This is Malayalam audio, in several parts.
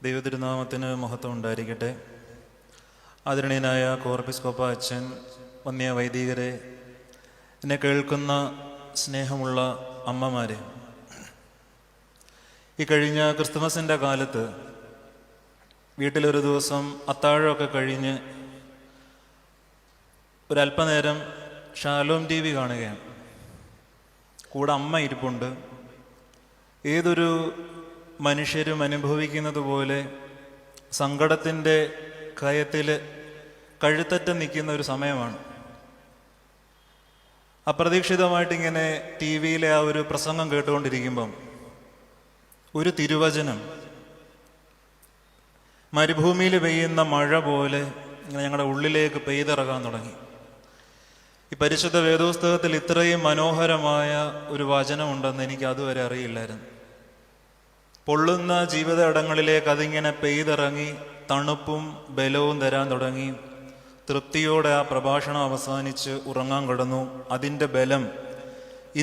ദൈവതിരുനാമത്തിന് മഹത്വം ഉണ്ടായിരിക്കട്ടെ. ആദരണീയനായ കോർപ്പിസ്കോപ്പ അച്ഛൻ, വന്യ വൈദികരെ, എന്നെ കേൾക്കുന്ന സ്നേഹമുള്ള അമ്മമാരെ, ഈ കഴിഞ്ഞ ക്രിസ്തുമസിൻ്റെ കാലത്ത് വീട്ടിലൊരു ദിവസം അത്താഴമൊക്കെ കഴിഞ്ഞ് ഒരല്പനേരം ഷാലോം TV കാണുകയാണ്. കൂടെ അമ്മ ഇരിപ്പുണ്ട്. ഏതൊരു മനുഷ്യരും അനുഭവിക്കുന്നത് പോലെ സങ്കടത്തിൻ്റെ കയത്തിൽ കഴുത്തറ്റം നിൽക്കുന്ന ഒരു സമയമാണ്. അപ്രതീക്ഷിതമായിട്ടിങ്ങനെ TV-യിലെ ആ ഒരു പ്രസംഗം കേട്ടുകൊണ്ടിരിക്കുമ്പം ഒരു തിരുവചനം മരുഭൂമിയിൽ പെയ്യുന്ന മഴ പോലെ ഇങ്ങനെ ഞങ്ങളുടെ ഉള്ളിലേക്ക് പെയ്തിറങ്ങാൻ തുടങ്ങി. ഈ പരിശുദ്ധ വേദപുസ്തകത്തിൽ ഇത്രയും മനോഹരമായ ഒരു വചനമുണ്ടെന്ന് എനിക്ക് അതുവരെ അറിയില്ലായിരുന്നു. പൊള്ളുന്ന ജീവിത ഇടങ്ങളിലേക്ക് അതിങ്ങനെ പെയ്തിറങ്ങി തണുപ്പും ബലവും തരാൻ തുടങ്ങി. തൃപ്തിയോടെ ആ പ്രഭാഷണം അവസാനിച്ച് ഉറങ്ങാൻ കിടന്നു. അതിൻ്റെ ബലം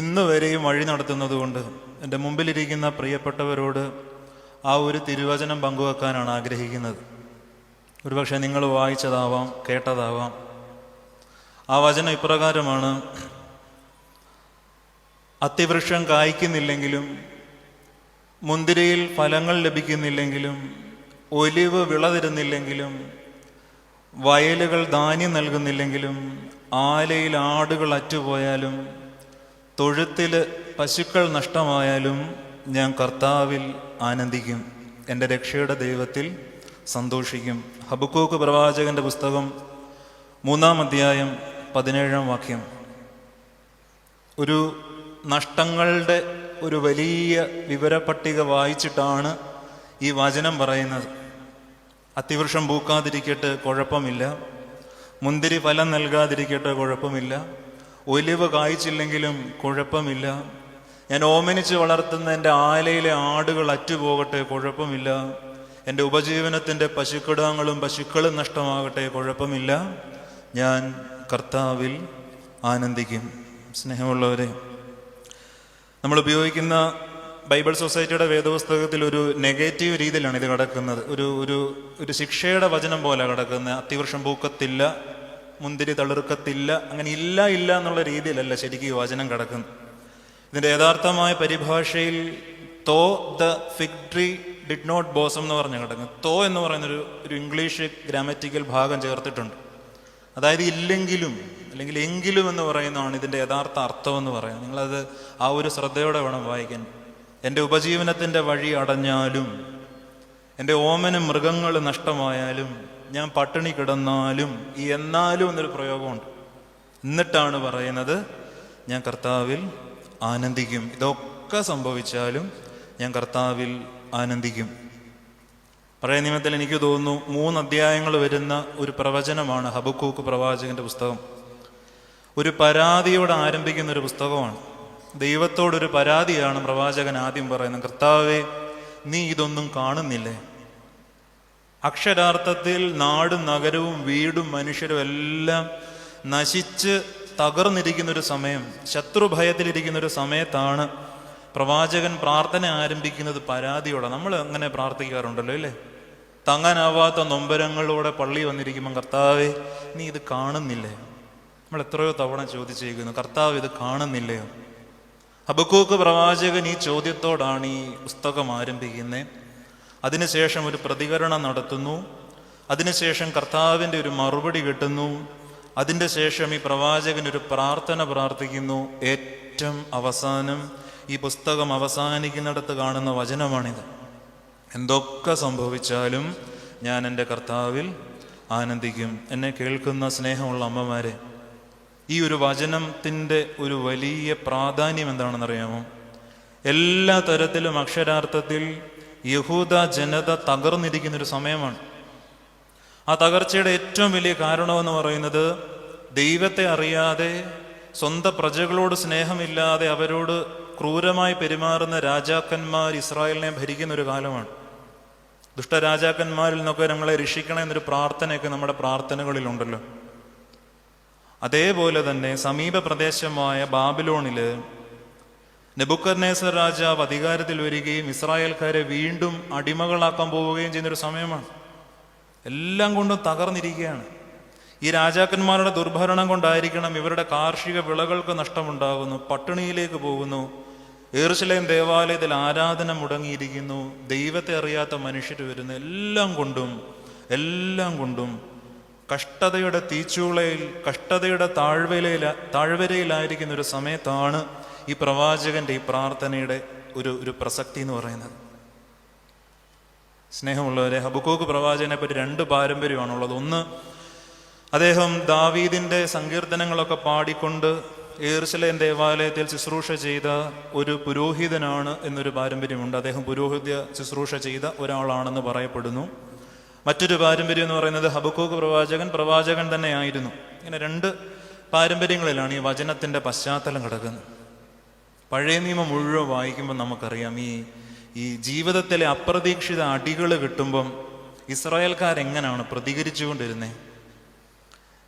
ഇന്ന് വരെയും വഴി നടത്തുന്നത് കൊണ്ട് എൻ്റെ മുമ്പിലിരിക്കുന്ന പ്രിയപ്പെട്ടവരോട് ആ ഒരു തിരുവചനം പങ്കുവെക്കാനാണ് ആഗ്രഹിക്കുന്നത്. ഒരുപക്ഷെ നിങ്ങൾ വായിച്ചതാവാം, കേട്ടതാവാം. ആ വചനം ഇപ്രകാരമാണ്: അത്തിവൃക്ഷം കായ്ക്കുന്നില്ലെങ്കിലും, മുന്തിരിയിൽ ഫലങ്ങൾ ലഭിക്കുന്നില്ലെങ്കിലും, ഒലിവ് വിളതരുന്നില്ലെങ്കിലും, വയലുകൾ ധാന്യം നൽകുന്നില്ലെങ്കിലും, ആലയിൽ ആടുകൾ അറ്റുപോയാലും, തൊഴുത്തിൽ പശുക്കൾ നഷ്ടമായാലും, ഞാൻ കർത്താവിൽ ആനന്ദിക്കും, എൻ്റെ രക്ഷയുടെ ദൈവത്തിൽ സന്തോഷിക്കും. ഹബക്കൂക്ക് പ്രവാചകന്റെ പുസ്തകം 3-ാം അധ്യായം 17-ാം വാക്യം. ഒരു നഷ്ടങ്ങളുടെ ഒരു വലിയ വിവരപ്പട്ടിക വായിച്ചിട്ടാണ് ഈ വചനം പറയുന്നത്. അത്തിവൃക്ഷം പൂക്കാതിരിക്കട്ടെ, കുഴപ്പമില്ല. മുന്തിരി ഫലം നൽകാതിരിക്കട്ടെ, കുഴപ്പമില്ല. ഒലിവ് കായ്ച്ചില്ലെങ്കിലും കുഴപ്പമില്ല. ഞാൻ ഓമനിച്ച് വളർത്തുന്ന എൻ്റെ ആലയിലെ ആടുകൾ അറ്റുപോകട്ടെ, കുഴപ്പമില്ല. എൻ്റെ ഉപജീവനത്തിൻ്റെ പശുക്കിടാങ്ങളും പശുക്കളും നഷ്ടമാകട്ടെ, കുഴപ്പമില്ല. ഞാൻ കർത്താവിൽ ആനന്ദിക്കും. സ്നേഹമുള്ളവരെ, നമ്മൾ ഉപയോഗിക്കുന്ന ബൈബിൾ സൊസൈറ്റിയുടെ വേദപുസ്തകത്തിൽ ഒരു നെഗറ്റീവ് രീതിയിലാണ് ഇത് കിടക്കുന്നത്. ഒരു ശിക്ഷയുടെ വചനം പോലെ കിടക്കുന്നത്. അത്തിവൃക്ഷം പൂക്കത്തില്ല, മുന്തിരി തളിർക്കത്തില്ല, അങ്ങനെ ഇല്ല എന്നുള്ള രീതിയിലല്ല ശരിക്കും ഈ വചനം കിടക്കുന്നത്. ഇതിൻ്റെ യഥാർത്ഥമായ പരിഭാഷയിൽ though the fig tree did not blossom എന്ന് പറഞ്ഞ് കിടക്കുന്നത്. തോ എന്ന് പറയുന്നൊരു ഇംഗ്ലീഷ് ഗ്രാമറ്റിക്കൽ ഭാഗം ചേർത്തിട്ടുണ്ട്. അതായത് ഇല്ലെങ്കിലും അല്ലെങ്കിൽ എങ്കിലും എന്ന് പറയുന്നതാണ് ഇതിൻ്റെ യഥാർത്ഥ അർത്ഥം എന്ന് പറയാം. നിങ്ങളത് ആ ഒരു ശ്രദ്ധയോടെ വേണം വായിക്കാൻ. എൻ്റെ ഉപജീവനത്തിൻ്റെ വഴി അടഞ്ഞാലും, എൻ്റെ ഓമന മൃഗങ്ങൾ നഷ്ടമായാലും, ഞാൻ പട്ടിണി കിടന്നാലും, ഈ എന്നാലും എന്നൊരു പ്രയോഗമുണ്ട്. എന്നിട്ടാണ് പറയുന്നത് ഞാൻ കർത്താവിൽ ആനന്ദിക്കും. ഇതൊക്കെ സംഭവിച്ചാലും ഞാൻ കർത്താവിൽ ആനന്ദിക്കും. പഴയ നിയമത്തിൽ എനിക്ക് തോന്നുന്നു 3 അധ്യായങ്ങൾ വരുന്ന ഒരു പ്രവചനമാണ് ഹബക്കൂക്ക് പ്രവാചകന്റെ പുസ്തകം. ഒരു പരാതിയോടെ ആരംഭിക്കുന്ന ഒരു പുസ്തകമാണ്. ദൈവത്തോടൊരു പരാതിയാണ് പ്രവാചകൻ ആദ്യം പറയുന്നത്. കർത്താവേ, നീ ഇതൊന്നും കാണുന്നില്ലേ? അക്ഷരാർത്ഥത്തിൽ നാടും നഗരവും വീടും മനുഷ്യരും എല്ലാം നശിച്ച് തകർന്നിരിക്കുന്നൊരു സമയം, ശത്രുഭയത്തിലിരിക്കുന്നൊരു സമയത്താണ് പ്രവാചകൻ പ്രാർത്ഥന ആരംഭിക്കുന്നത് പരാതിയോടെ. നമ്മൾ അങ്ങനെ പ്രാർത്ഥിക്കാറുണ്ടല്ലോ അല്ലേ? താങ്ങാനാവാത്ത നൊമ്പരങ്ങളോടെ പള്ളി വന്നിരിക്കുമ്പം, കർത്താവേ, നീ ഇത് കാണുന്നില്ലേ? നമ്മൾ എത്രയോ തവണ ചോദിച്ചിരിക്കുന്നു, കർത്താവ് ഇത് കാണുന്നില്ലയോ? ഹബക്കൂക്ക് പ്രവാചകൻ ഈ ചോദ്യത്തോടാണ് ഈ പുസ്തകം ആരംഭിക്കുന്നത്. അതിനുശേഷം ഒരു പ്രതികരണം നടത്തുന്നു. അതിനുശേഷം കർത്താവിൻ്റെ ഒരു മറുപടി കിട്ടുന്നു. അതിൻ്റെ ശേഷം ഈ പ്രവാചകൻ ഒരു പ്രാർത്ഥന പ്രാർത്ഥിക്കുന്നു. ഏറ്റവും അവസാനം ഈ പുസ്തകം അവസാനിക്കുന്നിടത്ത് കാണുന്ന വചനമാണിത്: എന്തൊക്കെ സംഭവിച്ചാലും ഞാൻ എൻ്റെ കർത്താവിൽ ആനന്ദിക്കും. എന്നെ കേൾക്കുന്ന സ്നേഹമുള്ള അമ്മമാരെ, ഈ ഒരു വചനത്തിൻ്റെ ഒരു വലിയ പ്രാധാന്യം എന്താണെന്നറിയാമോ? എല്ലാ തരത്തിലും അക്ഷരാർത്ഥത്തിൽ യഹൂദ ജനത തകർന്നിരിക്കുന്നൊരു സമയമാണ്. ആ തകർച്ചയുടെ ഏറ്റവും വലിയ കാരണമെന്ന് പറയുന്നത് ദൈവത്തെ അറിയാതെ, സ്വന്തം പ്രജകളോട് സ്നേഹമില്ലാതെ അവരോട് ക്രൂരമായി പെരുമാറുന്ന രാജാക്കന്മാർ ഇസ്രായേലിനെ ഭരിക്കുന്ന ഒരു കാലമാണ്. ദുഷ്ടരാജാക്കന്മാരിൽ നിന്നൊക്കെ ഞങ്ങളെ രക്ഷിക്കണേ എന്നൊരു പ്രാർത്ഥനയൊക്കെ നമ്മുടെ പ്രാർത്ഥനകളിലുണ്ടല്ലോ. അതേപോലെ തന്നെ സമീപ പ്രദേശമായ ബാബിലോണില് നെബൂഖദ്നേസർ രാജാവ് അധികാരത്തിൽ വരികയും ഇസ്രായേൽക്കാരെ വീണ്ടും അടിമകളാക്കാൻ പോവുകയും ചെയ്യുന്നൊരു സമയമാണ്. എല്ലാം കൊണ്ടും തകർന്നിരിക്കുകയാണ്. ഈ രാജാക്കന്മാരുടെ ദുർഭരണം കൊണ്ടായിരിക്കണം ഇവരുടെ കാർഷിക വിളകൾക്ക് നഷ്ടമുണ്ടാകുന്നു, പട്ടിണിയിലേക്ക് പോകുന്നു, യെരൂശലേം ദേവാലയത്തിൽ ആരാധന മുടങ്ങിയിരിക്കുന്നു, ദൈവത്തെ അറിയാത്ത മനുഷ്യർ വരുന്നു. എല്ലാം കൊണ്ടും കഷ്ടതയുടെ തീച്ചൂളയിൽ, കഷ്ടതയുടെ താഴ്വരയിലായിരിക്കുന്ന ഒരു സമയത്താണ് ഈ പ്രവാചകന്റെ ഈ പ്രാർത്ഥനയുടെ ഒരു പ്രസക്തി എന്ന് പറയുന്നത്. സ്നേഹമുള്ളവരെ, ഹബക്കൂക്ക് പ്രവാചകനെ പറ്റി 2 പാരമ്പര്യമാണുള്ളത്. ഒന്ന്, അദ്ദേഹം ദാവീദിന്റെ സങ്കീർത്തനങ്ങളൊക്കെ പാടിക്കൊണ്ട് യെരൂശലേം ദേവാലയത്തിൽ ശുശ്രൂഷ ചെയ്ത ഒരു പുരോഹിതനാണ് എന്നൊരു പാരമ്പര്യമുണ്ട്. അദ്ദേഹം പുരോഹിത ശുശ്രൂഷ ചെയ്ത ഒരാളാണെന്ന് പറയപ്പെടുന്നു. മറ്റൊരു പാരമ്പര്യം എന്ന് പറയുന്നത് ഹബക്കൂക്ക് പ്രവാചകൻ തന്നെയായിരുന്നു. ഇങ്ങനെ 2 പാരമ്പര്യങ്ങളിലാണ് ഈ വചനത്തിന്റെ പശ്ചാത്തലം കിടക്കുന്നത്. പഴയ നിയമം മുഴുവൻ വായിക്കുമ്പോൾ നമുക്കറിയാം ഈ ജീവിതത്തിലെ അപ്രതീക്ഷിത അടികൾ കിട്ടുമ്പം ഇസ്രായേൽക്കാരെങ്ങനെയാണ് പ്രതികരിച്ചുകൊണ്ടിരുന്നത്.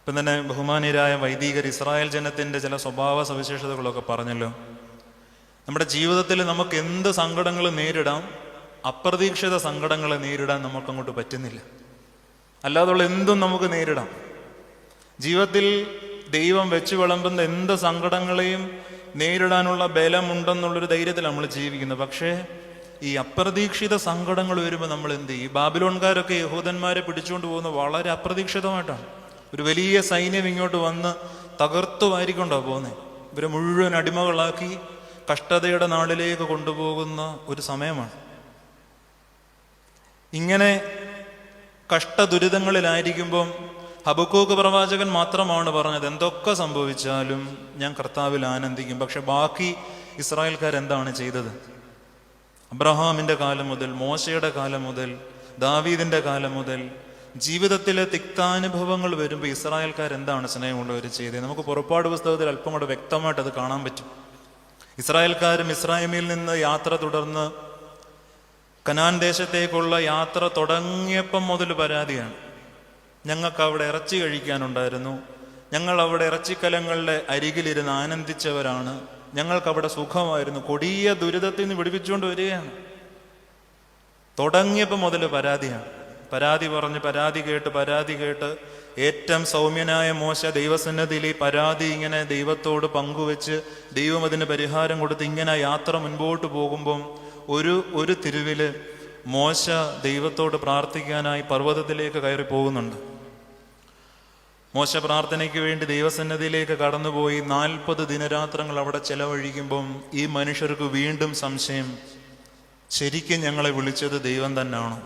ഇപ്പം തന്നെ ബഹുമാനീയരായ വൈദികർ ഇസ്രായേൽ ജനത്തിൻ്റെ ചില സ്വഭാവ സവിശേഷതകളൊക്കെ പറഞ്ഞല്ലോ. നമ്മുടെ ജീവിതത്തിൽ നമുക്ക് എന്ത് സങ്കടങ്ങൾ നേരിടാം, അപ്രതീക്ഷിത സങ്കടങ്ങളെ നേരിടാൻ നമുക്കങ്ങോട്ട് പറ്റുന്നില്ല. അല്ലാതുള്ള എന്തും നമുക്ക് നേരിടാം. ജീവിതത്തിൽ ദൈവം വെച്ച് വിളമ്പുന്ന എന്ത് സങ്കടങ്ങളെയും നേരിടാനുള്ള ബലമുണ്ടെന്നുള്ളൊരു ധൈര്യത്തിൽ നമ്മൾ ജീവിക്കുന്നത്. പക്ഷേ ഈ അപ്രതീക്ഷിത സങ്കടങ്ങൾ വരുമ്പോൾ നമ്മൾ എന്ത് ചെയ്യും? ബാബിലോൺകാരൊക്കെ യഹൂദന്മാരെ പിടിച്ചുകൊണ്ട് പോകുന്നത് വളരെ അപ്രതീക്ഷിതമായിട്ടാണ്. ഒരു വലിയ സൈന്യം ഇങ്ങോട്ട് വന്ന് തകർത്തു വാരിക്കൊണ്ടാണ് പോകുന്നത്. ഇവരെ മുഴുവൻ അടിമകളാക്കി കഷ്ടതയുടെ നാളിലേക്ക് കൊണ്ടുപോകുന്ന ഒരു സമയമാണ്. ഇങ്ങനെ കഷ്ടദുരിതങ്ങളിലായിരിക്കുമ്പം ഹബക്കൂക്ക് പ്രവാചകൻ മാത്രമാണ് പറഞ്ഞത്, എന്തൊക്കെ സംഭവിച്ചാലും ഞാൻ കർത്താവിൽ ആനന്ദിക്കും. പക്ഷെ ബാക്കി ഇസ്രായേൽക്കാരെന്താണ് ചെയ്തത്? അബ്രഹാമിന്റെ കാലം മുതൽ, മോശയുടെ കാലം മുതൽ, ദാവീദിന്റെ കാലം മുതൽ ജീവിതത്തിലെ തിക്താനുഭവങ്ങൾ വരുമ്പോൾ ഇസ്രായേൽക്കാരെന്താണ് സ്നേഹമുള്ളവർ ചെയ്തത്? നമുക്ക് പുറപ്പാട് പുസ്തകത്തിൽ അല്പം കൂടെ വ്യക്തമായിട്ട് അത് കാണാൻ പറ്റും. ഇസ്രായേൽക്കാരും മിസ്രയീമിൽ നിന്ന് യാത്ര തുടർന്ന് കനാൻ ദേശത്തേക്കുള്ള യാത്ര തുടങ്ങിയപ്പം മുതൽ പരാതിയാണ്. ഞങ്ങൾക്ക് അവിടെ ഇറച്ചി കഴിക്കാനുണ്ടായിരുന്നു, ഞങ്ങൾ അവിടെ ഇറച്ചിക്കലങ്ങളുടെ അരികിലിരുന്ന് ആനന്ദിച്ചവരാണ്, ഞങ്ങൾക്കവിടെ സുഖമായിരുന്നു. കൊടിയ ദുരിതത്തിൽ നിന്ന് വിടുവിച്ചുകൊണ്ട് വരികയാണ്. തുടങ്ങിയപ്പം മുതൽ പരാതിയാണ്. പരാതി കേട്ട് ഏറ്റവും സൗമ്യനായ മോശ ദൈവസന്നിധിയിൽ ഈ പരാതി ഇങ്ങനെ ദൈവത്തോട് പങ്കുവെച്ച് ദൈവം അതിന് പരിഹാരം കൊടുത്ത് ഇങ്ങനെ യാത്ര മുൻപോട്ട് പോകുമ്പം ഒരു തിരുവില് മോശ ദൈവത്തോട് പ്രാർത്ഥിക്കാനായി പർവ്വതത്തിലേക്ക് കയറി പോകുന്നുണ്ട്. മോശ പ്രാർത്ഥനയ്ക്ക് വേണ്ടി ദൈവസന്നിധിയിലേക്ക് കടന്നുപോയി 40 ദിനരാത്രങ്ങൾ അവിടെ ചെലവഴിക്കുമ്പം ഈ മനുഷ്യർക്ക് വീണ്ടും സംശയം, ശരിക്കും ഞങ്ങളെ വിളിച്ചത് ദൈവം തന്നെയാണോ?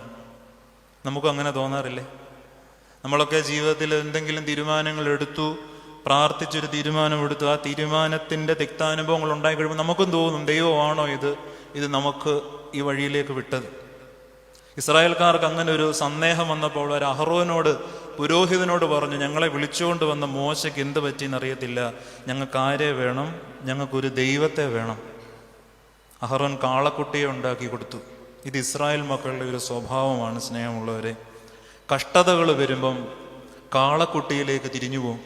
നമുക്കും അങ്ങനെ തോന്നാറില്ലേ? നമ്മളൊക്കെ ജീവിതത്തിൽ എന്തെങ്കിലും തീരുമാനങ്ങൾ എടുത്തു, പ്രാർത്ഥിച്ചൊരു തീരുമാനം എടുത്തു, ആ തീരുമാനത്തിൻ്റെ തിക്താനുഭവങ്ങൾ ഉണ്ടായി കഴിയുമ്പോൾ നമുക്കും തോന്നും, ദൈവമാണോ ഇത് നമുക്ക് ഈ വഴിയിലേക്ക് വിട്ടത്? ഇസ്രായേൽക്കാർക്ക് അങ്ങനെ ഒരു സന്ദേഹം വന്നപ്പോൾ ഒരു അഹറോനോട്, പുരോഹിതനോട് പറഞ്ഞു, ഞങ്ങളെ വിളിച്ചുകൊണ്ട് വന്ന മോശയ്ക്ക് എന്ത് പറ്റിയെന്നറിയത്തില്ല, ഞങ്ങൾക്ക് ആരെ വേണം? ഞങ്ങൾക്കൊരു ദൈവത്തെ വേണം. അഹറോൻ കാളക്കുട്ടിയെ ഉണ്ടാക്കി കൊടുത്തു. ഇത് ഇസ്രായേൽ മക്കളുടെ ഒരു സ്വഭാവമാണ് സ്നേഹമുള്ളവരെ. കഷ്ടതകൾ വരുമ്പം കാളക്കുട്ടിയിലേക്ക് തിരിഞ്ഞു പോകും.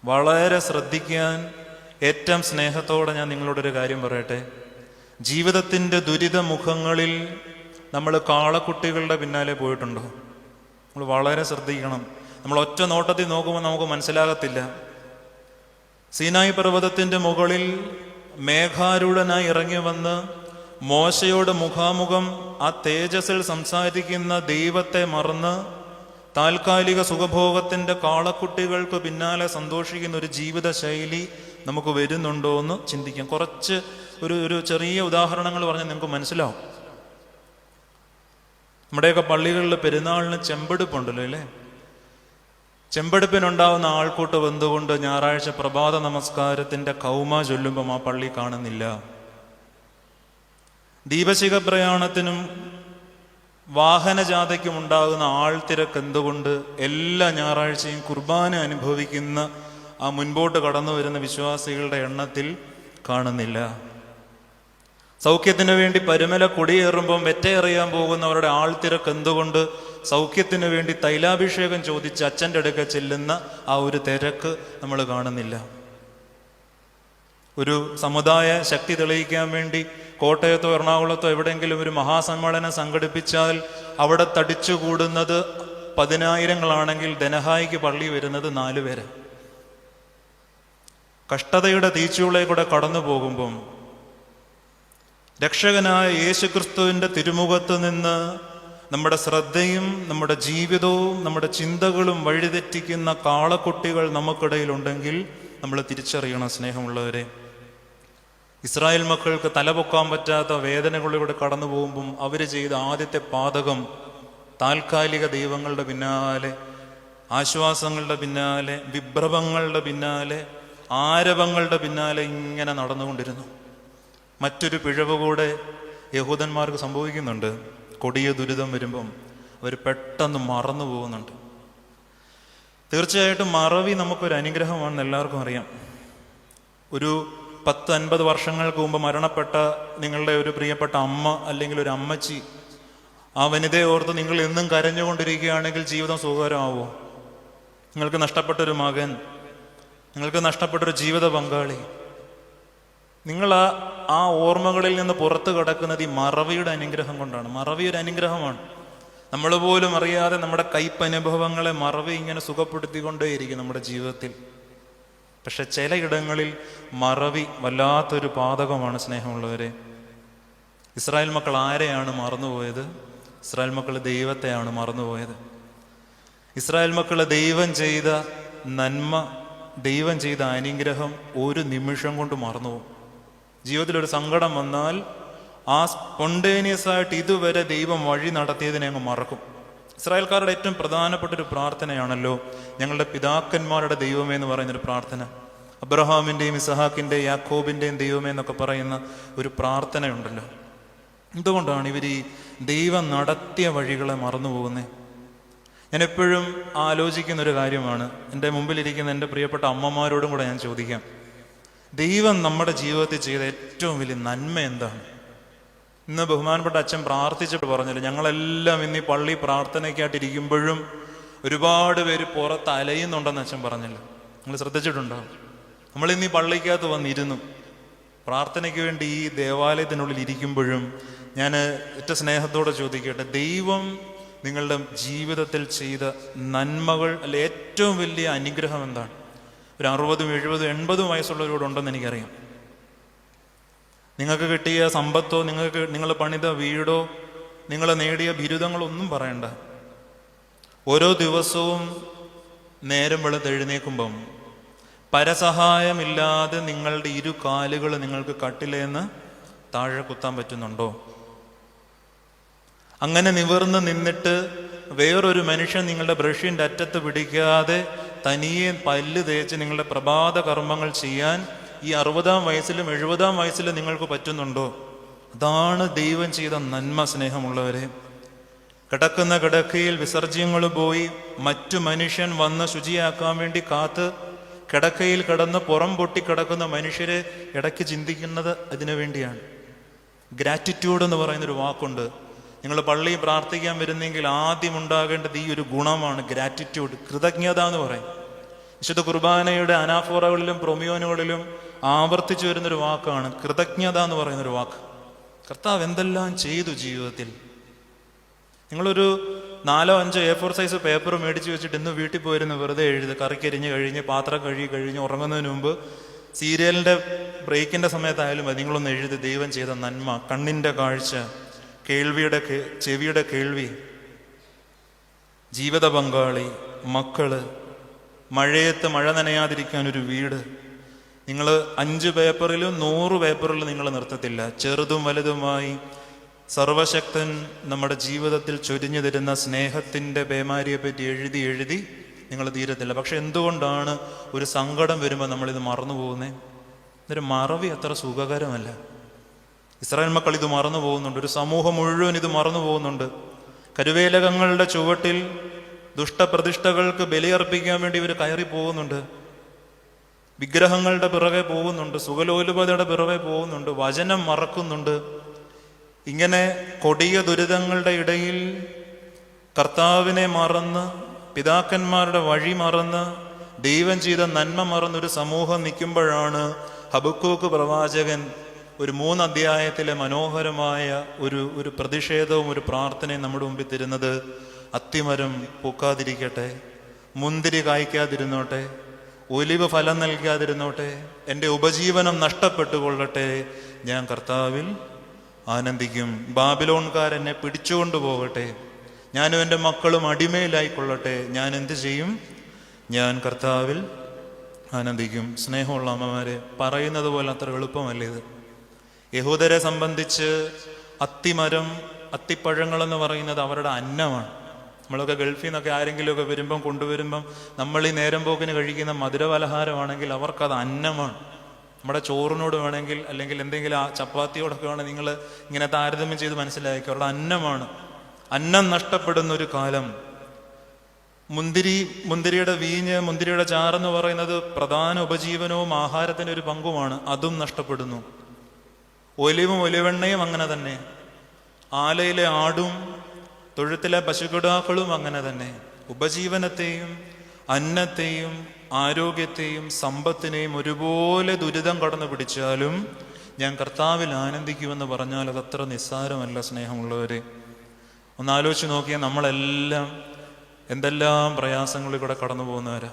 വളരെ ശ്രദ്ധിക്കാൻ ഏറ്റവും സ്നേഹത്തോടെ ഞാൻ നിങ്ങളോടൊരു കാര്യം പറയട്ടെ. ജീവിതത്തിൻ്റെ ദുരിതമുഖങ്ങളിൽ നമ്മൾ കാളക്കുട്ടികളുടെ പിന്നാലെ പോയിട്ടുണ്ടോ? നമ്മൾ വളരെ ശ്രദ്ധിക്കണം. നമ്മൾ ഒറ്റ നോട്ടത്തിൽ നോക്കുമ്പോൾ നമുക്ക് മനസ്സിലാകത്തില്ല. സീനായി പർവ്വതത്തിൻ്റെ മുകളിൽ മേഘാരൂഢനായി ഇറങ്ങി വന്ന് മോശയോട് മുഖാമുഖം ആ തേജസ്സിൽ സംസാരിക്കുന്ന ദൈവത്തെ മറന്ന് താൽക്കാലിക സുഖഭോഗത്തിൻ്റെ കാളക്കുട്ടികൾക്ക് പിന്നാലെ സന്തോഷിക്കുന്ന ഒരു ജീവിത ശൈലി നമുക്ക് വരുന്നുണ്ടോ എന്ന് ചിന്തിക്കാം. കുറച്ച് ഒരു ചെറിയ ഉദാഹരണങ്ങൾ പറഞ്ഞാൽ നിങ്ങൾക്ക് മനസ്സിലാവും. നമ്മുടെയൊക്കെ പള്ളികളിൽ പെരുന്നാളിന് ചെമ്പെടുപ്പുണ്ടല്ലോ അല്ലേ? ചെമ്പെടുപ്പിനുണ്ടാവുന്ന ആൾക്കൂട്ട് വന്നുകൊണ്ട് ഞായറാഴ്ച പ്രഭാത നമസ്കാരത്തിൻ്റെ കൗമ ചൊല്ലുമ്പം ആ പള്ളി കാണുന്നില്ല. ദീപശിഖ പ്രയാണത്തിനും വാഹനജാഥയ്ക്കും ഉണ്ടാകുന്ന ആൾത്തിരക്ക് എന്തുകൊണ്ട് എല്ലാ ഞായറാഴ്ചയും കുർബാന അനുഭവിക്കുന്ന ആ മുൻപോട്ട് കടന്നു വരുന്ന വിശ്വാസികളുടെ എണ്ണത്തിൽ കാണുന്നില്ല? സൗഖ്യത്തിന് വേണ്ടി പരുമല കൊടിയേറുമ്പം വെറ്റയെറിയാൻ പോകുന്നവരുടെ ആൾത്തിരക്ക് എന്തുകൊണ്ട് സൗഖ്യത്തിന് വേണ്ടി തൈലാഭിഷേകം ചോദിച്ച് അച്ഛൻ്റെ അടുക്ക ചെല്ലുന്ന ആ ഒരു തിരക്ക് നമ്മൾ കാണുന്നില്ല? ഒരു സമുദായ ശക്തി തെളിയിക്കാൻ വേണ്ടി കോട്ടയത്തോ എറണാകുളത്തോ എവിടെയെങ്കിലും ഒരു മഹാസമ്മേളനം സംഘടിപ്പിച്ചാൽ അവിടെ തടിച്ചുകൂടുന്നത് 10,000-ങ്ങളാണെങ്കിൽ ധനഹായിക്ക് പള്ളി വരുന്നത് 4 പേര്. കഷ്ടതയുടെ തീച്ചുളയിലൂടെ കടന്നു പോകുമ്പം രക്ഷകനായ യേശുക്രിസ്തുവിൻ്റെ തിരുമുഖത്ത് നിന്ന് നമ്മുടെ ശ്രദ്ധയും നമ്മുടെ ജീവിതവും നമ്മുടെ ചിന്തകളും വഴിതെറ്റിക്കുന്ന കാളക്കുട്ടികൾ നമുക്കിടയിലുണ്ടെങ്കിൽ നമ്മൾ തിരിച്ചറിയണം. സ്നേഹമുള്ളവരെ, ഇസ്രായേൽ മക്കൾക്ക് തലപൊക്കാൻ പറ്റാത്ത വേദനകളിലൂടെ കടന്നു പോകുമ്പം അവർ ചെയ്ത ആദ്യത്തെ പാതകം താൽക്കാലിക ദൈവങ്ങളുടെ പിന്നാലെ, ആശ്വാസങ്ങളുടെ പിന്നാലെ, വിഭ്രമങ്ങളുടെ പിന്നാലെ, ആരവങ്ങളുടെ പിന്നാലെ ഇങ്ങനെ നടന്നുകൊണ്ടിരുന്നു. മറ്റൊരു പിഴവ് കൂടെ യഹൂദന്മാർക്ക് സംഭവിക്കുന്നുണ്ട്. കൊടിയ ദുരിതം വരുമ്പം അവർ പെട്ടെന്ന് മറന്നു പോകുന്നുണ്ട്. തീർച്ചയായിട്ടും മറവി നമുക്കൊരു അനുഗ്രഹമാണെന്ന് എല്ലാവർക്കും അറിയാം. ഒരു 10-50 വർഷങ്ങൾക്ക് മുമ്പ് മരണപ്പെട്ട നിങ്ങളുടെ ഒരു പ്രിയപ്പെട്ട അമ്മ അല്ലെങ്കിൽ ഒരു അമ്മച്ചി, ആ വനിതയെ ഓർത്ത് നിങ്ങൾ എന്നും കരഞ്ഞുകൊണ്ടിരിക്കുകയാണെങ്കിൽ ജീവിതം സുഖകരമാവോ? നിങ്ങൾക്ക് നഷ്ടപ്പെട്ടൊരു മകൻ, നിങ്ങൾക്ക് നഷ്ടപ്പെട്ടൊരു ജീവിത പങ്കാളി, നിങ്ങൾ ആ ഓർമ്മകളിൽ നിന്ന് പുറത്തു കിടക്കുന്നത് ഈ മറവിയുടെ അനുഗ്രഹം കൊണ്ടാണ്. മറവി ഒരു അനുഗ്രഹമാണ്. നമ്മൾ പോലും അറിയാതെ നമ്മുടെ കയ്പനുഭവങ്ങളെ മറവി ഇങ്ങനെ സുഖപ്പെടുത്തിക്കൊണ്ടേയിരിക്കും നമ്മുടെ ജീവിതത്തിൽ. പക്ഷെ ചിലയിടങ്ങളിൽ മറവി വല്ലാത്തൊരു പാതകമാണ്. സ്നേഹമുള്ളവരെ, ഇസ്രായേൽ മക്കൾ ആരെയാണ് മറന്നുപോയത്? ഇസ്രായേൽ മക്കൾ ദൈവത്തെയാണ് മറന്നുപോയത്. ഇസ്രായേൽ മക്കൾ ദൈവം ചെയ്ത നന്മ, ദൈവം ചെയ്ത അനുഗ്രഹം ഒരു നിമിഷം കൊണ്ട് മറന്നുപോകും. ജീവിതത്തിലൊരു സങ്കടം വന്നാൽ ആ സ്പോണ്ടേനിയസ് ആയിട്ട് ഇതുവരെ ദൈവം വഴി നടത്തിയതിനെ അങ്ങ് മറക്കും. ഇസ്രായേൽക്കാരുടെ ഏറ്റവും പ്രധാനപ്പെട്ട ഒരു പ്രാർത്ഥനയാണല്ലോ ഞങ്ങളുടെ പിതാക്കന്മാരുടെ ദൈവമേ എന്ന് പറയുന്നൊരു പ്രാർത്ഥന. അബ്രഹാമിൻ്റെയും ഇസഹാക്കിൻ്റെയും യാക്കോബിൻ്റെയും ദൈവമേ എന്നൊക്കെ പറയുന്ന ഒരു പ്രാർത്ഥനയുണ്ടല്ലോ. എന്തുകൊണ്ടാണ് ഇവർ ഈ ദൈവം നടത്തിയ വഴികളെ മറന്നു പോകുന്നത്? ഞാൻ എപ്പോഴും ആലോചിക്കുന്നൊരു കാര്യമാണ്. എൻ്റെ മുമ്പിലിരിക്കുന്ന എൻ്റെ പ്രിയപ്പെട്ട അമ്മമാരോടും കൂടെ ഞാൻ ചോദിക്കാം, ദൈവം നമ്മുടെ ജീവിതത്തിൽ ചെയ്ത ഏറ്റവും വലിയ നന്മ എന്താണ്? ഇന്ന് ബഹുമാനപ്പെട്ട അച്ഛൻ പ്രാർത്ഥിച്ചിട്ട് പറഞ്ഞല്ലോ, ഞങ്ങളെല്ലാം ഇന്ന് ഈ പള്ളി പ്രാർത്ഥനയ്ക്കായിട്ടിരിക്കുമ്പോഴും ഒരുപാട് പേര് പുറത്ത് അലയുന്നുണ്ടെന്ന് അച്ഛൻ പറഞ്ഞല്ലോ. നിങ്ങൾ ശ്രദ്ധിച്ചിട്ടുണ്ടോ? നമ്മളിന്ന് ഈ പള്ളിക്കകത്ത് വന്നിരുന്നു പ്രാർത്ഥനയ്ക്ക് വേണ്ടി ഈ ദേവാലയത്തിനുള്ളിൽ ഇരിക്കുമ്പോഴും ഞാൻ ഏറ്റവും സ്നേഹത്തോടെ ചോദിക്കട്ടെ, ദൈവം നിങ്ങളുടെ ജീവിതത്തിൽ ചെയ്ത നന്മകൾ അല്ലെ ഏറ്റവും വലിയ അനുഗ്രഹം എന്താണ്? ഒരു 60, 70, 80 വയസ്സുള്ളവരോടുണ്ടെന്ന് എനിക്കറിയാം. നിങ്ങൾക്ക് കിട്ടിയ സമ്പത്തോ, നിങ്ങൾ പണിത വീടോ, നിങ്ങൾ നേടിയ ബിരുദങ്ങളോ ഒന്നും പറയണ്ട. ഓരോ ദിവസവും നേരം വെളുത്തെഴുന്നേൽക്കുമ്പം പരസഹായമില്ലാതെ നിങ്ങളുടെ 2 കാലുകൾ നിങ്ങൾക്ക് കട്ടിലേന്ന് താഴെ കുത്താൻ പറ്റുന്നുണ്ടോ? അങ്ങനെ നിവർന്ന് നിന്നിട്ട് വേറൊരു മനുഷ്യൻ നിങ്ങളുടെ ബ്രഷിൻ്റെ അറ്റത്ത് പിടിക്കാതെ തനിയെ പല്ല് തേച്ച് നിങ്ങളുടെ പ്രഭാത കർമ്മങ്ങൾ ചെയ്യാൻ ഈ 60-ാം വയസ്സിലും 70-ാം വയസ്സിലും നിങ്ങൾക്ക് പറ്റുന്നുണ്ടോ? അതാണ് ദൈവം ചെയ്ത നന്മ. സ്നേഹമുള്ളവരെ, കിടക്കുന്ന കിടക്കയിൽ വിസർജ്യങ്ങൾ പോയി മറ്റു മനുഷ്യൻ വന്ന് ശുചിയാക്കാൻ വേണ്ടി കാത്ത് കിടക്കയിൽ കിടന്ന് പുറം പൊട്ടിക്കിടക്കുന്ന മനുഷ്യരെ ഇടയ്ക്ക് ചിന്തിക്കുന്നത് അതിനു വേണ്ടിയാണ്. ഗ്രാറ്റിറ്റ്യൂഡ് എന്ന് പറയുന്നൊരു വാക്കുണ്ട്. നിങ്ങൾ പള്ളിയിൽ പ്രാർത്ഥിക്കാൻ വരുന്നെങ്കിൽ ആദ്യം ഉണ്ടാകേണ്ടത് ഈ ഒരു ഗുണമാണ്, ഗ്രാറ്റിറ്റ്യൂഡ്, കൃതജ്ഞത എന്ന് പറയും. വിശുദ്ധ കുർബാനയുടെ അനാഫോറകളിലും പ്രൊമിയോനുകളിലും ആവർത്തിച്ചു വരുന്നൊരു വാക്കാണ് കൃതജ്ഞത എന്ന് പറയുന്നൊരു വാക്ക്. കർത്താവ് എന്തെല്ലാം ചെയ്തു ജീവിതത്തിൽ. നിങ്ങളൊരു 4-5 A4 സൈസ് പേപ്പർ മേടിച്ച് വെച്ചിട്ട് ഇന്ന് വീട്ടിൽ പോയിരുന്ന് വെറുതെ എഴുതി, കറിക്കരിഞ്ഞ് കഴിഞ്ഞ് പാത്രം കഴിഞ്ഞ് ഉറങ്ങുന്നതിന് മുമ്പ് സീരിയലിൻ്റെ ബ്രേക്കിൻ്റെ സമയത്തായാലും മതി, നിങ്ങളൊന്ന് എഴുതി ദൈവം ചെയ്ത നന്മ, കണ്ണിൻ്റെ കാഴ്ച, ചെവിയുടെ കേൾവി, ജീവിത പങ്കാളി, മക്കള്, മഴയത്ത് മഴ നനയാതിരിക്കാൻ ഒരു വീട്. നിങ്ങൾ 5 പേപ്പറിലും 100 പേപ്പറിലും നിങ്ങൾ നിർത്തത്തില്ല. ചെറുതും വലുതുമായി സർവശക്തൻ നമ്മുടെ ജീവിതത്തിൽ ചൊരിഞ്ഞു തരുന്ന സ്നേഹത്തിൻ്റെ പേമാരിയെ പറ്റി എഴുതി നിങ്ങൾ തീരത്തില്ല. പക്ഷെ എന്തുകൊണ്ടാണ് ഒരു സങ്കടം വരുമ്പോൾ നമ്മളിത് മറന്നു പോകുന്നത്? ഇതൊരു മറവി അത്ര സുഖകരമല്ല. ഇസ്രായേൽ മക്കൾ ഇത് മറന്നു പോകുന്നുണ്ട്. ഒരു സമൂഹം മുഴുവൻ ഇത് മറന്നു പോകുന്നുണ്ട്. കരുവേലകങ്ങളുടെ ചുവട്ടിൽ ദുഷ്ടപ്രതിഷ്ഠകൾക്ക് ബലിയർപ്പിക്കാൻ വേണ്ടി ഇവർ കയറി പോകുന്നുണ്ട്. വിഗ്രഹങ്ങളുടെ പിറകെ പോകുന്നുണ്ട്. സുഖലോലുപതയുടെ പിറകെ പോകുന്നുണ്ട്. വചനം മറക്കുന്നുണ്ട്. ഇങ്ങനെ കൊടിയ ദുരിതങ്ങളുടെ ഇടയിൽ കർത്താവിനെ മറന്ന്, പിതാക്കന്മാരുടെ വഴി മറന്ന്, ദൈവം ചെയ്ത നന്മ മറന്നൊരു സമൂഹം നിൽക്കുമ്പോഴാണ് ഹബക്കൂക്ക് പ്രവാചകൻ ഒരു 3 അധ്യായത്തിലെ മനോഹരമായ ഒരു പ്രതിഷേധവും ഒരു പ്രാർത്ഥനയും നമ്മുടെ മുമ്പിൽ തരുന്നത്, അത്തിമരം പൂക്കാതിരിക്കട്ടെ, മുന്തിരി കായ്ക്കാതിരുന്നോട്ടെ, ഒലിവ് ഫലം നൽകാതിരുന്നോട്ടെ, എൻ്റെ ഉപജീവനം നഷ്ടപ്പെട്ടുകൊള്ളട്ടെ, ഞാൻ കർത്താവിൽ ആനന്ദിക്കും. ബാബിലോൺകാരെന്നെ പിടിച്ചുകൊണ്ടു പോകട്ടെ, ഞാനും എൻ്റെ മക്കളും അടിമയിലായിക്കൊള്ളട്ടെ, ഞാൻ എന്ത് ചെയ്യും? ഞാൻ കർത്താവിൽ ആനന്ദിക്കും. സ്നേഹമുള്ള അമ്മമാരെ, പറയുന്നത് പോലെ അത്ര എളുപ്പമല്ല ഇത്. യഹൂദരെ സംബന്ധിച്ച് അത്തിമരം, അത്തിപ്പഴങ്ങളെന്ന് പറയുന്നത് അവരുടെ അന്നമാണ്. നമ്മളൊക്കെ ഗൾഫിൽ നിന്നൊക്കെ ആരെങ്കിലുമൊക്കെ വരുമ്പം കൊണ്ടുവരുമ്പം നമ്മൾ ഈ നേരം പോക്കിന് കഴിക്കുന്ന മധുരപലഹാരമാണെങ്കിൽ അവർക്കത് അന്നമാണ്. നമ്മുടെ ചോറിനോട് വേണമെങ്കിൽ അല്ലെങ്കിൽ എന്തെങ്കിലും ആ ചപ്പാത്തിയോടൊക്കെ വേണമെങ്കിൽ നിങ്ങൾ ഇങ്ങനെ താരതമ്യം ചെയ്ത് മനസ്സിലാക്കി, അവരുടെ അന്നമാണ്. അന്നം നഷ്ടപ്പെടുന്ന ഒരു കാലം. മുന്തിരിയുടെ വീഞ്ഞ്, മുന്തിരിയുടെ ചാറെന്ന് പറയുന്നത് പ്രധാന ഉപജീവനവും ആഹാരത്തിൻ്റെ ഒരു പങ്കുമാണ്, അതും നഷ്ടപ്പെടുന്നു. ഒലിവും ഒലിവെണ്ണയും അങ്ങനെ തന്നെ, ആലയിലെ ആടും തൊഴുത്തിലെ പശുക്കിടാക്കളും അങ്ങനെ തന്നെ. ഉപജീവനത്തെയും അന്നത്തെയും ആരോഗ്യത്തെയും സമ്പത്തിനെയും ഒരുപോലെ ദുരിതം കടന്നു പിടിച്ചാലും ഞാൻ കർത്താവിൽ ആനന്ദിക്കുമെന്ന് പറഞ്ഞാൽ അതത്ര നിസ്സാരമല്ല. സ്നേഹമുള്ളവരെ, ഒന്നാലോചിച്ച് നോക്കിയാൽ നമ്മളെല്ലാം എന്തെല്ലാം പ്രയാസങ്ങളിൽ കൂടെ കടന്നു പോകുന്നവരാ,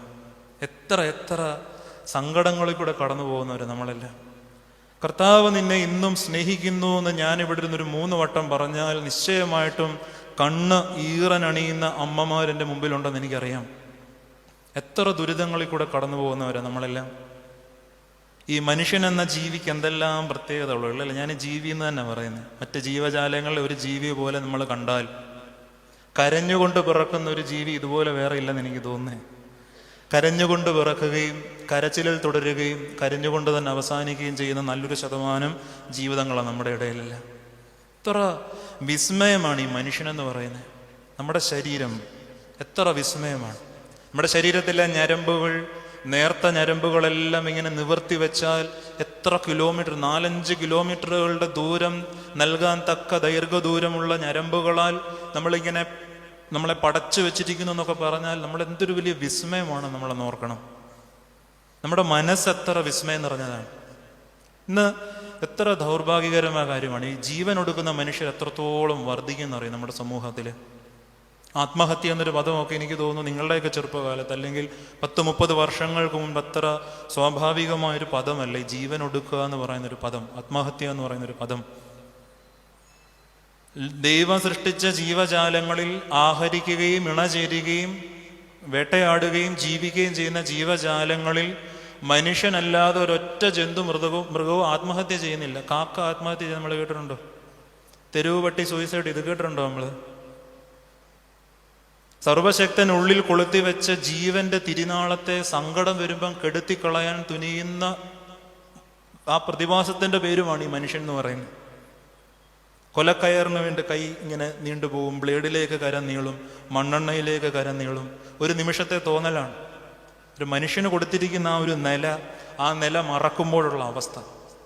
എത്ര സങ്കടങ്ങളിൽ കൂടെ കടന്നു പോകുന്നവരാ നമ്മളെല്ലാം. കർത്താവ് നിന്നെ ഇന്നും സ്നേഹിക്കുന്നു എന്ന് ഞാനിവിടെ ഇരുന്നൊരു 3 വട്ടം പറഞ്ഞാൽ നിശ്ചയമായിട്ടും കണ്ണ് ഈറനണിയുന്ന അമ്മമാരെൻ്റെ മുമ്പിലുണ്ടെന്ന് എനിക്കറിയാം. എത്ര ദുരിതങ്ങളിൽ കൂടെ കടന്നു പോകുന്നവരാ നമ്മളെല്ലാം. ഈ മനുഷ്യൻ എന്ന ജീവിക്ക് എന്തെല്ലാം പ്രത്യേകത ഉള്ളൂ. ഞാൻ ജീവി എന്ന് തന്നെ പറയുന്നത്. മറ്റ് ജീവജാലങ്ങളിലെ ഒരു ജീവി പോലെ നമ്മൾ കണ്ടാൽ, കരഞ്ഞുകൊണ്ട് പിറക്കുന്ന ഒരു ജീവി ഇതുപോലെ വേറെ ഇല്ലെന്ന് എനിക്ക് തോന്നുന്നേ. കരഞ്ഞുകൊണ്ട് പിറക്കുകയും കരച്ചിലിൽ തുടരുകയും കരഞ്ഞുകൊണ്ട് തന്നെ അവസാനിക്കുകയും ചെയ്യുന്ന നല്ലൊരു ശതമാനം ജീവിതങ്ങളാണ് നമ്മുടെ ഇടയിലല്ല. എത്ര വിസ്മയമാണ് ഈ മനുഷ്യനെന്ന് പറയുന്നത്. നമ്മുടെ ശരീരം എത്ര വിസ്മയമാണ്. നമ്മുടെ ശരീരത്തിലെ ഞരമ്പുകൾ, നേർത്ത ഞരമ്പുകളെല്ലാം ഇങ്ങനെ നിവർത്തി വെച്ചാൽ എത്ര കിലോമീറ്റർ, 4-5 കിലോമീറ്ററുകളുടെ ദൂരം നൽകാൻ തക്ക ദൈർഘ്യദൂരമുള്ള ഞരമ്പുകളാൽ നമ്മളെ പടച്ചു വെച്ചിരിക്കുന്നു എന്നൊക്കെ പറഞ്ഞാൽ നമ്മൾ എന്തൊരു വലിയ വിസ്മയമാണ് നമ്മളെന്ന് ഓർക്കണം. നമ്മുടെ മനസ്സ് എത്ര വിസ്മയം നിറഞ്ഞതാണ്. ഇന്ന് എത്ര ദൗർഭാഗ്യകരമായ കാര്യമാണ്. ഈ ജീവൻ ഒടുക്കുന്ന മനുഷ്യർ എത്രത്തോളം വർദ്ധിക്കുന്നറിയും നമ്മുടെ സമൂഹത്തിൽ. ആത്മഹത്യ എന്നൊരു പദമൊക്കെ എനിക്ക് തോന്നുന്നു നിങ്ങളുടെയൊക്കെ ചെറുപ്പകാലത്ത് അല്ലെങ്കിൽ 10-30 വർഷങ്ങൾക്ക് മുമ്പ് അത്ര സ്വാഭാവികമായൊരു പദമല്ല ഈ ജീവൻ ഒടുക്കുക എന്ന് പറയുന്നൊരു പദം, ആത്മഹത്യ എന്ന് പറയുന്നൊരു പദം. ദൈവം സൃഷ്ടിച്ച ജീവജാലങ്ങളിൽ ആഹരിക്കുകയും ഇണചേരുകയും വേട്ടയാടുകയും ജീവിക്കുകയും ചെയ്യുന്ന ജീവജാലങ്ങളിൽ മനുഷ്യനല്ലാതെ ഒരൊറ്റ മൃഗവും ആത്മഹത്യ ചെയ്യുന്നില്ല. കാക്ക ആത്മഹത്യ ചെയ്ത് നമ്മൾ കേട്ടിട്ടുണ്ടോ? തെരുവ് പട്ടി സൂയിസൈഡ് ഇത് കേട്ടിട്ടുണ്ടോ നമ്മൾ? സർവശക്തൻ ഉള്ളിൽ കൊളുത്തി വെച്ച ജീവന്റെ തിരിനാളത്തെ സങ്കടം വരുമ്പം കെടുത്തിക്കളയാൻ തുനിയുന്ന ആ പ്രതിഭാസത്തിന്റെ പേരുമാണ് ഈ മനുഷ്യൻ എന്ന് പറയുന്നത്. കൊലക്കയറിന് വേണ്ടി കൈ ഇങ്ങനെ നീണ്ടുപോകും, ബ്ലേഡിലേക്ക് കരം നീളും, മണ്ണെണ്ണയിലേക്ക് കരം നീളും. ഒരു നിമിഷത്തെ തോന്നലാണ്. ഒരു മനുഷ്യന് കൊടുത്തിരിക്കുന്ന ആ നില മറക്കുമ്പോഴുള്ള അവസ്ഥ.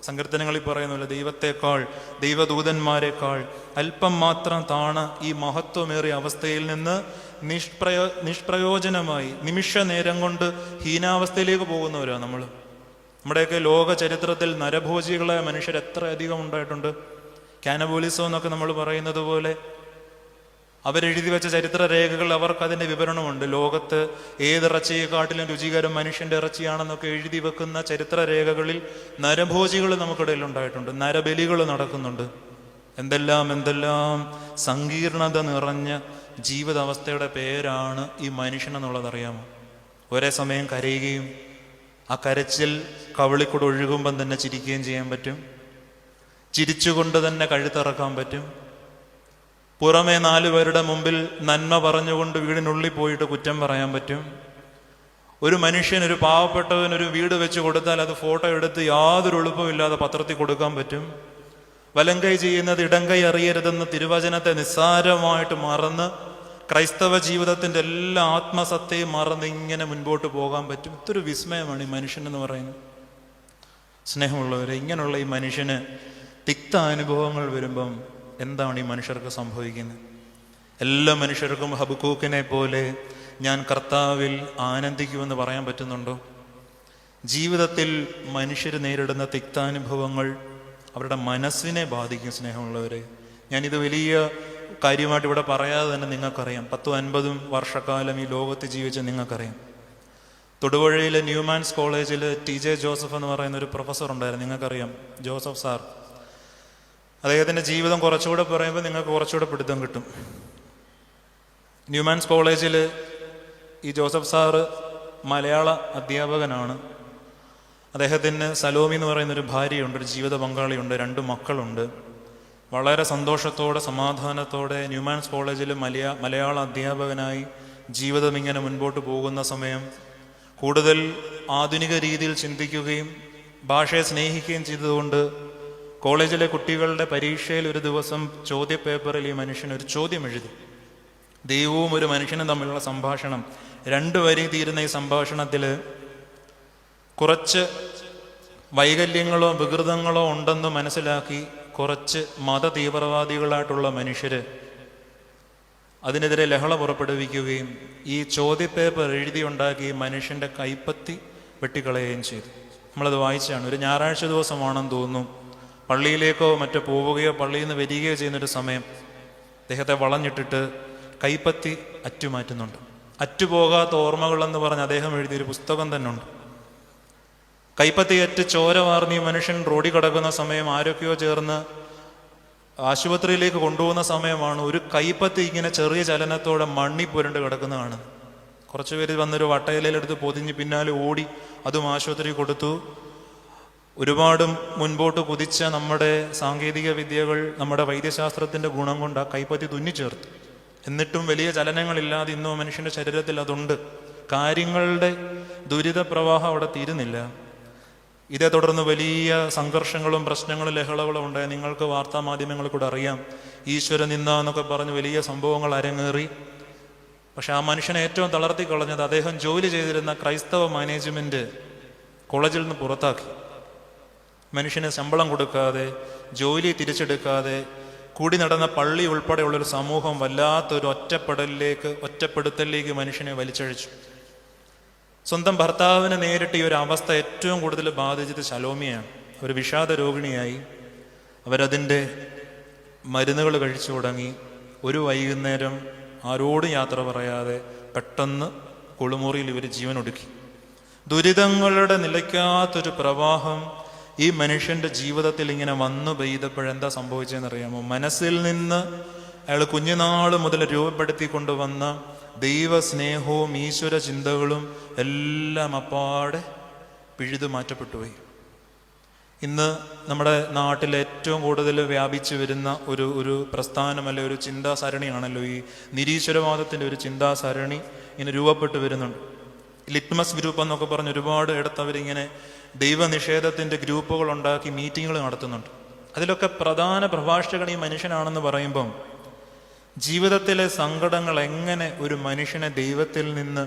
സങ്കീർത്തനങ്ങളിൽ പറയുന്നില്ല, ദൈവത്തെക്കാൾ ദൈവദൂതന്മാരെക്കാൾ അല്പം മാത്രം താണ ഈ മഹത്വമേറിയ അവസ്ഥയിൽ നിന്ന് നിഷ്പ്രയോജനമായി നിമിഷ നേരം കൊണ്ട് ഹീനാവസ്ഥയിലേക്ക് പോകുന്നവരാണ് നമ്മൾ. നമ്മുടെയൊക്കെ ലോക ചരിത്രത്തിൽ നരഭോജികളായ മനുഷ്യർ എത്രയധികം ഉണ്ടായിട്ടുണ്ട്. കാനബോലിസോ എന്നൊക്കെ നമ്മൾ പറയുന്നത് പോലെ അവരെഴുതി വെച്ച ചരിത്ര രേഖകൾ, അവർക്കതിൻ്റെ വിവരണമുണ്ട്. ലോകത്ത് ഏതിറച്ചിയെക്കാട്ടിലും രുചികരം മനുഷ്യൻ്റെ ഇറച്ചിയാണെന്നൊക്കെ എഴുതി വെക്കുന്ന ചരിത്ര രേഖകളിൽ നരഭോജികൾ നമുക്കിടയിൽ ഉണ്ടായിട്ടുണ്ട്, നരബലികൾ നടക്കുന്നുണ്ട്. എന്തെല്ലാം സങ്കീർണത നിറഞ്ഞ ജീവിതാവസ്ഥയുടെ പേരാണ് ഈ മനുഷ്യനെന്നുള്ളതറിയാമോ? ഒരേ സമയം കരയുകയും ആ കരച്ചിൽ കവിളിക്കൂടെ ഒഴുകുമ്പം തന്നെ ചിരിക്കുകയും ചെയ്യാൻ പറ്റും. ചിരിച്ചുകൊണ്ട് തന്നെ കഴുത്തിറക്കാൻ പറ്റും. പുറമേ 4 പേരുടെ മുമ്പിൽ നന്മ പറഞ്ഞുകൊണ്ട് വീടിനുള്ളിൽ പോയിട്ട് കുറ്റം പറയാൻ പറ്റും. ഒരു മനുഷ്യൻ, ഒരു പാവപ്പെട്ടവൻ ഒരു വീട് വെച്ച് കൊടുത്താൽ അത് ഫോട്ടോ എടുത്ത് യാതൊരു എളുപ്പമില്ലാതെ പത്രത്തിൽ കൊടുക്കാൻ പറ്റും. വലങ്കൈ ചെയ്യുന്നത് ഇടങ്കൈ അറിയരുതെന്ന് തിരുവചനത്തെ നിസ്സാരമായിട്ട് മറന്ന് ക്രൈസ്തവ ജീവിതത്തിൻ്റെ എല്ലാ ആത്മസത്തയും മറന്ന് ഇങ്ങനെ മുൻപോട്ട് പോകാൻ പറ്റും. ഇതൊരു വിസ്മയമാണ് ഈ മനുഷ്യനെന്ന് പറയുന്നത്. സ്നേഹമുള്ളവരെ, ഇങ്ങനെയുള്ള ഈ മനുഷ്യന് തിക്ത അനുഭവങ്ങൾ വരുമ്പം എന്താണ് ഈ മനുഷ്യർക്ക് സംഭവിക്കുന്നത്? എല്ലാ മനുഷ്യർക്കും ഹബക്കൂക്കിനെ പോലെ ഞാൻ കർത്താവിൽ ആനന്ദിക്കുമെന്ന് പറയാൻ പറ്റുന്നുണ്ടോ? ജീവിതത്തിൽ മനുഷ്യർ നേരിടുന്ന തിക്താനുഭവങ്ങൾ അവരുടെ മനസ്സിനെ ബാധിക്കും. സ്നേഹമുള്ളവരെ, ഞാനിത് വലിയ കാര്യമായിട്ട് ഇവിടെ പറയാതെ തന്നെ നിങ്ങൾക്കറിയാം. 10-50 വർഷക്കാലം ഈ ലോകത്ത് ജീവിച്ച നിങ്ങൾക്കറിയാം. തൊടുപുഴയിലെ ന്യൂമാൻസ് കോളേജിൽ TJ ജോസഫ് എന്ന് പറയുന്ന ഒരു പ്രൊഫസർ ഉണ്ടായിരുന്നു. നിങ്ങൾക്കറിയാം, ജോസഫ് സാർ. അദ്ദേഹത്തിൻ്റെ ജീവിതം കുറച്ചുകൂടെ പറയുമ്പോൾ നിങ്ങൾക്ക് കുറച്ചുകൂടെ പിടുത്തം കിട്ടും. ന്യൂമാൻസ് കോളേജിൽ ഈ ജോസഫ് സാറ് മലയാള അധ്യാപകനാണ്. അദ്ദേഹത്തിന് സലോമി എന്ന് പറയുന്നൊരു ഭാര്യയുണ്ട്, ഒരു ജീവിത പങ്കാളിയുണ്ട്, 2 മക്കളുണ്ട്. വളരെ സന്തോഷത്തോടെ സമാധാനത്തോടെ ന്യൂമാൻസ് കോളേജിൽ മലയാള അധ്യാപകനായി ജീവിതം ഇങ്ങനെ മുൻപോട്ട് പോകുന്ന സമയം കൂടുതൽ ആധുനിക രീതിയിൽ ചിന്തിക്കുകയും ഭാഷയെ സ്നേഹിക്കുകയും ചെയ്തതുകൊണ്ട് കോളേജിലെ കുട്ടികളുടെ പരീക്ഷയിൽ ഒരു ദിവസം ചോദ്യപേപ്പറിൽ ഈ മനുഷ്യൻ ഒരു ചോദ്യം എഴുതി. ദൈവവും ഒരു മനുഷ്യനും തമ്മിലുള്ള സംഭാഷണം, 2 വരി തീരുന്ന ഈ സംഭാഷണത്തിൽ കുറച്ച് വൈകല്യങ്ങളോ വികൃതങ്ങളോ ഉണ്ടെന്ന് മനസ്സിലാക്കി കുറച്ച് മതതീവ്രവാദികളായിട്ടുള്ള മനുഷ്യര് അതിനെതിരെ ലഹള പുറപ്പെടുവിക്കുകയും ഈ ചോദ്യപേപ്പർ എഴുതിയുണ്ടാക്കി മനുഷ്യൻ്റെ കൈപ്പത്തി വെട്ടിക്കളയുകയും ചെയ്തു. നമ്മളത് വായിച്ചാണ്. ഒരു ഞായറാഴ്ച ദിവസമാണെന്ന് തോന്നുന്നു. പള്ളിയിലേക്കോ മറ്റോ പോവുകയോ പള്ളിയിൽ നിന്ന് വരികയോ ചെയ്യുന്നൊരു സമയം അദ്ദേഹത്തെ വളഞ്ഞിട്ടിട്ട് കൈപ്പത്തി അറ്റുമാറ്റുന്നുണ്ട്. അറ്റുപോകാത്ത ഓർമ്മകളെന്ന് പറഞ്ഞ് അദ്ദേഹം എഴുതിയൊരു പുസ്തകം തന്നെ ഉണ്ട്. കൈപ്പത്തിയറ്റ് ചോര വാർന്നീ മനുഷ്യൻ റോഡിൽ കിടക്കുന്ന സമയം ആരൊക്കെയോ ചേർന്ന് ആശുപത്രിയിലേക്ക് കൊണ്ടുപോകുന്ന സമയമാണ് ഒരു കൈപ്പത്തി ഇങ്ങനെ ചെറിയ ചലനത്തോടെ മണ്ണി പുരണ്ട് കിടക്കുന്നതാണ്. കുറച്ചുപേര് വന്നൊരു വട്ടയിലെടുത്ത് പൊതിഞ്ഞ് പിന്നാലെ ഓടി അതും ആശുപത്രി കൊടുത്തു. ഒരുപാട് മുൻപോട്ട് കുതിച്ച നമ്മുടെ സാങ്കേതിക വിദ്യകൾ, നമ്മുടെ വൈദ്യശാസ്ത്രത്തിൻ്റെ ഗുണം കൊണ്ട് ആ കൈപ്പത്തി തുന്നിച്ചേർത്തു. എന്നിട്ടും വലിയ ചലനങ്ങളില്ലാതെ ഇന്നും മനുഷ്യൻ്റെ ശരീരത്തിൽ അതുണ്ട്. കാര്യങ്ങളുടെ ദുരിത പ്രവാഹം അവിടെ തീരുന്നില്ല. ഇതേ തുടർന്ന് വലിയ സംഘർഷങ്ങളും പ്രശ്നങ്ങളും ലഹളകളും ഉണ്ടായി. നിങ്ങൾക്ക് വാർത്താ മാധ്യമങ്ങളിൽ കൂടെ അറിയാം. ഈശ്വര നിന്ന എന്നൊക്കെ പറഞ്ഞ് വലിയ സംഭവങ്ങൾ അരങ്ങേറി. പക്ഷെ ആ മനുഷ്യനെ ഏറ്റവും തളർത്തി കളഞ്ഞത് അദ്ദേഹം ജോലി ചെയ്തിരുന്ന ക്രൈസ്തവ മാനേജ്മെന്റ് കോളേജിൽ നിന്ന് പുറത്താക്കി. മനുഷ്യന് ശമ്പളം കൊടുക്കാതെ, ജോലി തിരിച്ചെടുക്കാതെ കൂടി നടന്ന പള്ളി ഉൾപ്പെടെയുള്ളൊരു സമൂഹം വല്ലാത്തൊരു ഒറ്റപ്പെടുത്തലിലേക്ക് മനുഷ്യനെ വലിച്ചഴിച്ചു. സ്വന്തം ഭർത്താവിനെ നേരിട്ട് ഈ ഒരു അവസ്ഥ ഏറ്റവും കൂടുതൽ ബാധിച്ചത് ശലോമിയാണ്. ഒരു വിഷാദ രോഗിണിയായി. അവരതിൻ്റെ മരുന്നുകൾ കഴിച്ചു തുടങ്ങി. ഒരു വൈകുന്നേരം ആരോടും യാത്ര പറയാതെ പെട്ടെന്ന് കുളിമുറിയിൽ ഇവർ ജീവനൊടുക്കി. ദുരിതങ്ങളുടെ നിലയ്ക്കാത്തൊരു പ്രവാഹം ഈ മനുഷ്യൻ്റെ ജീവിതത്തിൽ ഇങ്ങനെ വന്നു പെയ്തപ്പോഴെന്താ സംഭവിച്ചതെന്നറിയാമോ? മനസ്സിൽ നിന്ന് അയാൾ കുഞ്ഞുനാൾ മുതൽ രൂപപ്പെടുത്തി കൊണ്ടുവന്ന ദൈവസ്നേഹവും ഈശ്വര ചിന്തകളും എല്ലാം അപ്പാടെ പിഴുതു മാറ്റപ്പെട്ടുപോയി. ഇന്ന് നമ്മുടെ നാട്ടിൽ ഏറ്റവും കൂടുതൽ വ്യാപിച്ചു വരുന്ന ഒരു പ്രസ്ഥാനമല്ല, ഒരു ചിന്താസരണിയാണല്ലോ ഈ നിരീശ്വരവാദത്തിൻ്റെ ഒരു ചിന്താസരണി ഇങ്ങനെ രൂപപ്പെട്ടു വരുന്നുണ്ട്. ലിറ്റ്മസ് ഗ്രൂപ്പ് എന്നൊക്കെ പറഞ്ഞ് ഒരുപാട് ഇടത്ത് അവരിങ്ങനെ ദൈവനിഷേധത്തിൻ്റെ ഗ്രൂപ്പുകൾ ഉണ്ടാക്കി മീറ്റിങ്ങുകൾ നടത്തുന്നുണ്ട്. അതിലൊക്കെ പ്രധാന പ്രഭാഷകൻ ഈ മനുഷ്യനാണെന്ന് പറയുമ്പം ജീവിതത്തിലെ സങ്കടങ്ങൾ എങ്ങനെ ഒരു മനുഷ്യനെ ദൈവത്തിൽ നിന്ന്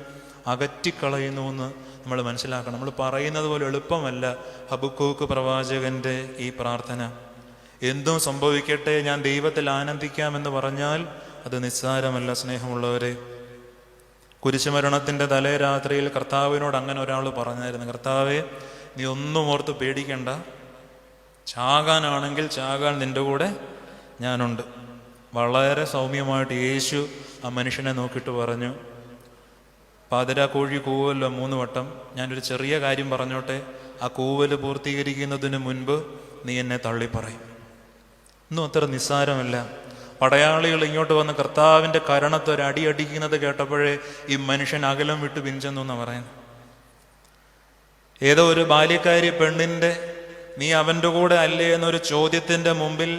അകറ്റിക്കളയുന്നു എന്ന് നമ്മൾ മനസ്സിലാക്കണം. നമ്മൾ പറയുന്നത് പോലെ എളുപ്പമല്ല ഹബക്കൂക്ക് പ്രവാചകന്റെ ഈ പ്രാർത്ഥന. എന്തും സംഭവിക്കട്ടെ, ഞാൻ ദൈവത്തിൽ ആനന്ദിക്കാമെന്ന് പറഞ്ഞാൽ അത് നിസ്സാരമല്ല. സ്നേഹമുള്ളവരെ, കുരിശുമരണത്തിൻ്റെ തലേ രാത്രിയിൽ കർത്താവിനോട് അങ്ങനെ ഒരാൾ പറഞ്ഞായിരുന്നു, കർത്താവേ നീ ഒന്നും ഓർത്ത് പേടിക്കണ്ട, ചാകാനാണെങ്കിൽ ചാകാൻ നിൻ്റെ കൂടെ ഞാനുണ്ട്. വളരെ സൗമ്യമായിട്ട് യേശു ആ മനുഷ്യനെ നോക്കിയിട്ട് പറഞ്ഞു, പാതിരാ കോഴി കൂവല്ലോ 3 വട്ടം, ഞാനൊരു ചെറിയ കാര്യം പറഞ്ഞോട്ടെ, ആ കൂവൽ പൂർത്തീകരിക്കുന്നതിന് മുൻപ് നീ എന്നെ തള്ളിപ്പറയും. ഒന്നും അത്ര നിസ്സാരമല്ല. പടയാളികൾ ഇങ്ങോട്ട് വന്ന് കർത്താവിൻ്റെ കരണത്തൊരടി അടിക്കുന്നത് കേട്ടപ്പോഴേ ഈ മനുഷ്യൻ അകലം വിട്ട് പിഞ്ചെന്നു എന്നാണ് പറയുന്നത്. ഏതോ ഒരു ബാല്യക്കാരി പെണ്ണിൻ്റെ നീ അവൻ്റെ കൂടെ അല്ലേ എന്നൊരു ചോദ്യത്തിൻ്റെ മുമ്പിൽ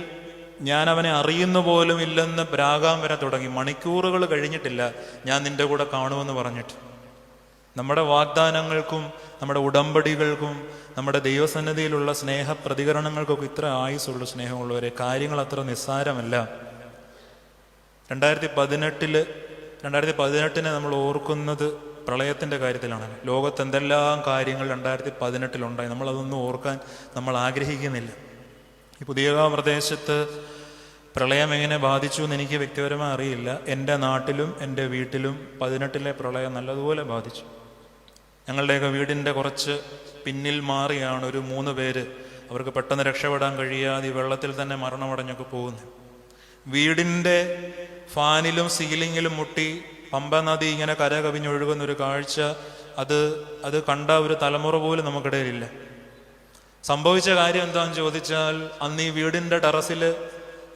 ഞാൻ അവനെ അറിയുന്ന പോലും ഇല്ലെന്ന് പ്രാകാൻ വരെ തുടങ്ങി. മണിക്കൂറുകൾ കഴിഞ്ഞിട്ടില്ല ഞാൻ നിന്റെ കൂടെ കാണുമെന്ന് പറഞ്ഞിട്ട്. നമ്മുടെ വാഗ്ദാനങ്ങൾക്കും നമ്മുടെ ഉടമ്പടികൾക്കും നമ്മുടെ ദൈവസന്നിധിയിലുള്ള സ്നേഹ പ്രതികരണങ്ങൾക്കൊക്കെ ഇത്ര ആയുസുള്ളൂ. സ്നേഹമുള്ളവരെ, കാര്യങ്ങൾ അത്ര നിസ്സാരമല്ല. 2018 നമ്മൾ ഓർക്കുന്നത് പ്രളയത്തിൻ്റെ കാര്യത്തിലാണ്. ലോകത്ത് എന്തെല്ലാം കാര്യങ്ങൾ 2018 നമ്മളതൊന്നും ഓർക്കാൻ നമ്മൾ ആഗ്രഹിക്കുന്നില്ല. ഈ പുതിയ പ്രദേശത്ത് പ്രളയം എങ്ങനെ ബാധിച്ചു എന്ന് എനിക്ക് വ്യക്തിപരമായി അറിയില്ല. എൻ്റെ നാട്ടിലും എൻ്റെ വീട്ടിലും 18 പ്രളയം നല്ലതുപോലെ ബാധിച്ചു. ഞങ്ങളുടെയൊക്കെ വീടിൻ്റെ കുറച്ച് പിന്നിൽ മാറിയാണ് ഒരു 3 പേര്, അവർക്ക് പെട്ടെന്ന് രക്ഷപ്പെടാൻ കഴിയാതെ ഈ വെള്ളത്തിൽ തന്നെ മരണമടഞ്ഞൊക്കെ പോകുന്നു. വീടിൻ്റെ ഫാനിലും സീലിങ്ങിലും മുട്ടി പമ്പ നദി ഇങ്ങനെ കര കവിഞ്ഞൊഴുകുന്നൊരു കാഴ്ച, അത് കണ്ട ഒരു തലമുറ പോലും നമുക്കിടയിലില്ല. സംഭവിച്ച കാര്യം എന്താണെന്ന് ചോദിച്ചാൽ, അന്ന് ഈ വീടിൻ്റെ ടെറസിൽ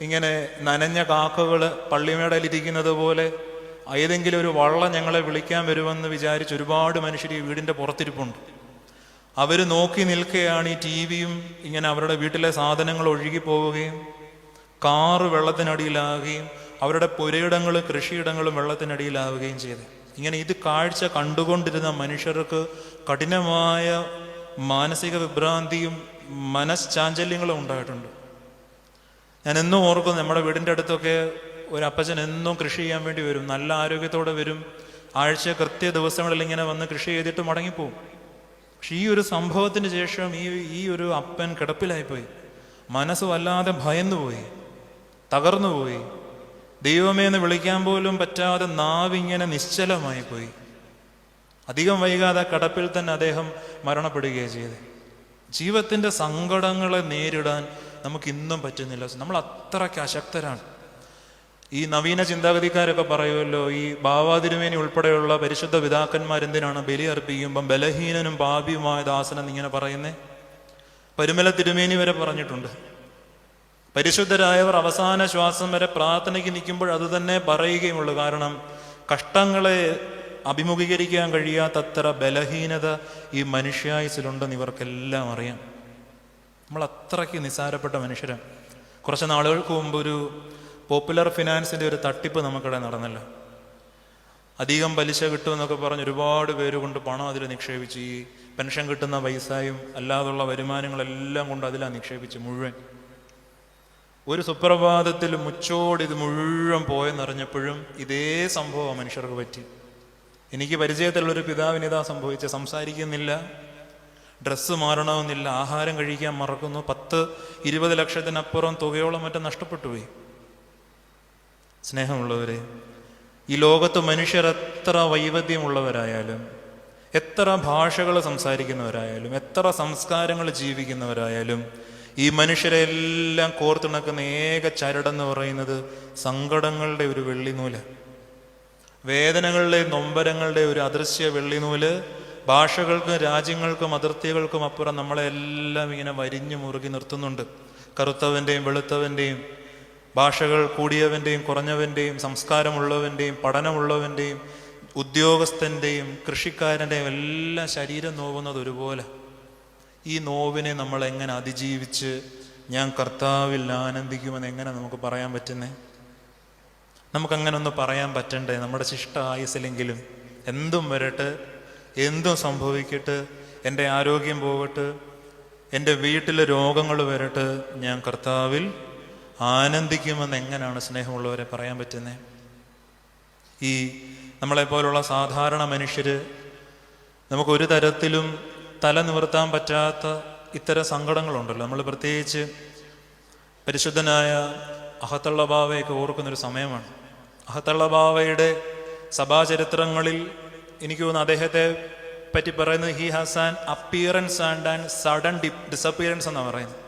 ഇങ്ങനെ നനഞ്ഞ കാക്കകൾ പള്ളിമേടയിലിരിക്കുന്നത് പോലെ ഏതെങ്കിലും ഒരു വള്ളം ഞങ്ങളെ വിളിക്കാൻ വരുമെന്ന് വിചാരിച്ച് ഒരുപാട് മനുഷ്യർ ഈ വീടിൻ്റെ പുറത്തിരിപ്പുണ്ട്. അവർ നോക്കി നിൽക്കുകയാണ്. ഈ ടി വിയും ഇങ്ങനെ അവരുടെ വീട്ടിലെ സാധനങ്ങൾ ഒഴുകി പോവുകയും കാറ് വെള്ളത്തിനടിയിലാവുകയും അവരുടെ പുരയിടങ്ങളും കൃഷിയിടങ്ങളും വെള്ളത്തിനടിയിലാവുകയും ചെയ്തു. ഇങ്ങനെ ഇത് കാഴ്ച കണ്ടുകൊണ്ടിരുന്ന മനുഷ്യർക്ക് കഠിനമായ മാനസിക വിഭ്രാന്തിയും മനഃചാഞ്ചല്യങ്ങളും ഉണ്ടായിട്ടുണ്ട്. ഞാൻ എന്നും ഓർക്കും, നമ്മുടെ വീടിൻ്റെ അടുത്തൊക്കെ ഒരു അപ്പച്ചൻ എന്നും കൃഷി ചെയ്യാൻ വേണ്ടി വരും. നല്ല ആരോഗ്യത്തോടെ വരും. ആഴ്ച കൃത്യ ദിവസങ്ങളിൽ ഇങ്ങനെ വന്ന് കൃഷി ചെയ്തിട്ട് മടങ്ങിപ്പോവും. പക്ഷെ ഈ ഒരു സംഭവത്തിന് ശേഷം ഈ ഒരു അപ്പൻ കിടപ്പിലായിപ്പോയി. മനസ്സ് വല്ലാതെ ഭയന്നുപോയി, തകർന്നുപോയി. ദൈവമേ എന്ന് വിളിക്കാൻ പോലും പറ്റാതെ നാവിങ്ങനെ നിശ്ചലമായി പോയി. അധികം വൈകാതെ കിടപ്പിൽ തന്നെ അദ്ദേഹം മരണപ്പെടുകയാണ് ചെയ്തത്. ജീവിതത്തിൻ്റെ സങ്കടങ്ങളെ നേരിടാൻ നമുക്ക് ഇന്നും പറ്റുന്നില്ല. നമ്മൾ അത്രയ്ക്ക് അശക്തരാണ്. ഈ നവീന ചിന്താഗതിക്കാരൊക്കെ പറയുമല്ലോ, ഈ ബാവാ തിരുമേനി ഉൾപ്പെടെയുള്ള പരിശുദ്ധ പിതാക്കന്മാരെന്തിനാണ് ബലി അർപ്പിക്കുമ്പം ബലഹീനനും പാപിയുമായ ദാസനെന്ന് ഇങ്ങനെ പറയുന്നേ? പരുമല തിരുമേനി വരെ പറഞ്ഞിട്ടുണ്ട്. പരിശുദ്ധരായവർ അവസാന ശ്വാസം വരെ പ്രാർത്ഥനയ്ക്ക് നിൽക്കുമ്പോൾ അത് തന്നെ പറയുകയുള്ളൂ. കാരണം കഷ്ടങ്ങളെ അഭിമുഖീകരിക്കാൻ കഴിയാത്തത്ര ബലഹീനത ഈ മനുഷ്യായുസിലുണ്ടെന്ന് ഇവർക്കെല്ലാം അറിയാം. നമ്മൾ അത്രയ്ക്ക് നിസ്സാരപ്പെട്ട മനുഷ്യരാണ്. കുറച്ച് നാളുകൾക്ക് മുമ്പ് ഒരു പോപ്പുലർ ഫിനാൻസിൻ്റെ ഒരു തട്ടിപ്പ് നമുക്കിടെ നടന്നല്ലോ. അധികം പലിശ കിട്ടുമെന്നൊക്കെ പറഞ്ഞ് ഒരുപാട് പേര് കൊണ്ട് പണം അതിൽ നിക്ഷേപിച്ച്, ഈ പെൻഷൻ കിട്ടുന്ന പൈസയും അല്ലാതുള്ള വരുമാനങ്ങളെല്ലാം കൊണ്ട് അതിലാണ് നിക്ഷേപിച്ച് മുഴുവൻ. ഒരു സുപ്രഭാതത്തിൽ മുച്ചോട് ഇത് മുഴുവൻ പോയെന്നറിഞ്ഞപ്പോഴും ഇതേ സംഭവം മനുഷ്യർക്ക് പറ്റി. എനിക്ക് പരിചയത്തിലുള്ളൊരു പിതാവിന് ഇതാ സംഭവിച്ച. സംസാരിക്കുന്നില്ല, ഡ്രസ്സ് മാറണമെന്നില്ല, ആഹാരം കഴിക്കാൻ മറക്കുന്നു. 10-20 ലക്ഷത്തിനപ്പുറം തുകയോളം മറ്റും നഷ്ടപ്പെട്ടു പോയി. സ്നേഹമുള്ളവരെ, ഈ ലോകത്ത് മനുഷ്യർ എത്ര വൈവിധ്യമുള്ളവരായാലും, എത്ര ഭാഷകൾ സംസാരിക്കുന്നവരായാലും, എത്ര സംസ്കാരങ്ങൾ ജീവിക്കുന്നവരായാലും, ഈ മനുഷ്യരെല്ലാം കോർത്തിണക്കുന്ന ഏക ചരടെന്ന് പറയുന്നത് സങ്കടങ്ങളുടെ ഒരു വെള്ളിനൂല്, വേദനകളുടെയും നൊമ്പരങ്ങളുടെ ഒരു അദൃശ്യ വെള്ളിനൂല്. ഭാഷകൾക്കും രാജ്യങ്ങൾക്കും അതിർത്തികൾക്കും അപ്പുറം നമ്മളെല്ലാം ഇങ്ങനെ വരിഞ്ഞു മുറുകി നിർത്തുന്നുണ്ട്. കറുത്തവൻ്റെയും വെളുത്തവൻ്റെയും, ഭാഷകൾ കൂടിയവൻ്റെയും കുറഞ്ഞവൻ്റെയും, സംസ്കാരമുള്ളവൻ്റെയും പഠനമുള്ളവൻ്റെയും, ഉദ്യോഗസ്ഥൻ്റെയും കൃഷിക്കാരൻ്റെയും എല്ലാം ശരീരം നോവുന്നത് ഒരുപോലെ. ഈ നോവിനെ നമ്മൾ എങ്ങനെ അതിജീവിച്ച് ഞാൻ കർത്താവിൽ ആനന്ദിക്കുമെന്ന് എങ്ങനെ നമുക്ക് പറയാൻ പറ്റുന്നേ? നമുക്കങ്ങനെ ഒന്ന് പറയാൻ പറ്റണ്ടേ? നമ്മുടെ ശിഷ്ട ആയുസ്സിലെങ്കിലും എന്തും വരട്ടെ, എന്തും സംഭവിക്കട്ടെ, എൻ്റെ ആരോഗ്യം പോകട്ടെ, എൻ്റെ വീട്ടിലെ രോഗങ്ങൾ വരട്ടെ, ഞാൻ കർത്താവിൽ ആനന്ദിക്കുമെന്ന് എങ്ങനെയാണ് സ്നേഹമുള്ളവരെ പറയാൻ പറ്റുന്നത്? ഈ നമ്മളെപ്പോലുള്ള സാധാരണ മനുഷ്യർ, നമുക്കൊരു തരത്തിലും തല നിവർത്താൻ പറ്റാത്ത ഇത്തരം സങ്കടങ്ങളുണ്ടല്ലോ. നമ്മൾ പ്രത്യേകിച്ച് പരിശുദ്ധനായ അഹത്തള്ള ബാവയൊക്കെ ഓർക്കുന്നൊരു സമയമാണ്. അഹത്തള്ള ബാവയുടെ സഭാചരിത്രങ്ങളിൽ എനിക്ക് തോന്നുന്നു അദ്ദേഹത്തെ പറ്റി പറയുന്നത് he has an appearance and sudden disappearance എന്നാണ് പറയുന്നത്.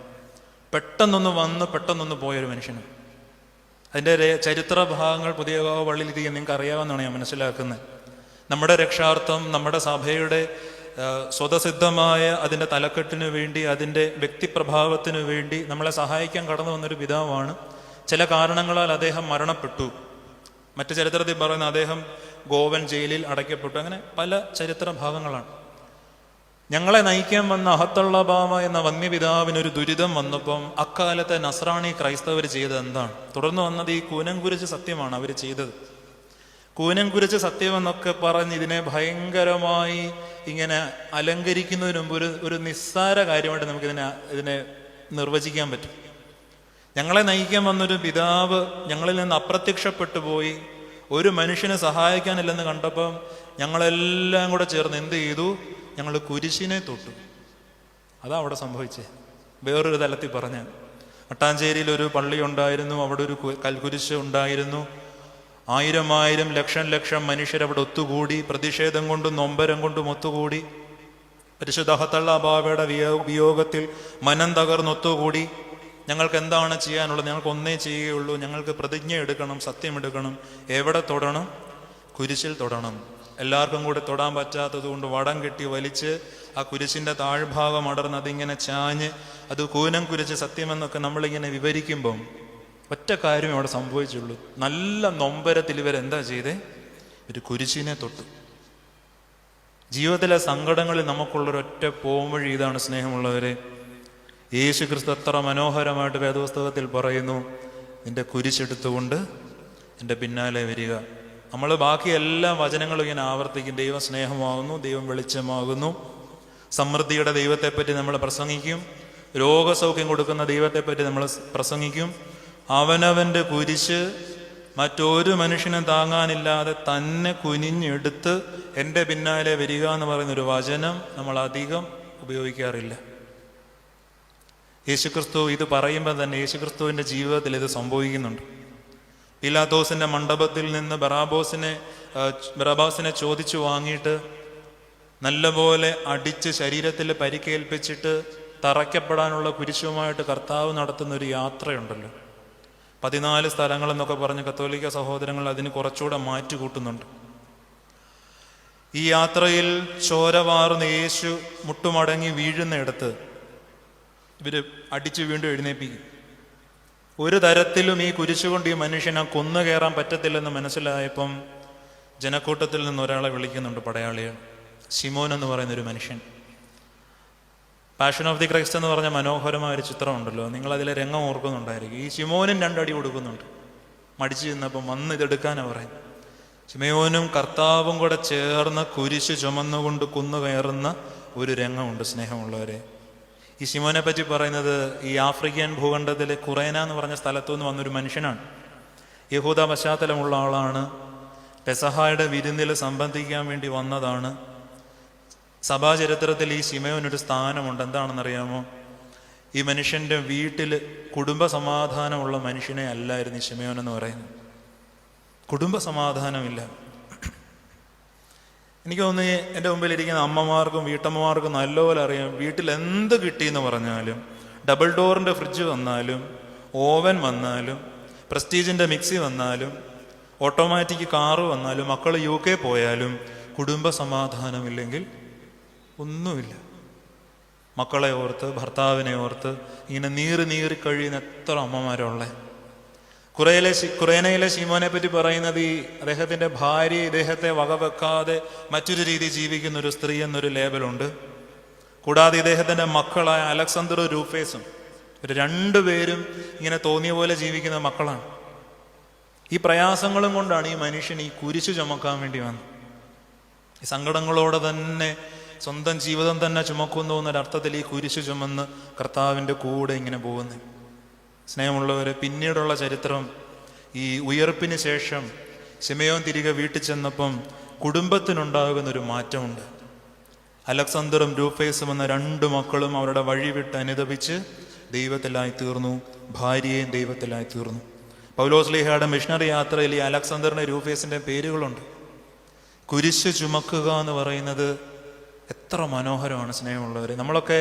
പെട്ടെന്നൊന്ന് വന്ന് പെട്ടെന്നൊന്ന് പോയൊരു മനുഷ്യന്. അതിൻ്റെ ചരിത്ര ഭാഗങ്ങൾ പുതിയ പള്ളിയിലിരിക്കും, നിങ്ങൾക്ക് അറിയാമെന്നാണ് ഞാൻ മനസ്സിലാക്കുന്നത്. നമ്മുടെ രക്ഷാർത്ഥം, നമ്മുടെ സഭയുടെ സ്വതസിദ്ധമായ അതിൻ്റെ തലക്കെട്ടിന് വേണ്ടി, അതിൻ്റെ വ്യക്തിപ്രഭാവത്തിന് വേണ്ടി നമ്മളെ സഹായിക്കാൻ കടന്നു വന്നൊരു പിതാവാണ്. ചില കാരണങ്ങളാൽ അദ്ദേഹം മരണപ്പെട്ടു. മറ്റു ചരിത്രത്തിൽ പറയുന്ന അദ്ദേഹം ഗോവൻ ജയിലിൽ അടയ്ക്കപ്പെട്ടു. അങ്ങനെ പല ചരിത്ര ഭാഗങ്ങളാണ്. ഞങ്ങളെ നയിക്കാൻ വന്ന അഹത്തള്ള ബാവ എന്ന വന്യപിതാവിനൊരു ദുരിതം വന്നപ്പം അക്കാലത്തെ നസ്രാണി ക്രൈസ്തവർ ചെയ്തത് എന്താണ്? തുടർന്ന് വന്നത് ഈ കൂനംകുരിശ് സത്യമാണ് അവർ ചെയ്തത്. കൂനംകുരിശ് സത്യമെന്നൊക്കെ പറഞ്ഞ് ഇതിനെ ഭയങ്കരമായി ഇങ്ങനെ അലങ്കരിക്കുന്നതിന് മുമ്പ് ഒരു നിസ്സാര കാര്യമായിട്ട് നമുക്കിതിനെ നിർവചിക്കാൻ പറ്റും. ഞങ്ങളെ നയിക്കാൻ വന്നൊരു പിതാവ് ഞങ്ങളിൽ നിന്ന് അപ്രത്യക്ഷപ്പെട്ടു പോയി. ഒരു മനുഷ്യനെ സഹായിക്കാനില്ലെന്ന് കണ്ടപ്പം ഞങ്ങളെല്ലാം കൂടെ ചേർന്ന് എന്ത് ചെയ്തു? ഞങ്ങൾ കുരിശിനെ തൊട്ടു. അതാ അവിടെ സംഭവിച്ചേ. വേറൊരു തലത്തിൽ പറഞ്ഞ, മട്ടാഞ്ചേരിയിൽ ഒരു പള്ളി ഉണ്ടായിരുന്നു, അവിടെ ഒരു കൽക്കുരിശ് ഉണ്ടായിരുന്നു. ആയിരം ലക്ഷം മനുഷ്യരവിടെ ഒത്തുകൂടി, പ്രതിഷേധം കൊണ്ടും നൊമ്പരം കൊണ്ടും ഒത്തുകൂടി. പരിശുദ്ധ ഹത്തള്ളാബാവയുടെ വിയോഗത്തിൽ മനം തകർന്നൊത്തുകൂടി. ഞങ്ങൾക്ക് എന്താണ് ചെയ്യാനുള്ളത്? ഞങ്ങൾക്ക് ഒന്നേ ചെയ്യുകയുള്ളൂ, ഞങ്ങൾക്ക് പ്രതിജ്ഞ എടുക്കണം, സത്യമെടുക്കണം. എവിടെ തൊടണം? കുരിശിൽ തൊടണം. എല്ലാവർക്കും കൂടെ തൊടാൻ പറ്റാത്തത് കൊണ്ട് വടം കെട്ടി വലിച്ച് ആ കുരിശിൻ്റെ താഴ്ഭാഗം അടർന്ന് അതിങ്ങനെ ചാഞ്ഞ് അത് കൂനം കുരിശ് സത്യമെന്നൊക്കെ നമ്മളിങ്ങനെ വിവരിക്കുമ്പം ഒറ്റ കാര്യം അവിടെ സംഭവിച്ചുള്ളൂ. നല്ല നൊമ്പരത്തിൽ ഇവരെന്താ ചെയ്തേ? ഒരു കുരിശിനെ തൊട്ടു. ജീവിതത്തിലെ സങ്കടങ്ങളിൽ നമുക്കുള്ളൊരൊറ്റ പോംവഴി ഇതാണ് സ്നേഹമുള്ളവരെ. യേശു ക്രിസ്തു എത്ര മനോഹരമായിട്ട് വേദപുസ്തകത്തിൽ പറയുന്നു, നിന്റെ കുരിശെടുത്തുകൊണ്ട് എൻ്റെ പിന്നാലെ വരിക. നമ്മൾ ബാക്കി എല്ലാ വചനങ്ങളും ഇങ്ങനെ ആവർത്തിക്കും. ദൈവം സ്നേഹമാകുന്നു, ദൈവം വെളിച്ചമാകുന്നു, സമൃദ്ധിയുടെ ദൈവത്തെപ്പറ്റി നമ്മൾ പ്രസംഗിക്കും, രോഗസൗഖ്യം കൊടുക്കുന്ന ദൈവത്തെപ്പറ്റി നമ്മൾ പ്രസംഗിക്കും. അവനവൻ്റെ കുരിശ് മറ്റൊരു മനുഷ്യനും താങ്ങാനില്ലാതെ തന്നെ കുനിഞ്ഞെടുത്ത് എൻ്റെ പിന്നാലെ വരിക എന്ന് പറയുന്നൊരു വചനം നമ്മൾ അധികം ഉപയോഗിക്കാറില്ല. യേശുക്രിസ്തു ഇത് പറയുമ്പോൾ തന്നെ യേശുക്രിസ്തുവിൻ്റെ ജീവിതത്തിൽ ഇത് സംഭവിക്കുന്നുണ്ട്. പീലാത്തോസിൻ്റെ മണ്ഡപത്തിൽ നിന്ന് ബറാബാസിനെ ചോദിച്ചു വാങ്ങിയിട്ട് നല്ലപോലെ അടിച്ച് ശരീരത്തിൽ പരിക്കേൽപ്പിച്ചിട്ട് തറയ്ക്കപ്പെടാനുള്ള കുരിശുമായിട്ട് കർത്താവ് നടത്തുന്ന ഒരു യാത്രയുണ്ടല്ലോ. 14 സ്ഥലങ്ങളെന്നൊക്കെ പറഞ്ഞ് കത്തോലിക്ക സഹോദരങ്ങൾ അതിന് കുറച്ചുകൂടെ മാറ്റുകൂട്ടുന്നുണ്ട്. ഈ യാത്രയിൽ ചോരവാർന്ന് യേശു മുട്ടുമടങ്ങി വീഴുന്നിടത്ത് ഇവര് അടിച്ചു വീണ്ടും എഴുന്നേൽപ്പിക്കും. ഒരു തരത്തിലും ഈ കുരിശുകൊണ്ട് ഈ മനുഷ്യനെ കൊന്നു കയറാൻ പറ്റത്തില്ലെന്ന് മനസ്സിലായപ്പം ജനക്കൂട്ടത്തിൽ നിന്ന് ഒരാളെ വിളിക്കുന്നുണ്ട്, പടയാളികൾ. ശിമോൻ എന്ന് പറയുന്നൊരു മനുഷ്യൻ. പാഷൻ ഓഫ് ദി ക്രൈസ്റ്റ് എന്ന് പറഞ്ഞ മനോഹരമായ ഒരു ചിത്രമുണ്ടല്ലോ, നിങ്ങളതിലെ രംഗം ഓർക്കുന്നുണ്ടായിരിക്കും. ഈ ശിമോനും 2 അടി കൊടുക്കുന്നുണ്ട്. മടിച്ചു ചെന്നപ്പം വന്ന് ഇതെടുക്കാനാണ് പറയുന്നത്. ശിമയോനും കർത്താവും കൂടെ ചേർന്ന് കുരിശ് ചുമന്നുകൊണ്ട് കുന്നു കയറുന്ന ഒരു രംഗമുണ്ട് സ്നേഹമുള്ളവരെ. ഈ ശിമോനെ പറ്റി പറയുന്നത് ഈ ആഫ്രിക്കൻ ഭൂഖണ്ഡത്തിലെ ഖുറൈന എന്ന് പറഞ്ഞ സ്ഥലത്തു നിന്ന് വന്നൊരു മനുഷ്യനാണ്. യഹൂദ പശ്ചാത്തലമുള്ള ആളാണ്. പെസഹായുടെ വിരുന്നിൽ സംബന്ധിക്കാൻ വേണ്ടി വന്നതാണ്. സഭാചരിത്രത്തിൽ ഈ ശിമയോനൊരു സ്ഥാനമുണ്ട്. എന്താണെന്നറിയാമോ? ഈ മനുഷ്യൻ്റെ വീട്ടിൽ കുടുംബ സമാധാനമുള്ള മനുഷ്യനെ അല്ലായിരുന്നു ഈ ശിമയോൻ എന്ന് പറയുന്നത്. കുടുംബ സമാധാനമില്ല. എനിക്ക് തോന്നുന്നു എൻ്റെ മുമ്പിലിരിക്കുന്ന അമ്മമാർക്കും വീട്ടമ്മമാർക്കും നല്ലപോലെ അറിയാം, വീട്ടിൽ എന്ത് കിട്ടിയെന്ന് പറഞ്ഞാലും, ഡബിൾ ഡോറിൻ്റെ ഫ്രിഡ്ജ് വന്നാലും, ഓവൻ വന്നാലും, പ്രസ്റ്റീജിൻ്റെ മിക്സി വന്നാലും, ഓട്ടോമാറ്റിക് കാറ് വന്നാലും, മക്കൾ UK പോയാലും കുടുംബ സമാധാനമില്ലെങ്കിൽ ഒന്നുമില്ല. മക്കളെ ഓർത്ത്, ഭർത്താവിനെ ഓർത്ത് ഇങ്ങനെ നീറി കഴിയുന്ന എത്ര അമ്മമാരുള്ളേ. ഖുറൈനയിലെ ശിമോനെ പറ്റി പറയുന്നത് ഈ അദ്ദേഹത്തിൻ്റെ ഭാര്യ ഇദ്ദേഹത്തെ വകവെക്കാതെ മറ്റൊരു രീതി ജീവിക്കുന്ന ഒരു സ്ത്രീ എന്നൊരു ലേബലുണ്ട്. കൂടാതെ ഇദ്ദേഹത്തിൻ്റെ മക്കളായ അലക്സാണ്ടർ രൂഫേസും, ഒരു 2 പേരും ഇങ്ങനെ തോന്നിയ പോലെ ജീവിക്കുന്ന മക്കളാണ്. ഈ പ്രയാസങ്ങളും കൊണ്ടാണ് ഈ മനുഷ്യൻ ഈ കുരിശു ചുമക്കാൻ വേണ്ടി വന്നത്. ഈ സങ്കടങ്ങളോടെ തന്നെ സ്വന്തം ജീവിതം തന്നെ ചുമക്കുന്നു എന്നൊരർത്ഥത്തിൽ ഈ കുരിശു ചുമന്ന് കർത്താവിൻ്റെ കൂടെ ഇങ്ങനെ പോകുന്നത്. സ്നേഹമുള്ളവരെ, പിന്നീടുള്ള ചരിത്രം, ഈ ഉയർപ്പിന് ശേഷം ശിമയോൻ തിരികെ വീട്ടിൽ ചെന്നപ്പം കുടുംബത്തിനുണ്ടാകുന്നൊരു മാറ്റമുണ്ട്. അലക്സാണ്ടറും രൂഫേസും എന്ന 2 മക്കളും അവരുടെ വഴി വിട്ട് അനുദപിച്ച് ദൈവത്തിലായി തീർന്നു, ഭാര്യയും ദൈവത്തിലായി തീർന്നു. പൗലോസ്ലീഹയുടെ മിഷണറി യാത്രയിൽ ഈ അലക്സാണ്ടറിൻ്റെ രൂഫേസിൻ്റെ പേരുകളുണ്ട്. കുരിശ് ചുമക്കുക എന്ന് പറയുന്നത് എത്ര മനോഹരമാണ് സ്നേഹമുള്ളവർ. നമ്മളൊക്കെ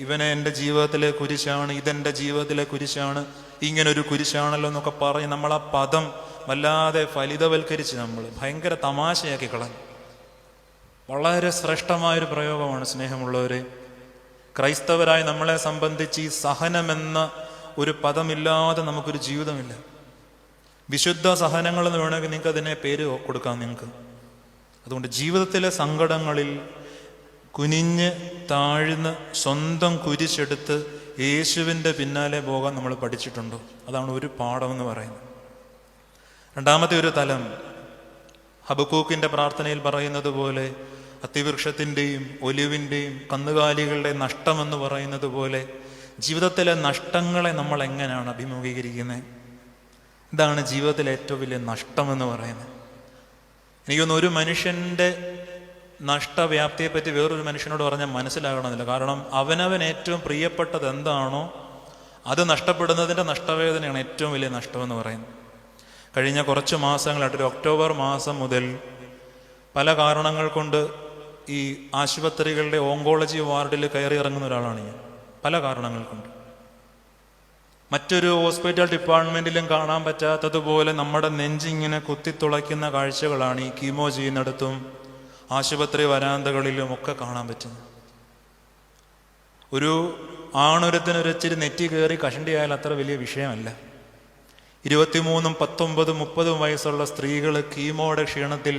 ഇവനെ എൻ്റെ ജീവിതത്തിലെ കുരിശാണ്, ഇതെൻ്റെ ജീവിതത്തിലെ കുരിശാണ്, ഇങ്ങനൊരു കുരിശാണല്ലോ എന്നൊക്കെ പറഞ്ഞ് നമ്മൾ ആ പദം വല്ലാതെ ഫലിതവൽക്കരിച്ച് നമ്മൾ ഭയങ്കര തമാശയാക്കി കളഞ്ഞു. വളരെ ശ്രേഷ്ഠമായൊരു പ്രയോഗമാണ് സ്നേഹമുള്ളവരെ. ക്രൈസ്തവരായി നമ്മളെ സംബന്ധിച്ച് ഈ സഹനമെന്ന ഒരു പദമില്ലാതെ നമുക്കൊരു ജീവിതമില്ല. വിശുദ്ധ സഹനങ്ങളെന്ന് വേണമെങ്കിൽ നിങ്ങൾക്ക് അതിനെ പേര് കൊടുക്കാം നിങ്ങൾക്ക്. അതുകൊണ്ട് ജീവിതത്തിലെ സങ്കടങ്ങളിൽ കുനിഞ്ഞ് താഴ്ന്ന് സ്വന്തം കുരിശെടുത്ത് യേശുവിൻ്റെ പിന്നാലെ പോകാൻ നമ്മൾ പഠിച്ചിട്ടുണ്ടോ? അതാണ് ഒരു പാഠമെന്ന് പറയുന്നത്. രണ്ടാമത്തെ ഒരു തലം, ഹബക്കൂക്കിൻ്റെ പ്രാർത്ഥനയിൽ പറയുന്നത് പോലെ, അത്തിവൃക്ഷത്തിൻ്റെയും ഒലിവിൻ്റെയും കന്നുകാലികളുടെ നഷ്ടമെന്ന് പറയുന്നത് പോലെ ജീവിതത്തിലെ നഷ്ടങ്ങളെ നമ്മൾ എങ്ങനെയാണ് അഭിമുഖീകരിക്കുന്നത്? ഇതാണ് ജീവിതത്തിലെ ഏറ്റവും വലിയ നഷ്ടമെന്ന് പറയുന്നത്. എനിക്കൊന്ന് ഒരു മനുഷ്യൻ്റെ നഷ്ടവ്യാപ്തിയെപ്പറ്റി വേറൊരു മനുഷ്യനോട് പറഞ്ഞാൽ മനസ്സിലാകണമെന്നില്ല. കാരണം അവനവൻ ഏറ്റവും പ്രിയപ്പെട്ടത് എന്താണോ അത് നഷ്ടപ്പെടുന്നതിൻ്റെ നഷ്ടവേദനയാണ് ഏറ്റവും വലിയ നഷ്ടമെന്ന് പറയുന്നത്. കഴിഞ്ഞ കുറച്ച് മാസങ്ങളായിട്ട്, ഒരു ഒക്ടോബർ മാസം മുതൽ പല കാരണങ്ങൾ കൊണ്ട് ഈ ആശുപത്രികളുടെ ഓങ്കോളജി വാർഡിൽ കയറി ഇറങ്ങുന്ന ഒരാളാണ് ഞാൻ. പല കാരണങ്ങൾ കൊണ്ട് മറ്റൊരു ഹോസ്പിറ്റൽ ഡിപ്പാർട്ട്മെൻറ്റിലും കാണാൻ പറ്റാത്തതുപോലെ നമ്മുടെ നെഞ്ചിങ്ങനെ കുത്തിത്തുളയ്ക്കുന്ന കാഴ്ചകളാണ് ഈ കീമോ ചെയ്യുന്നിടത്തും ആശുപത്രി വരാന്തകളിലും ഒക്കെ കാണാൻ പറ്റുന്നത്. ഒരു ആണൊരുത്തിനൊരിച്ചിരി നെറ്റി കയറി കഷണ്ടിയായാൽ അത്ര വലിയ വിഷയമല്ല. 23, 19, 30 വയസ്സുള്ള സ്ത്രീകൾ കീമോയുടെ ക്ഷീണത്തിൽ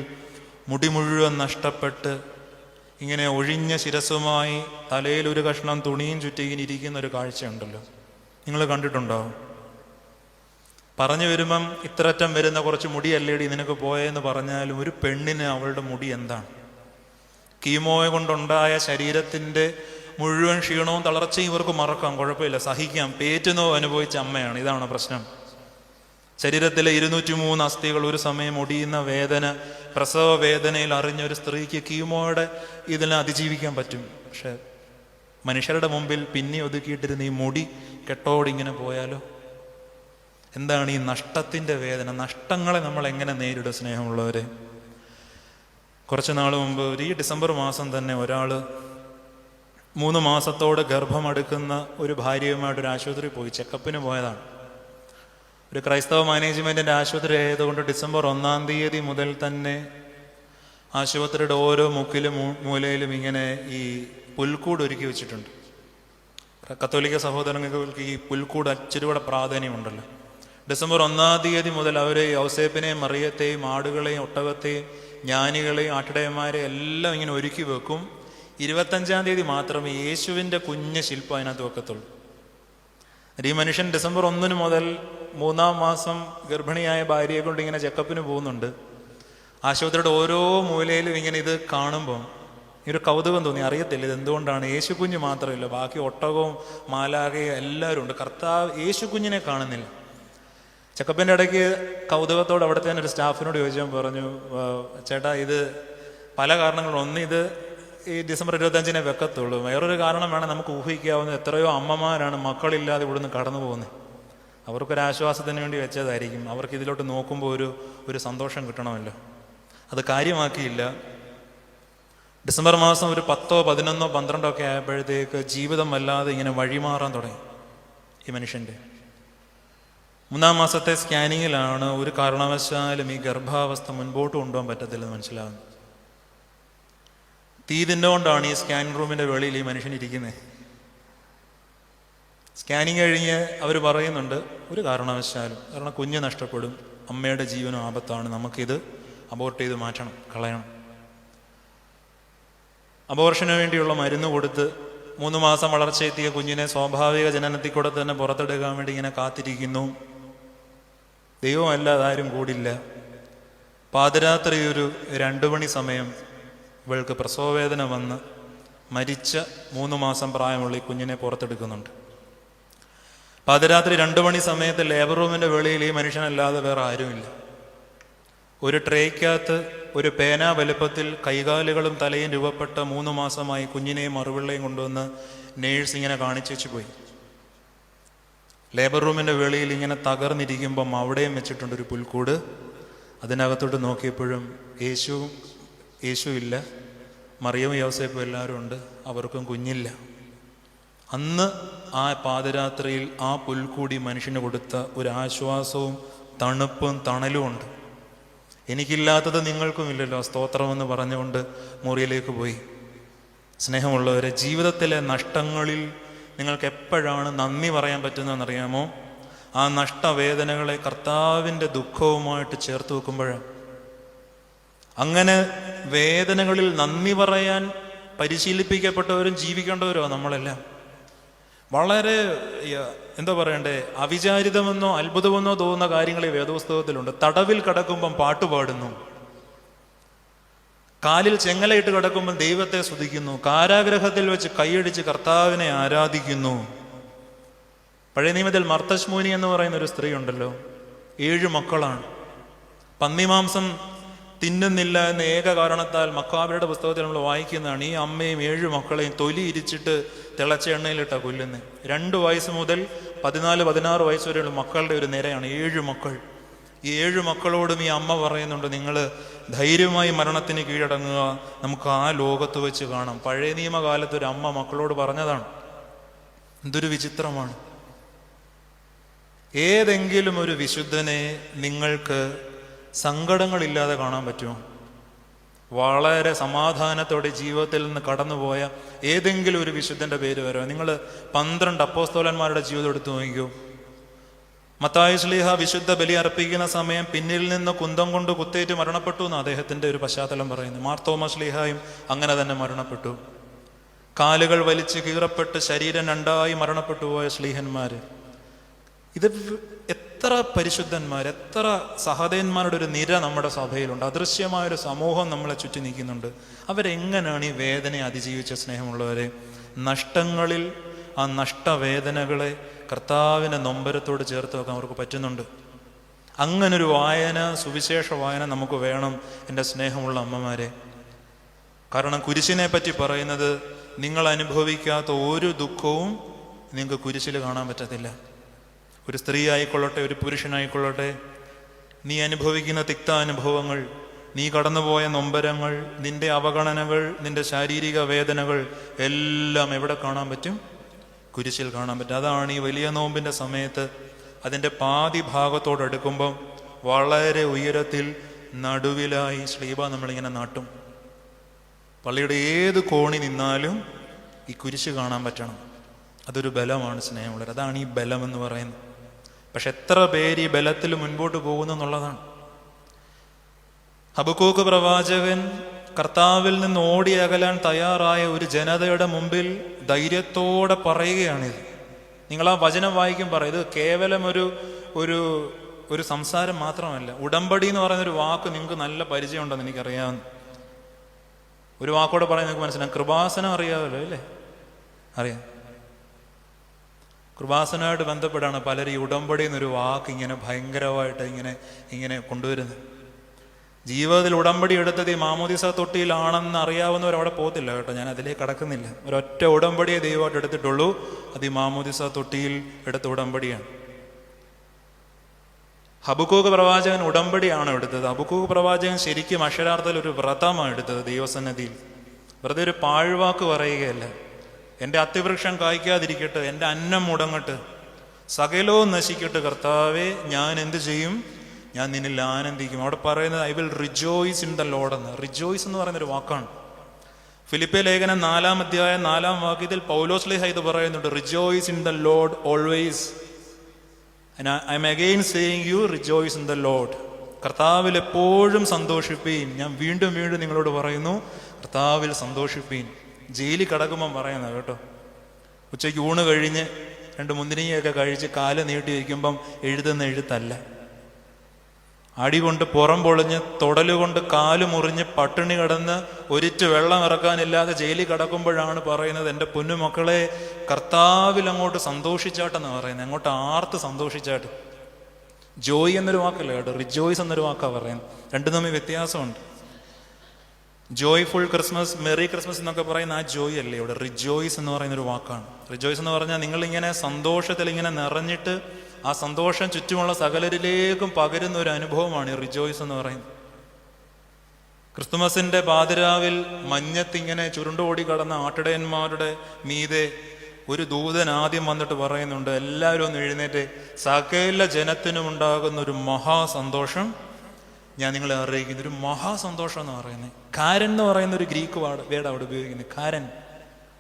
മുടി മുഴുവൻ നഷ്ടപ്പെട്ട് ഇങ്ങനെ ഒഴിഞ്ഞ ശിരസുമായി തലയിൽ ഒരു കഷ്ണം തുണിയും ചുറ്റി ഇങ്ങനെ ഇരിക്കുന്ന ഒരു കാഴ്ചയുണ്ടല്ലോ, നിങ്ങൾ കണ്ടിട്ടുണ്ടോ? പറഞ്ഞു വരുമ്പം ഇത്രറ്റം വരുന്ന കുറച്ച് മുടിയല്ലേടി നിനക്ക് പോയെന്ന് പറഞ്ഞാലും ഒരു പെണ്ണിന് അവളുടെ മുടി എന്താണ്? കീമോയെ കൊണ്ടുണ്ടായ ശരീരത്തിൻ്റെ മുഴുവൻ ക്ഷീണവും തളർച്ചയും ഇവർക്ക് മറക്കാം, കുഴപ്പമില്ല, സഹിക്കാം. പേറ്റുന്നോ അനുഭവിച്ച അമ്മയാണ്. ഇതാണ് പ്രശ്നം. ശരീരത്തിലെ 203 അസ്ഥികൾ ഒരു സമയം ഒടിയുന്ന വേദന, പ്രസവ വേദനയിൽ അറിഞ്ഞൊരു സ്ത്രീക്ക് കീമോയുടെ ഇതിനെ അതിജീവിക്കാൻ പറ്റും. പക്ഷെ മനുഷ്യരുടെ മുമ്പിൽ പിന്നെ ഒതുക്കിയിട്ടിരുന്ന ഈ മുടി കെട്ടോടിങ്ങനെ പോയാലോ? എന്താണ് ഈ നഷ്ടത്തിൻ്റെ വേദന? നഷ്ടങ്ങളെ നമ്മൾ എങ്ങനെ നേരിടും സ്നേഹമുള്ളവരെ? കുറച്ച് നാൾ മുമ്പ് ഈ ഡിസംബർ മാസം തന്നെ ഒരാൾ 3 മാസത്തോടെ ഗർഭമെടുക്കുന്ന ഒരു ഭാര്യയുമായിട്ടൊരു ആശുപത്രി പോയി ചെക്കപ്പിന് പോയതാണ്. ഒരു ക്രൈസ്തവ മാനേജ്മെൻറ്റിൻ്റെ ആശുപത്രി ആയതുകൊണ്ട് ഡിസംബർ 1-ാം തീയതി മുതൽ തന്നെ ആശുപത്രിയുടെ ഓരോ മുക്കിലും മൂലയിലും ഇങ്ങനെ ഈ പുൽക്കൂട് ഒരുക്കി വെച്ചിട്ടുണ്ട്. കത്തോലിക്ക സഹോദരങ്ങൾക്ക് ഈ പുൽക്കൂട് ഇച്ചിരികൂടെ പ്രാധാന്യമുണ്ടല്ലോ. ഡിസംബർ 1-ാം തീയതി മുതൽ അവർ ഔസേപ്പിനെയും മറിയത്തെയും ആടുകളെയും ഒട്ടകത്തെയും ജ്ഞാനികളെയും ആട്ടിടയന്മാരെയും എല്ലാം ഇങ്ങനെ ഒരുക്കി വെക്കും. 25-ാം തീയതി മാത്രമേ യേശുവിൻ്റെ കുഞ്ഞ് ശില്പം അതിനകത്ത് വെക്കത്തുള്ളൂ. ഈ മനുഷ്യൻ ഡിസംബർ 1 മുതൽ 3-ാം മാസം ഗർഭിണിയായ ഭാര്യയെ കൊണ്ട് ഇങ്ങനെ ചെക്കപ്പിന് പോകുന്നുണ്ട്. ആശുപത്രിയുടെ ഓരോ മൂലയിലും ഇങ്ങനെ ഇത് കാണുമ്പം ഈ ഒരു കൗതുകം തോന്നി. അറിയത്തില്ല ഇതെന്തുകൊണ്ടാണ്. യേശു കുഞ്ഞ് മാത്രമില്ല, ബാക്കി ഒട്ടകവും മാലാഖയും എല്ലാവരും ഉണ്ട്. കർത്താവ് യേശു കുഞ്ഞിനെ കാണുന്നില്ല. ചെക്കപ്പിൻ്റെ ഇടയ്ക്ക് കൗതുകത്തോടെ അവിടുത്തെ തന്നെ ഒരു സ്റ്റാഫിനോട് ചോദിച്ചാൽ പറഞ്ഞു, ചേട്ടാ ഇത് പല കാരണങ്ങളും, ഒന്ന് ഇത് ഈ ഡിസംബർ 25-നെ വെക്കത്തുള്ളൂ, വേറൊരു കാരണം വേണം നമുക്ക് ഊഹിക്കാവുന്ന, എത്രയോ അമ്മമാരാണ് മക്കളില്ലാതെ ഇവിടുന്ന് കടന്നു പോകുന്നത്. അവർക്കൊരാശ്വാസത്തിന് വേണ്ടി വെച്ചതായിരിക്കും. അവർക്ക് ഇതിലോട്ട് നോക്കുമ്പോൾ ഒരു സന്തോഷം കിട്ടണമല്ലോ. അത് കാര്യമാക്കിയില്ല. ഡിസംബർ മാസം ഒരു 10, 11, 12 ഒക്കെ ആയപ്പോഴത്തേക്ക് ജീവിതം വല്ലാതെ ഇങ്ങനെ വഴിമാറാൻ തുടങ്ങി ഈ മനുഷ്യൻ്റെ. 3-ാം മാസത്തെ സ്കാനിങ്ങിലാണ് ഒരു കാരണവശാലും ഈ ഗർഭാവസ്ഥ മുൻപോട്ട് കൊണ്ടുപോകാൻ പറ്റത്തില്ലെന്ന് മനസ്സിലാകുന്നത്. തീ തിന്നുകൊണ്ടാണ് ഈ സ്കാനിങ് റൂമിൻ്റെ വെളിയിൽ ഈ മനുഷ്യൻ ഇരിക്കുന്നത്. സ്കാനിങ് കഴിഞ്ഞ് അവർ പറയുന്നുണ്ട്, ഒരു കാരണവശാലും, കാരണം കുഞ്ഞ് നഷ്ടപ്പെടും, അമ്മയുടെ ജീവനും ആപത്താണ്, നമുക്കിത് അബോർട്ട് ചെയ്ത് മാറ്റണം, കളയണം. അബോർഷന് വേണ്ടിയുള്ള മരുന്ന് കൊടുത്ത് 3 മാസം വളർച്ചയെത്തിയ കുഞ്ഞിനെ സ്വാഭാവിക ജനനത്തിൽ കൂടെ തന്നെ പുറത്തെടുക്കാൻ വേണ്ടി ഇങ്ങനെ കാത്തിരിക്കുന്നു. ദൈവമല്ലാതെ ആരും കൂടില്ല. പാതിരാത്രി ഒരു 2 മണി സമയം ഇവൾക്ക് പ്രസവവേദന വന്ന് മരിച്ച 3 മാസം പ്രായമുള്ള ഈ കുഞ്ഞിനെ പുറത്തെടുക്കുന്നുണ്ട്. പാതിരാത്രി 2 മണി സമയത്ത് ലേബർ റൂമിൻ്റെ വെളിയിൽ ഈ മനുഷ്യനല്ലാതെ വേറെ ആരുമില്ല. ഒരു ട്രേക്കകത്ത് ഒരു പേന വലുപ്പത്തിൽ കൈകാലുകളും തലയും രൂപപ്പെട്ട 3 മാസമായി കുഞ്ഞിനെയും മറുപിള്ളയും കൊണ്ടുവന്ന് നേഴ്സ് ഇങ്ങനെ കാണിച്ചു വെച്ച് പോയി. ലേബർ റൂമിൻ്റെ വെളിയിൽ ഇങ്ങനെ തകർന്നിരിക്കുമ്പം അവിടെയും വെച്ചിട്ടുണ്ട് ഒരു പുൽക്കൂട്. അതിനകത്തോട്ട് നോക്കിയപ്പോഴും യേശു ഇല്ല, മറിയവും യോസേപ്പും എല്ലാവരും ഉണ്ട്, അവർക്കും കുഞ്ഞില്ല. അന്ന് ആ പാതിരാത്രിയിൽ ആ പുൽക്കൂടി മനുഷ്യന് കൊടുത്ത ഒരു ആശ്വാസവും തണുപ്പും തണലും ഉണ്ട്. എനിക്കില്ലാത്തത് നിങ്ങൾക്കും ഇല്ലല്ലോ, സ്തോത്രമെന്ന് പറഞ്ഞുകൊണ്ട് മുറിയിലേക്ക് പോയി. സ്നേഹമുള്ളവരെ, ജീവിതത്തിലെ നഷ്ടങ്ങളിൽ നിങ്ങൾക്ക് എപ്പോഴാണ് നന്ദി പറയാൻ പറ്റുന്നതെന്നറിയാമോ? ആ നഷ്ടവേദനകളെ കർത്താവിൻ്റെ ദുഃഖവുമായിട്ട് ചേർത്ത് വെക്കുമ്പോഴാണ്. അങ്ങനെ വേദനകളിൽ നന്ദി പറയാൻ പരിശീലിപ്പിക്കപ്പെട്ടവരും ജീവിക്കേണ്ടവരോ നമ്മളെല്ലാം. വളരെ എന്താ പറയണ്ടേ, അവിചാരിതമെന്നോ അത്ഭുതമെന്നോ തോന്നുന്ന കാര്യങ്ങൾ ഈ വേദപുസ്തകത്തിലുണ്ട്. തടവിൽ കിടക്കുമ്പം പാട്ടുപാടുന്നു, കാലിൽ ചെങ്ങലയിട്ട് കിടക്കുമ്പോൾ ദൈവത്തെ സ്തുതിക്കുന്നു, കാരാഗ്രഹത്തിൽ വെച്ച് കൈയടിച്ച് കർത്താവിനെ ആരാധിക്കുന്നു. പഴയ നിയമത്തിൽ മർത്തശ്മൂനി എന്ന് പറയുന്ന ഒരു സ്ത്രീ ഉണ്ടല്ലോ, 7 മക്കളാണ്. പന്നിമാംസം തിന്നുന്നില്ല എന്ന ഏക കാരണത്താൽ മക്കാബരുടെ പുസ്തകത്തിൽ നമ്മൾ വായിക്കുന്നതാണ്, ഈ അമ്മയും 7 മക്കളെയും തൊലി ഇരിച്ചിട്ട് തിളച്ച എണ്ണയിലിട്ടാണ് കൊല്ലുന്നത്. 2 വയസ്സ് മുതൽ 14, 16 വയസ്സ് വരെയുള്ള മക്കളുടെ ഒരു നിരയാണ് 7 മക്കൾ. ഈ 7 മക്കളോടും ഈ അമ്മ പറയുന്നുണ്ട്, നിങ്ങൾ ധൈര്യമായി മരണത്തിന് കീഴടങ്ങുക, നമുക്ക് ആ ലോകത്ത് വെച്ച് കാണാം. പഴയ നിയമകാലത്ത് ഒരു അമ്മ മക്കളോട് പറഞ്ഞതാണ്. എന്തൊരു വിചിത്രമാണ്. ഏതെങ്കിലും ഒരു വിശുദ്ധനെ നിങ്ങൾക്ക് സങ്കടങ്ങളില്ലാതെ കാണാൻ പറ്റുമോ? വളരെ സമാധാനത്തോടെ ജീവിതത്തിൽ നിന്ന് കടന്നുപോയ ഏതെങ്കിലും ഒരു വിശുദ്ധന്റെ പേര് വരുമോ? നിങ്ങൾ 12 അപ്പോസ്തലന്മാരുടെ ജീവിതം എടുത്തു നോക്കിക്കോ. മത്തായി ശ്ലീഹ വിശുദ്ധ ബലി അർപ്പിക്കുന്ന സമയം പിന്നിൽ നിന്ന് കുന്തം കൊണ്ട് കുത്തേറ്റ് മരണപ്പെട്ടു എന്ന് അദ്ദേഹത്തിന്റെ ഒരു പശ്ചാത്തലം പറയുന്നു. മാർത്തോമ ശ്ലീഹായും അങ്ങനെ തന്നെ മരണപ്പെട്ടു. കാലുകൾ വലിച്ച് കീറപ്പെട്ട് ശരീരം 2ആയി മരണപ്പെട്ടു പോയ ശ്ലീഹന്മാര്. ഇത് എത്ര പരിശുദ്ധന്മാർ, എത്ര സഹോദരന്മാരുടെ ഒരു നിര നമ്മുടെ സഭയിലുണ്ട്. അദൃശ്യമായൊരു സമൂഹം നമ്മളെ ചുറ്റി നിൽക്കുന്നുണ്ട്. അവരെങ്ങനെയാണ് ഈ വേദനയെ അതിജീവിച്ച സ്നേഹമുള്ളവരെ? നഷ്ടങ്ങളിൽ ആ നഷ്ടവേദനകളെ കർത്താവിൻ്റെ നൊമ്പരത്തോട് ചേർത്ത് വെക്കാൻ അവർക്ക് പറ്റുന്നുണ്ട്. അങ്ങനൊരു വായന, സുവിശേഷ വായന നമുക്ക് വേണം എൻ്റെ സ്നേഹമുള്ള അമ്മമാരെ. കാരണം കുരിശിനെ പറ്റി പറയുന്നത്, നിങ്ങൾ അനുഭവിക്കാത്ത ഒരു ദുഃഖവും നിങ്ങൾക്ക് കുരിശിൽ കാണാൻ പറ്റത്തില്ല. ഒരു സ്ത്രീ ആയിക്കൊള്ളട്ടെ, ഒരു പുരുഷനായിക്കൊള്ളട്ടെ, നീ അനുഭവിക്കുന്ന തിക്താനുഭവങ്ങൾ, നീ കടന്നുപോയ നൊമ്പരങ്ങൾ, നിന്റെ അവഗണനകൾ, നിന്റെ ശാരീരിക വേദനകൾ എല്ലാം എവിടെ കാണാൻ പറ്റും? കുരിശിൽ കാണാൻ പറ്റും. അതാണ് ഈ വലിയ നോമ്പിൻ്റെ സമയത്ത് അതിൻ്റെ പാതി ഭാഗത്തോടെടുക്കുമ്പം വളരെ ഉയരത്തിൽ നടുവിലായി ശ്ലീബ നമ്മളിങ്ങനെ നാട്ടും. പള്ളിയുടെ ഏത് കോണി നിന്നാലും ഈ കുരിശ് കാണാൻ പറ്റണം. അതൊരു ബലമാണ് സ്നേഹമുള്ളത്. അതാണ് ഈ ബലം എന്ന് പറയുന്നത്. പക്ഷെ എത്ര പേര് ഈ ബലത്തിൽ മുൻപോട്ട് പോകുന്നു എന്നുള്ളതാണ്. ഹബക്കൂക്ക് പ്രവാചകൻ കർത്താവിൽ നിന്ന് ഓടി അകലാൻ തയ്യാറായ ഒരു ജനതയുടെ മുമ്പിൽ ധൈര്യത്തോടെ പറയുകയാണിത്. നിങ്ങൾ ആ വചനം വായിക്കും പറയും, ഇത് കേവലം ഒരു സംസാരം മാത്രമല്ല. ഉടമ്പടി എന്ന് പറയുന്ന ഒരു വാക്ക് നിങ്ങൾക്ക് നല്ല പരിചയമുണ്ടെന്ന് എനിക്കറിയാവുന്ന ഒരു വാക്കോടെ പറയാൻ നിങ്ങൾക്ക് മനസ്സിലാവും. കൃപാസനം അറിയാമല്ലോ അല്ലേ? അറിയാം. കൃപാസനമായിട്ട് ബന്ധപ്പെട്ടാണ് പലരും ഈ ഉടമ്പടി എന്നൊരു വാക്ക് ഇങ്ങനെ ഭയങ്കരമായിട്ട് ഇങ്ങനെ കൊണ്ടുവരുന്നത്. ജീവിതത്തിൽ ഉടമ്പടി എടുത്തത് ഈ മാമോദിസ തൊട്ടിയിലാണെന്ന് അറിയാവുന്നവർ അവിടെ പോകത്തില്ല കേട്ടോ. ഞാൻ അതിലേക്ക് കടക്കുന്നില്ല. ഒരൊറ്റ ഉടമ്പടിയെ ദൈവമായിട്ട് എടുത്തിട്ടുള്ളൂ. അത് ഈ മാമോദിസ തൊട്ടിയിൽ എടുത്ത ഉടമ്പടിയാണ്. ഹബക്കൂക്ക് പ്രവാചകൻ ഉടമ്പടിയാണ് എടുത്തത്. ഹബക്കൂക്ക് പ്രവാചകൻ ശരിക്കും അക്ഷരാർത്ഥത്തിൽ ഒരു വ്രതമാണ് എടുത്തത് ദൈവസന്നിധിയിൽ. വെറുതെ ഒരു പാഴ്വാക്ക് പറയുകയല്ല. എൻ്റെ അത്തിവൃക്ഷം കായ്ക്കാതിരിക്കട്ടെ, എൻ്റെ അന്നം മുടങ്ങട്ട്, സകലവും നശിക്കട്ടെ, കർത്താവേ ഞാൻ എന്ത് ചെയ്യും? ഞാൻ നിന്നിൽ ആനന്ദിക്കും. അവിടെ പറയുന്നത് I will rejoice in the Lord എന്ന്. റിജോയ്സ് എന്ന് പറയുന്നൊരു വാക്കാണ്. ഫിലിപ്പിയ ലേഖനം 4-ാം അധ്യായം 4-ാം വാക്യത്തിൽ പൗലോസ്ലീഹ ഇത് പറയുന്നുണ്ട്, rejoice in the Lord always. I M again saying you rejoice in the Lord. കർത്താവിൽ എപ്പോഴും സന്തോഷിപ്പീൻ. ഞാൻ വീണ്ടും വീണ്ടും നിങ്ങളോട് പറയുന്നു, കർത്താവിൽ സന്തോഷിപ്പീൻ. ജയിലിൽ കിടക്കുമ്പം പറയുന്നത് കേട്ടോ. ഉച്ചയ്ക്ക് ഊണ് കഴിഞ്ഞ് 2 മുന്തിരിങ്ങയൊക്കെ കഴിച്ച് കാല് നീട്ടി വയ്ക്കുമ്പം എഴുതുന്ന എഴുത്തല്ല. അടികൊണ്ട് പുറം പൊളിഞ്ഞ് തൊടലുകൊണ്ട് കാല് മുറിഞ്ഞ് പട്ടിണി കിടന്ന് ഒരിറ്റ് വെള്ളം ഇറക്കാനില്ലാതെ ജയിലിൽ കിടക്കുമ്പോഴാണ് പറയുന്നത്, എൻ്റെ പൊന്നുമക്കളെ കർത്താവിൽ അങ്ങോട്ട് സന്തോഷിച്ചാട്ടെന്ന് പറയുന്നത്. അങ്ങോട്ട് ആർത്ത് സന്തോഷിച്ചാട്ട്. ജോയ് എന്നൊരു വാക്കല്ല കേട്ടോ, റിജോയ്സ് എന്നൊരു വാക്കാണ് പറയുന്നത്. രണ്ടും തമ്മിൽ വ്യത്യാസമുണ്ട്. ജോയ്ഫുൾ ക്രിസ്മസ്, മെറി ക്രിസ്മസ് എന്നൊക്കെ പറയുന്ന ആ ജോയ് അല്ലേ ഇവിടെ. റിജോയ്സ് എന്ന് പറയുന്ന ഒരു വാക്കാണ്. റിജോയ്സ് എന്ന് പറഞ്ഞാൽ നിങ്ങളിങ്ങനെ സന്തോഷത്തിൽ ഇങ്ങനെ നിറഞ്ഞിട്ട് ആ സന്തോഷം ചുറ്റുമുള്ള സകലരിലേക്കും പകരുന്ന ഒരു അനുഭവമാണ് ഈ റിജോയ്സ് എന്ന് പറയുന്നത്. ക്രിസ്തുമസിന്റെ പാതിരാവിൽ മഞ്ഞത്തിങ്ങനെ ചുരുണ്ടോടി കടന്ന ആട്ടിടയന്മാരുടെ മീതെ ഒരു ദൂതൻ ആദ്യം വന്നിട്ട് പറയുന്നുണ്ട്, എല്ലാവരും ഒന്ന് എഴുന്നേറ്റ്, സകല ജനത്തിനും ഉണ്ടാകുന്ന ഒരു മഹാസന്തോഷം ഞാൻ നിങ്ങളെ അറിയിക്കുന്നു. ഒരു മഹാസന്തോഷം എന്ന് പറയുന്നത്. കാരൻ എന്ന് പറയുന്ന ഒരു ഗ്രീക്ക് വേർഡ് അവിടെ ഉപയോഗിക്കുന്നത്. കാരൻ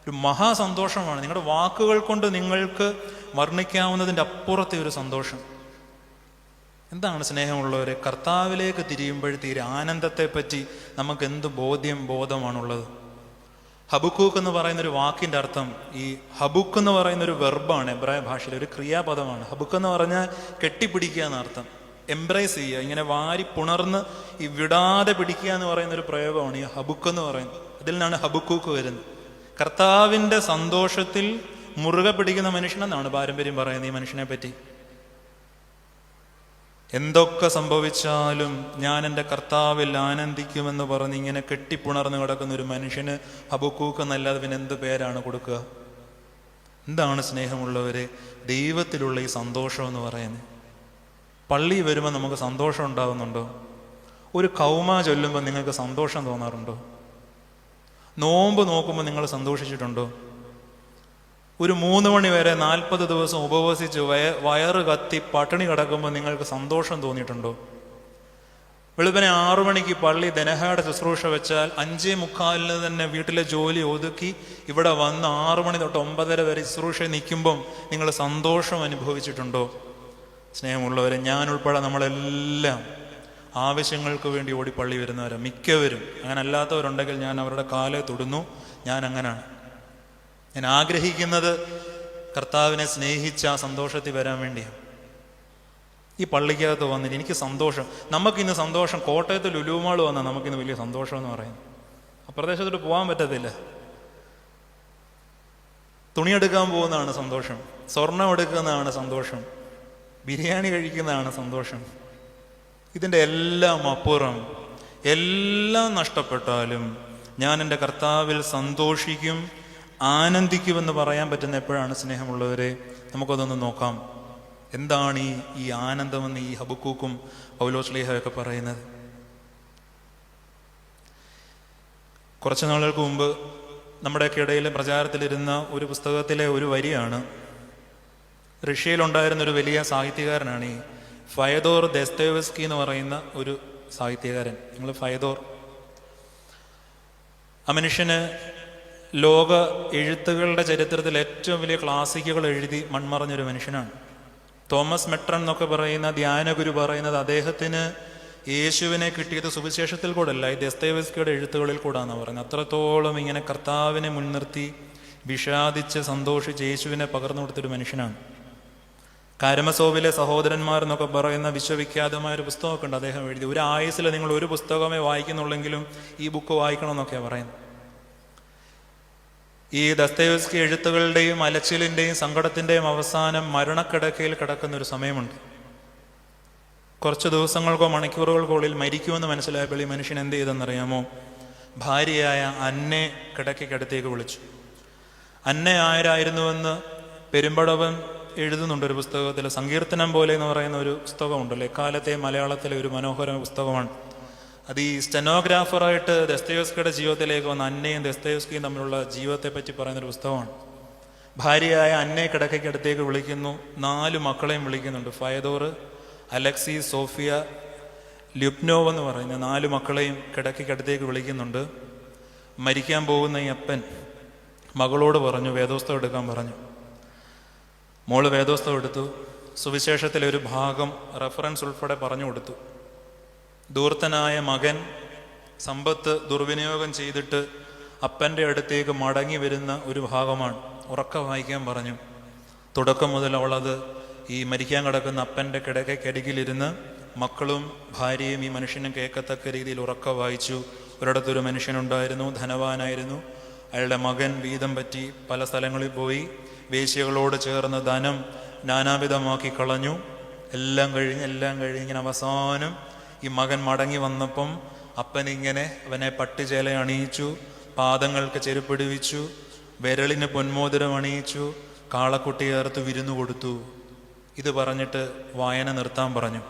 ഒരു മഹാസന്തോഷമാണ്. നിങ്ങളുടെ വാക്കുകൾ കൊണ്ട് നിങ്ങൾക്ക് വർണ്ണിക്കാവുന്നതിൻ്റെ അപ്പുറത്തെ ഒരു സന്തോഷം. എന്താണ് സ്നേഹമുള്ളവരെ? കർത്താവിലേക്ക് തിരിയുമ്പോഴത്തേക്ക് ആനന്ദത്തെ പറ്റി നമുക്ക് എന്ത് ബോധമാണുള്ളത്? ഹബക്കൂക്ക് എന്ന് പറയുന്നൊരു വാക്കിൻ്റെ അർത്ഥം, ഈ ഹബുക്ക് എന്ന് പറയുന്നൊരു വെർബാണ്. എബ്രായ ഭാഷയിൽ ഒരു ക്രിയാപദമാണ്. ഹബുക്ക് എന്ന് പറഞ്ഞാൽ കെട്ടിപ്പിടിക്കുക എന്നർത്ഥം. എംബ്രേസ് ചെയ്യുക, ഇങ്ങനെ വാരി പുണർന്ന് ഈ വിടാതെ പിടിക്കുക എന്ന് പറയുന്നൊരു പ്രയോഗമാണ് ഈ ഹബുക്ക് എന്ന് പറയുന്നത്. അതിൽ നിന്നാണ് ഹബക്കൂക്ക് വരുന്നത്. കർത്താവിൻ്റെ സന്തോഷത്തിൽ മുറുകെ പിടിക്കുന്ന മനുഷ്യനെന്നാണ് പാരമ്പര്യം പറയുന്നത് ഈ മനുഷ്യനെ പറ്റി. എന്തൊക്കെ സംഭവിച്ചാലും ഞാൻ എൻ്റെ കർത്താവിൽ ആനന്ദിക്കുമെന്ന് പറഞ്ഞ് ഇങ്ങനെ കെട്ടിപ്പുണർന്ന് കിടക്കുന്ന ഒരു മനുഷ്യന് ഹബക്കൂക്ക് എന്നല്ലാതെ പിന്നെ എന്ത് പേരാണ് കൊടുക്കുക? എന്താണ് സ്നേഹമുള്ളവരെ ദൈവത്തിലുള്ള ഈ സന്തോഷം എന്ന് പറയുന്നത്? പള്ളി വരുമ്പോൾ നമുക്ക് സന്തോഷം ഉണ്ടാകുന്നുണ്ടോ? ഒരു കൗമ ചൊല്ലുമ്പോൾ നിങ്ങൾക്ക് സന്തോഷം തോന്നാറുണ്ടോ? നോമ്പ് നോക്കുമ്പോൾ നിങ്ങൾ സന്തോഷിച്ചിട്ടുണ്ടോ? ഒരു 3 മണി വരെ 40 ദിവസം ഉപവസിച്ച് വയറ് കത്തി പട്ടിണി കിടക്കുമ്പോൾ നിങ്ങൾക്ക് സന്തോഷം തോന്നിയിട്ടുണ്ടോ? വെളുപ്പിനെ 6 മണിക്ക് പള്ളി ധനഹാട ശുശ്രൂഷ വെച്ചാൽ 5:45 തന്നെ വീട്ടിലെ ജോലി ഒതുക്കി ഇവിടെ വന്ന് 6 മണി തൊട്ട് 9:30 വരെ ശുശ്രൂഷ നിൽക്കുമ്പം നിങ്ങൾ സന്തോഷം അനുഭവിച്ചിട്ടുണ്ടോ? സ്നേഹമുള്ളവരെ, ഞാൻ ഉൾപ്പെടെ നമ്മളെല്ലാം ആവശ്യങ്ങൾക്ക് വേണ്ടി ഓടി പള്ളി വരുന്നവരാണ് മിക്കവരും. അങ്ങനെ അല്ലാത്തവരുണ്ടെങ്കിൽ ഞാൻ അവരുടെ കാലെ തൊടുന്നു. ഞാൻ അങ്ങനാണ്. ഞാൻ ആഗ്രഹിക്കുന്നത് കർത്താവിനെ സ്നേഹിച്ച ആ സന്തോഷത്തിൽ വരാൻ വേണ്ടിയാണ്. ഈ പള്ളിക്കകത്ത് വന്നിട്ട് എനിക്ക് സന്തോഷം. നമുക്കിന്ന് സന്തോഷം കോട്ടയത്ത് ലുലുമാൾ വന്നാൽ നമുക്കിന്ന് വലിയ സന്തോഷം എന്ന് പറയുന്നത്. ആ പ്രദേശത്തോട്ട് പോകാൻ പറ്റത്തില്ല. തുണിയെടുക്കാൻ പോകുന്നതാണ് സന്തോഷം, സ്വർണം എടുക്കുന്നതാണ് സന്തോഷം, ബിരിയാണി കഴിക്കുന്നതാണ് സന്തോഷം. ഇതിൻ്റെ എല്ലാം അപ്പുറം എല്ലാം നഷ്ടപ്പെട്ടാലും ഞാൻ എൻ്റെ കർത്താവിൽ സന്തോഷിക്കും, ആനന്ദിക്കുമെന്ന് പറയാൻ പറ്റുന്ന എപ്പോഴാണ്? സ്നേഹമുള്ളവരെ, നമുക്കതൊന്ന് നോക്കാം. എന്താണ് ഈ ആനന്ദമെന്ന് ഈ ഹബക്കൂക്കും പൗലോസ് ശ്ലീഹയൊക്കെ പറയുന്നത്? കുറച്ച് നാളുകൾക്ക് മുമ്പ് നമ്മുടെയൊക്കെ ഇടയിൽ പ്രചാരത്തിലിരുന്ന ഒരു പുസ്തകത്തിലെ ഒരു വരിയാണ്. റഷ്യയിലുണ്ടായിരുന്ന ഒരു വലിയ സാഹിത്യകാരനാണ് ഈ ഫയദോർ ദസ്തയേവ്സ്കി എന്ന് പറയുന്ന ഒരു സാഹിത്യകാരൻ. നിങ്ങൾ ഫയദോർ, ആ മനുഷ്യന് ലോക എഴുത്തുകളുടെ ചരിത്രത്തിൽ ഏറ്റവും വലിയ ക്ലാസിക്കുകൾ എഴുതി മൺമറഞ്ഞൊരു മനുഷ്യനാണ്. തോമസ് മെട്രൺ എന്നൊക്കെ പറയുന്ന ധ്യാനഗുരു പറയുന്നത് അദ്ദേഹത്തിന് യേശുവിനെ കിട്ടിയത് സുവിശേഷത്തിൽ കൂടെ അല്ല, ഈ ദസ്തയേവ്സ്കിയുടെ എഴുത്തുകളിൽ കൂടാന്നാണ് പറയുന്നത്. അത്രത്തോളം ഇങ്ങനെ കർത്താവിനെ മുൻനിർത്തി വിഷാദിച്ച് സന്തോഷിച്ച് യേശുവിനെ പകർന്നു കൊടുത്തൊരു മനുഷ്യനാണ്. കാരമസോവിലെ സഹോദരന്മാർ എന്നൊക്കെ പറയുന്ന വിശ്വവിഖ്യാതമായൊരു പുസ്തകമൊക്കെ ഉണ്ട് അദ്ദേഹം എഴുതി. ഒരു ആയുസ്സിൽ നിങ്ങൾ ഒരു പുസ്തകമേ വായിക്കുന്നുള്ളെങ്കിലും ഈ ബുക്ക് വായിക്കണം എന്നൊക്കെയാണ് പറയുന്നത്. ഈ ദസ്തയേവ്സ്കി എഴുത്തുകളുടെയും അലച്ചിലിൻ്റെയും സങ്കടത്തിൻ്റെയും അവസാനം മരണക്കിടക്കയിൽ കിടക്കുന്ന ഒരു സമയമുണ്ട്. കുറച്ച് ദിവസങ്ങൾക്കോ മണിക്കൂറുകൾക്കോ ഉള്ളിൽ മരിക്കുമെന്ന് മനസ്സിലായപ്പോൾ ഈ മനുഷ്യൻ എന്ത് ചെയ്തെന്നറിയാമോ? ഭാര്യയായ അന്നെ കിടക്കടുത്തേക്ക് വിളിച്ചു. അന്നെ ആരായിരുന്നുവെന്ന് പെരുമ്പടവൻ എഴുതുന്നുണ്ട് ഒരു പുസ്തകത്തിൽ. സങ്കീർത്തനം പോലെ എന്ന് പറയുന്ന ഒരു പുസ്തകമുണ്ടല്ലോ, എക്കാലത്തെ മലയാളത്തിലെ ഒരു മനോഹര പുസ്തകമാണ്. അത് ഈ സ്റ്റെനോഗ്രാഫറായിട്ട് ദസ്തയേവ്സ്കിയുടെ ജീവിതത്തിലേക്ക് വന്ന അന്നയും ദസ്തയേവ്സ്കിയും തമ്മിലുള്ള ജീവിതത്തെ പറ്റി പറയുന്നൊരു പുസ്തകമാണ്. ഭാര്യയായ അന്നെ കിടക്കടുത്തേക്ക് വിളിക്കുന്നു. 4 മക്കളെയും വിളിക്കുന്നുണ്ട്. ഫയദോർ, അലക്സി, സോഫിയ, ല്യുപ്നോവ് എന്ന് പറയുന്ന 4 മക്കളെയും കിടക്കടുത്തേക്ക് വിളിക്കുന്നുണ്ട്. മരിക്കാൻ പോകുന്ന ഈ അപ്പൻ മകളോട് പറഞ്ഞു, വേദോസ്തം എടുക്കാൻ പറഞ്ഞു. മോള് വേദോസ്തം എടുത്തു. സുവിശേഷത്തിലെ ഒരു ഭാഗം റെഫറൻസ് ഉൾപ്പെടെ പറഞ്ഞു കൊടുത്തു. ധൂർത്തനായ മകൻ സമ്പത്ത് ദുർവിനിയോഗം ചെയ്തിട്ട് അപ്പൻ്റെ അടുത്തേക്ക് മടങ്ങി വരുന്ന ഒരു ഭാഗമാണ്. ഉറക്ക വായിക്കാൻ പറഞ്ഞു. തുടക്കം മുതൽ അവളത് ഈ മരിക്കാൻ കിടക്കുന്ന അപ്പൻ്റെ കിടക്കയ്ക്കരികിലിരുന്ന് മക്കളും ഭാര്യയും ഈ മനുഷ്യനും കേൾക്കത്തക്ക രീതിയിൽ ഉറക്ക വായിച്ചു. ഒരിടത്തൊരു മനുഷ്യനുണ്ടായിരുന്നു, ധനവാനായിരുന്നു. അയാളുടെ മകൻ വീതം പറ്റി പല സ്ഥലങ്ങളിൽ പോയി വേശ്യകളോട് ചേർന്ന് ധനം നാനാവിധമാക്കി കളഞ്ഞു. എല്ലാം കഴിഞ്ഞ് ഇങ്ങനെ അവസാനം ഈ മകൻ മടങ്ങി വന്നപ്പം അപ്പനിങ്ങനെ അവനെ പട്ടുചേല അണിയിച്ചു, പാദങ്ങൾക്ക് ചെരുപ്പിടിവിച്ചു, വിരലിന് പൊന്മോതിരം അണിയിച്ചു, കാളക്കുട്ടി ചേർത്ത് വിരുന്നു കൊടുത്തു. ഇത് പറഞ്ഞിട്ട് വായന നിർത്താൻ പറഞ്ഞു.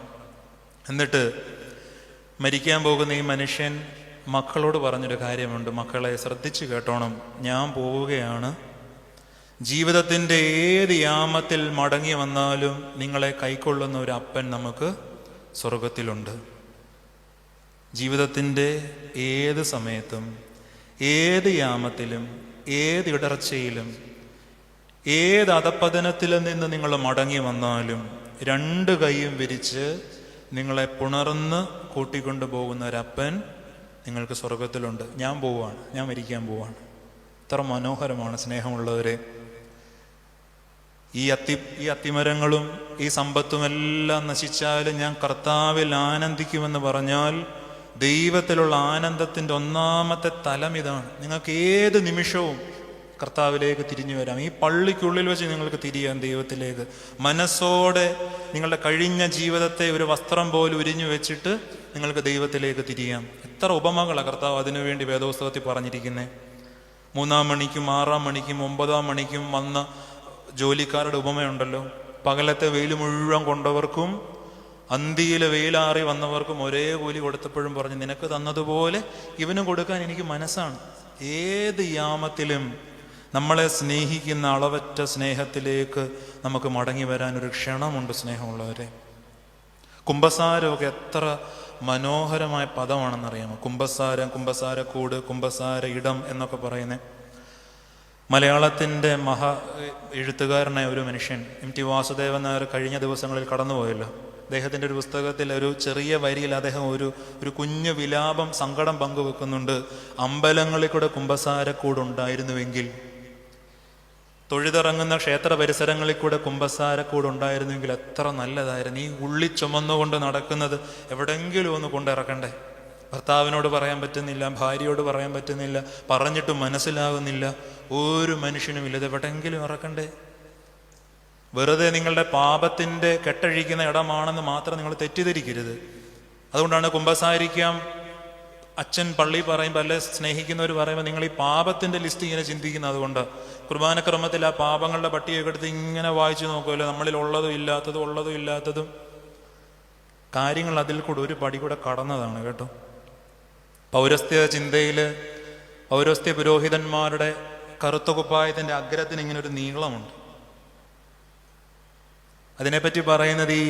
എന്നിട്ട് മരിക്കാൻ പോകുന്ന ഈ മനുഷ്യൻ മക്കളോട് പറഞ്ഞൊരു കാര്യമുണ്ട്. മക്കളെ ശ്രദ്ധിച്ചു കേട്ടോണം, ഞാൻ പോവുകയാണ്. ജീവിതത്തിൻ്റെ ഏത് യാമത്തിൽ മടങ്ങി വന്നാലും നിങ്ങളെ കൈക്കൊള്ളുന്ന ഒരു അപ്പൻ നമുക്ക് സ്വർഗത്തിലുണ്ട്. ജീവിതത്തിൻ്റെ ഏത് സമയത്തും ഏത് യാമത്തിലും ഏത് ഇടർച്ചയിലും ഏത് അധപ്പതനത്തിൽ നിന്ന് നിങ്ങൾ മടങ്ങി വന്നാലും 2 കൈയും വിരിച്ച് നിങ്ങളെ പുണർന്ന് കൂട്ടിക്കൊണ്ടു പോകുന്ന ഒരപ്പൻ നിങ്ങൾക്ക് സ്വർഗത്തിലുണ്ട്. ഞാൻ പോവാണ്, ഞാൻ മരിക്കാൻ പോവാണ്. ഇത്ര മനോഹരമാണ് സ്നേഹമുള്ളവരെ. ഈ അത്തിമരങ്ങളും ഈ സമ്പത്തുമെല്ലാം നശിച്ചാലും ഞാൻ കർത്താവിൽ ആനന്ദിക്കുമെന്ന് പറഞ്ഞാൽ ദൈവത്തിലുള്ള ആനന്ദത്തിൻ്റെ ഒന്നാമത്തെ തലം ഇതാണ്. നിങ്ങൾക്ക് ഏത് നിമിഷവും കർത്താവിലേക്ക് തിരിഞ്ഞു വരാം. ഈ പള്ളിക്കുള്ളിൽ വെച്ച് നിങ്ങൾക്ക് തിരിയാം ദൈവത്തിലേക്ക്. മനസ്സോടെ നിങ്ങളുടെ കഴിഞ്ഞ ജീവിതത്തെ ഒരു വസ്ത്രം പോലെ ഉരിഞ്ഞു വെച്ചിട്ട് നിങ്ങൾക്ക് ദൈവത്തിലേക്ക് തിരിയാം. എത്ര ഉപമകളാണ് കർത്താവ് അതിനുവേണ്ടി വേദപുസ്തകത്തിൽ പറഞ്ഞിരിക്കുന്നത്. 3-ാം മണിക്കും 6-ാം മണിക്കും 9-ാം മണിക്കും വന്ന ജോലിക്കാരുടെ ഉപമയുണ്ടല്ലോ. പകലത്തെ വെയിൽ മുഴുവൻ കൊണ്ടവർക്കും അന്തിയിൽ വെയിലാറി വന്നവർക്കും ഒരേ കൂലി കൊടുത്തപ്പോഴും പറഞ്ഞു, നിനക്ക് തന്നതുപോലെ ഇവനും കൊടുക്കാൻ എനിക്ക് മനസ്സാണ്. ഏത് യാമത്തിലും നമ്മളെ സ്നേഹിക്കുന്ന അളവറ്റ സ്നേഹത്തിലേക്ക് നമുക്ക് മടങ്ങി വരാനൊരു ക്ഷണമുണ്ട് സ്നേഹമുള്ളവരെ. കുമ്പസാരമൊക്കെ എത്ര മനോഹരമായ പദമാണെന്നറിയാമോ? കുമ്പസാരം, കുമ്പസാരക്കൂട്, കുമ്പസാര ഇടം എന്നൊക്കെ പറയുന്നത്. മലയാളത്തിൻ്റെ എഴുത്തുകാരനായ ഒരു മനുഷ്യൻ MT വാസുദേവൻ നായർ കഴിഞ്ഞ ദിവസങ്ങളിൽ കടന്നുപോയല്ലോ. അദ്ദേഹത്തിൻ്റെ ഒരു പുസ്തകത്തിൽ ഒരു ചെറിയ വരിയിൽ അദ്ദേഹം ഒരു കുഞ്ഞു വിലാപം, സങ്കടം പങ്കുവെക്കുന്നുണ്ട്. അമ്പലങ്ങളിൽ കൂടെ കുമ്പസാരക്കൂടുണ്ടായിരുന്നുവെങ്കിൽ, തൊഴുതിറങ്ങുന്ന ക്ഷേത്ര പരിസരങ്ങളിൽ കൂടെ കുമ്പസാരക്കൂടുണ്ടായിരുന്നെങ്കിൽ എത്ര നല്ലതായിരുന്നു. ഈ ഉള്ളി ചുമന്നുകൊണ്ട് നടക്കുന്നത് എവിടെയെങ്കിലും ഒന്ന് കൊണ്ടിറക്കണ്ടേ? ഭർത്താവിനോട് പറയാൻ പറ്റുന്നില്ല, ഭാര്യയോട് പറയാൻ പറ്റുന്നില്ല, പറഞ്ഞിട്ടും മനസ്സിലാകുന്നില്ല. ഒരു മനുഷ്യനും ഇല്ല, ഇത് എവിടെയെങ്കിലും ഇറക്കണ്ടേ? വെറുതെ നിങ്ങളുടെ പാപത്തിൻ്റെ കെട്ടഴിക്കുന്ന ഇടമാണെന്ന് മാത്രം നിങ്ങൾ തെറ്റിദ്ധരിക്കരുത്. അതുകൊണ്ടാണ് കുമ്പസാരിക്കാം അച്ഛൻ പള്ളി പറയുമ്പോൾ, അല്ലെ സ്നേഹിക്കുന്നവർ പറയുമ്പോൾ നിങ്ങൾ ഈ പാപത്തിൻ്റെ ലിസ്റ്റ് ഇങ്ങനെ ചിന്തിക്കുന്നത്. അതുകൊണ്ട് കുർബാനക്രമത്തിൽ ആ പാപങ്ങളുടെ പട്ടികയൊക്കെ എടുത്ത് ഇങ്ങനെ വായിച്ചു നോക്കുമല്ലോ, നമ്മളിൽ ഉള്ളതും ഇല്ലാത്തതും കാര്യങ്ങൾ അതിൽ കൂടെ ഒരു പടി കൂടെ കടന്നതാണ് കേട്ടോ. പൗരസ്ത്യ ചിന്തയിൽ പൗരസ്ത്യ പുരോഹിതന്മാരുടെ കറുത്ത കുപ്പായത്തിൻ്റെ അഗ്രത്തിന് ഇങ്ങനെ ഒരു നീളമുണ്ട്. അതിനെപ്പറ്റി പറയുന്നത്, ഈ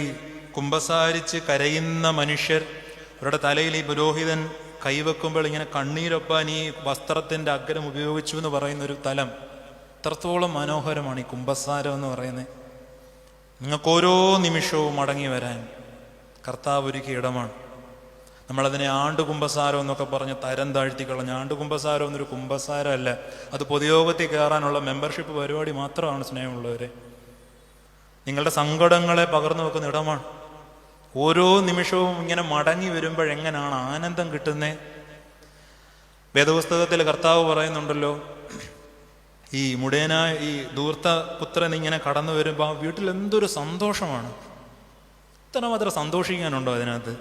കുമ്പസാരിച്ച് കരയുന്ന മനുഷ്യർ അവരുടെ തലയിൽ ഈ പുരോഹിതൻ കൈവെക്കുമ്പോൾ ഇങ്ങനെ കണ്ണീരൊപ്പാൻ ഈ വസ്ത്രത്തിൻ്റെ അഗ്രം ഉപയോഗിച്ചു എന്ന് പറയുന്നൊരു തലം. എത്രത്തോളം മനോഹരമാണ് ഈ കുമ്പസാരം എന്ന് പറയുന്നത്. നിങ്ങൾക്ക് ഓരോ നിമിഷവും മടങ്ങി വരാൻ കർത്താവ് ഒരുക്കിയ ഇടമാണ്. നമ്മളതിനെ ആണ്ടുകുമ്പസാരം എന്നൊക്കെ പറഞ്ഞ് തരം താഴ്ത്തി കളഞ്ഞ. ആണ്ടുകുമ്പസാരം എന്നൊരു കുമ്പസാരമല്ല, അത് പൊതുയോഗത്തിൽ കയറാനുള്ള മെമ്പർഷിപ്പ് പരിപാടി മാത്രമാണ് സ്നേഹമുള്ളവരെ. നിങ്ങളുടെ സങ്കടങ്ങളെ പകർന്നു വെക്കുന്ന ഇടമാണ്. ഓരോ നിമിഷവും ഇങ്ങനെ മടങ്ങി വരുമ്പോഴെങ്ങനെയാണ് ആനന്ദം കിട്ടുന്നേ? വേദപുസ്തകത്തിൽ കർത്താവ് പറയുന്നുണ്ടല്ലോ, ഈ മുടയനായ ഈ ധൂർത്ത പുത്രൻ ഇങ്ങനെ കടന്നു വരുമ്പോൾ ആ വീട്ടിൽ എന്തൊരു സന്തോഷമാണ്. ഇത്രമാത്രം സന്തോഷിക്കാനുണ്ടോ അതിനകത്ത്?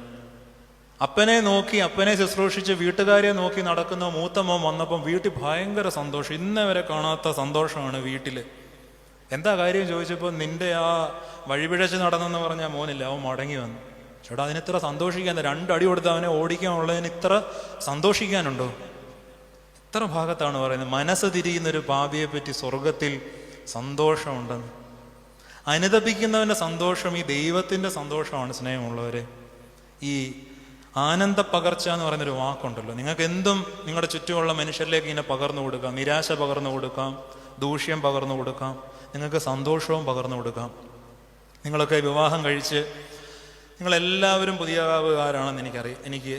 അപ്പനെ നോക്കി, അപ്പനെ ശുശ്രൂഷിച്ച് വീട്ടുകാരെ നോക്കി നടക്കുന്ന മൂത്ത മോൻ വന്നപ്പം വീട്ടിൽ ഭയങ്കര സന്തോഷം. ഇന്നവരെ കാണാത്ത സന്തോഷമാണ് വീട്ടിൽ. എന്താ കാര്യം ചോദിച്ചപ്പോൾ, നിന്റെ ആ വഴിപിഴച്ച് നടന്നെന്ന് പറഞ്ഞാൽ മോനില്ല, അവൻ മടങ്ങി വന്നു. ചേട്ടാ, അതിനിത്ര സന്തോഷിക്കാൻ, 2 അടി കൊടുത്ത് അവനെ ഓടിക്കാനുള്ളതിന് ഇത്ര സന്തോഷിക്കാനുണ്ടോ? ഇത്ര ഭാഗത്താണ് പറയുന്നത്, മനസ്സ് തിരിയുന്നൊരു പാപിയെ പറ്റി സ്വർഗത്തിൽ സന്തോഷമുണ്ടെന്ന്. അനുതപിക്കുന്നവൻ്റെ സന്തോഷം ഈ ദൈവത്തിൻ്റെ സന്തോഷമാണ് സ്നേഹമുള്ളവരെ. ഈ ആനന്ദ പകർച്ച എന്ന് പറയുന്നൊരു വാക്കുണ്ടല്ലോ. നിങ്ങൾക്ക് എന്തും നിങ്ങളുടെ ചുറ്റുമുള്ള മനുഷ്യരിലേക്ക് ഇങ്ങനെ പകർന്നു കൊടുക്കാം. നിരാശ പകർന്നു കൊടുക്കാം, ദൂഷ്യം പകർന്നു കൊടുക്കാം, നിങ്ങൾക്ക് സന്തോഷവും പകർന്നു കൊടുക്കാം. നിങ്ങളൊക്കെ വിവാഹം കഴിച്ച് നിങ്ങളെല്ലാവരും പുതിയകാവുകാരാണെന്ന് എനിക്ക്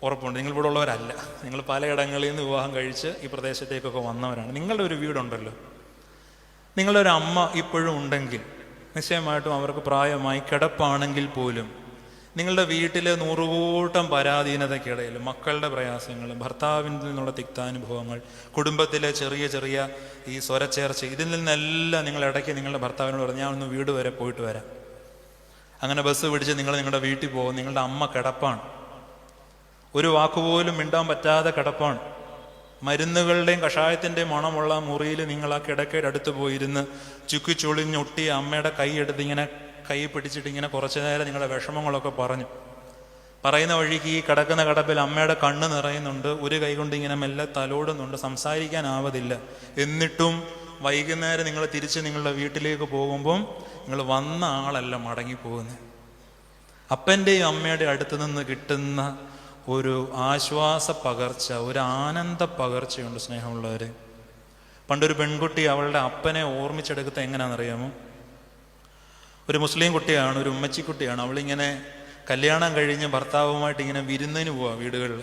ഉറപ്പുണ്ട്. നിങ്ങൾ ഇവിടെ ഉള്ളവരല്ല, നിങ്ങൾ പലയിടങ്ങളിൽ നിന്ന് വിവാഹം കഴിച്ച് ഈ പ്രദേശത്തേക്കൊക്കെ വന്നവരാണ്. നിങ്ങളുടെ ഒരു വീടുണ്ടല്ലോ, നിങ്ങളുടെ ഒരു അമ്മ ഇപ്പോഴും ഉണ്ടെങ്കിൽ നിശ്ചയമായിട്ടും അവർക്ക് പ്രായമായി കിടപ്പാണെങ്കിൽ പോലും നിങ്ങളുടെ വീട്ടിലെ 100 കൂട്ടം പരാധീനതയ്ക്കിടയിൽ മക്കളുടെ പ്രയാസങ്ങൾ, ഭർത്താവിൽ നിന്നുള്ള തിക്താനുഭവങ്ങൾ, കുടുംബത്തിലെ ചെറിയ ചെറിയ ഈ സ്വരച്ചേർച്ച, ഇതിൽ നിന്നെല്ലാം നിങ്ങൾ ഇടയ്ക്ക് നിങ്ങളുടെ ഭർത്താവിനോട് പറഞ്ഞു, ഞാൻ ഒന്ന് വീട് വരെ പോയിട്ട് വരാം. അങ്ങനെ ബസ് പിടിച്ച് നിങ്ങളുടെ വീട്ടിൽ പോകും. നിങ്ങളുടെ അമ്മ കിടപ്പാണ്, ഒരു വാക്കുപോലും മിണ്ടാൻ പറ്റാതെ കിടപ്പാണ്. മരുന്നുകളുടെയും കഷായത്തിൻ്റെയും മണമുള്ള മുറിയിൽ നിങ്ങൾ ആ കിടക്കയുടെ അടുത്ത് പോയിരുന്ന് ചുക്കി ചുളിഞ്ഞൊട്ടിയ അമ്മയുടെ കൈ എടുത്ത് ഇങ്ങനെ കൈ പിടിച്ചിട്ട് ഇങ്ങനെ കുറച്ചു നേരം നിങ്ങളുടെ വിഷമങ്ങളൊക്കെ പറയുന്ന വഴിക്ക് ഈ കിടക്കുന്ന കിടപ്പിൽ അമ്മയുടെ കണ്ണ് നിറയുന്നുണ്ട്, ഒരു കൈ കൊണ്ട് ഇങ്ങനെ മെല്ലെ തലോടുന്നുണ്ട്, സംസാരിക്കാനാവതില്ല. എന്നിട്ടും വൈകുന്നേരം നിങ്ങൾ തിരിച്ച് നിങ്ങളുടെ വീട്ടിലേക്ക് പോകുമ്പം നിങ്ങൾ വന്ന ആളല്ല മടങ്ങിപ്പോകുന്നത്. അപ്പൻ്റെയും അമ്മയുടെ അടുത്ത് നിന്ന് കിട്ടുന്ന ഒരു ആശ്വാസ പകർച്ച, ഒരു ആനന്ദ പകർച്ചയുണ്ട് സ്നേഹമുള്ളവർ. പണ്ടൊരു പെൺകുട്ടി അവളുടെ അപ്പനെ ഓർമ്മിച്ചെടുക്കുന്നത് എങ്ങനെയാണെന്നറിയാമോ? ഒരു മുസ്ലിം കുട്ടിയാണ്, ഒരു ഉമ്മച്ചിക്കുട്ടിയാണ്. അവളിങ്ങനെ കല്യാണം കഴിഞ്ഞ് ഭർത്താവുമായിട്ട് ഇങ്ങനെ വിരുന്നിന് പോവാം വീടുകളിൽ.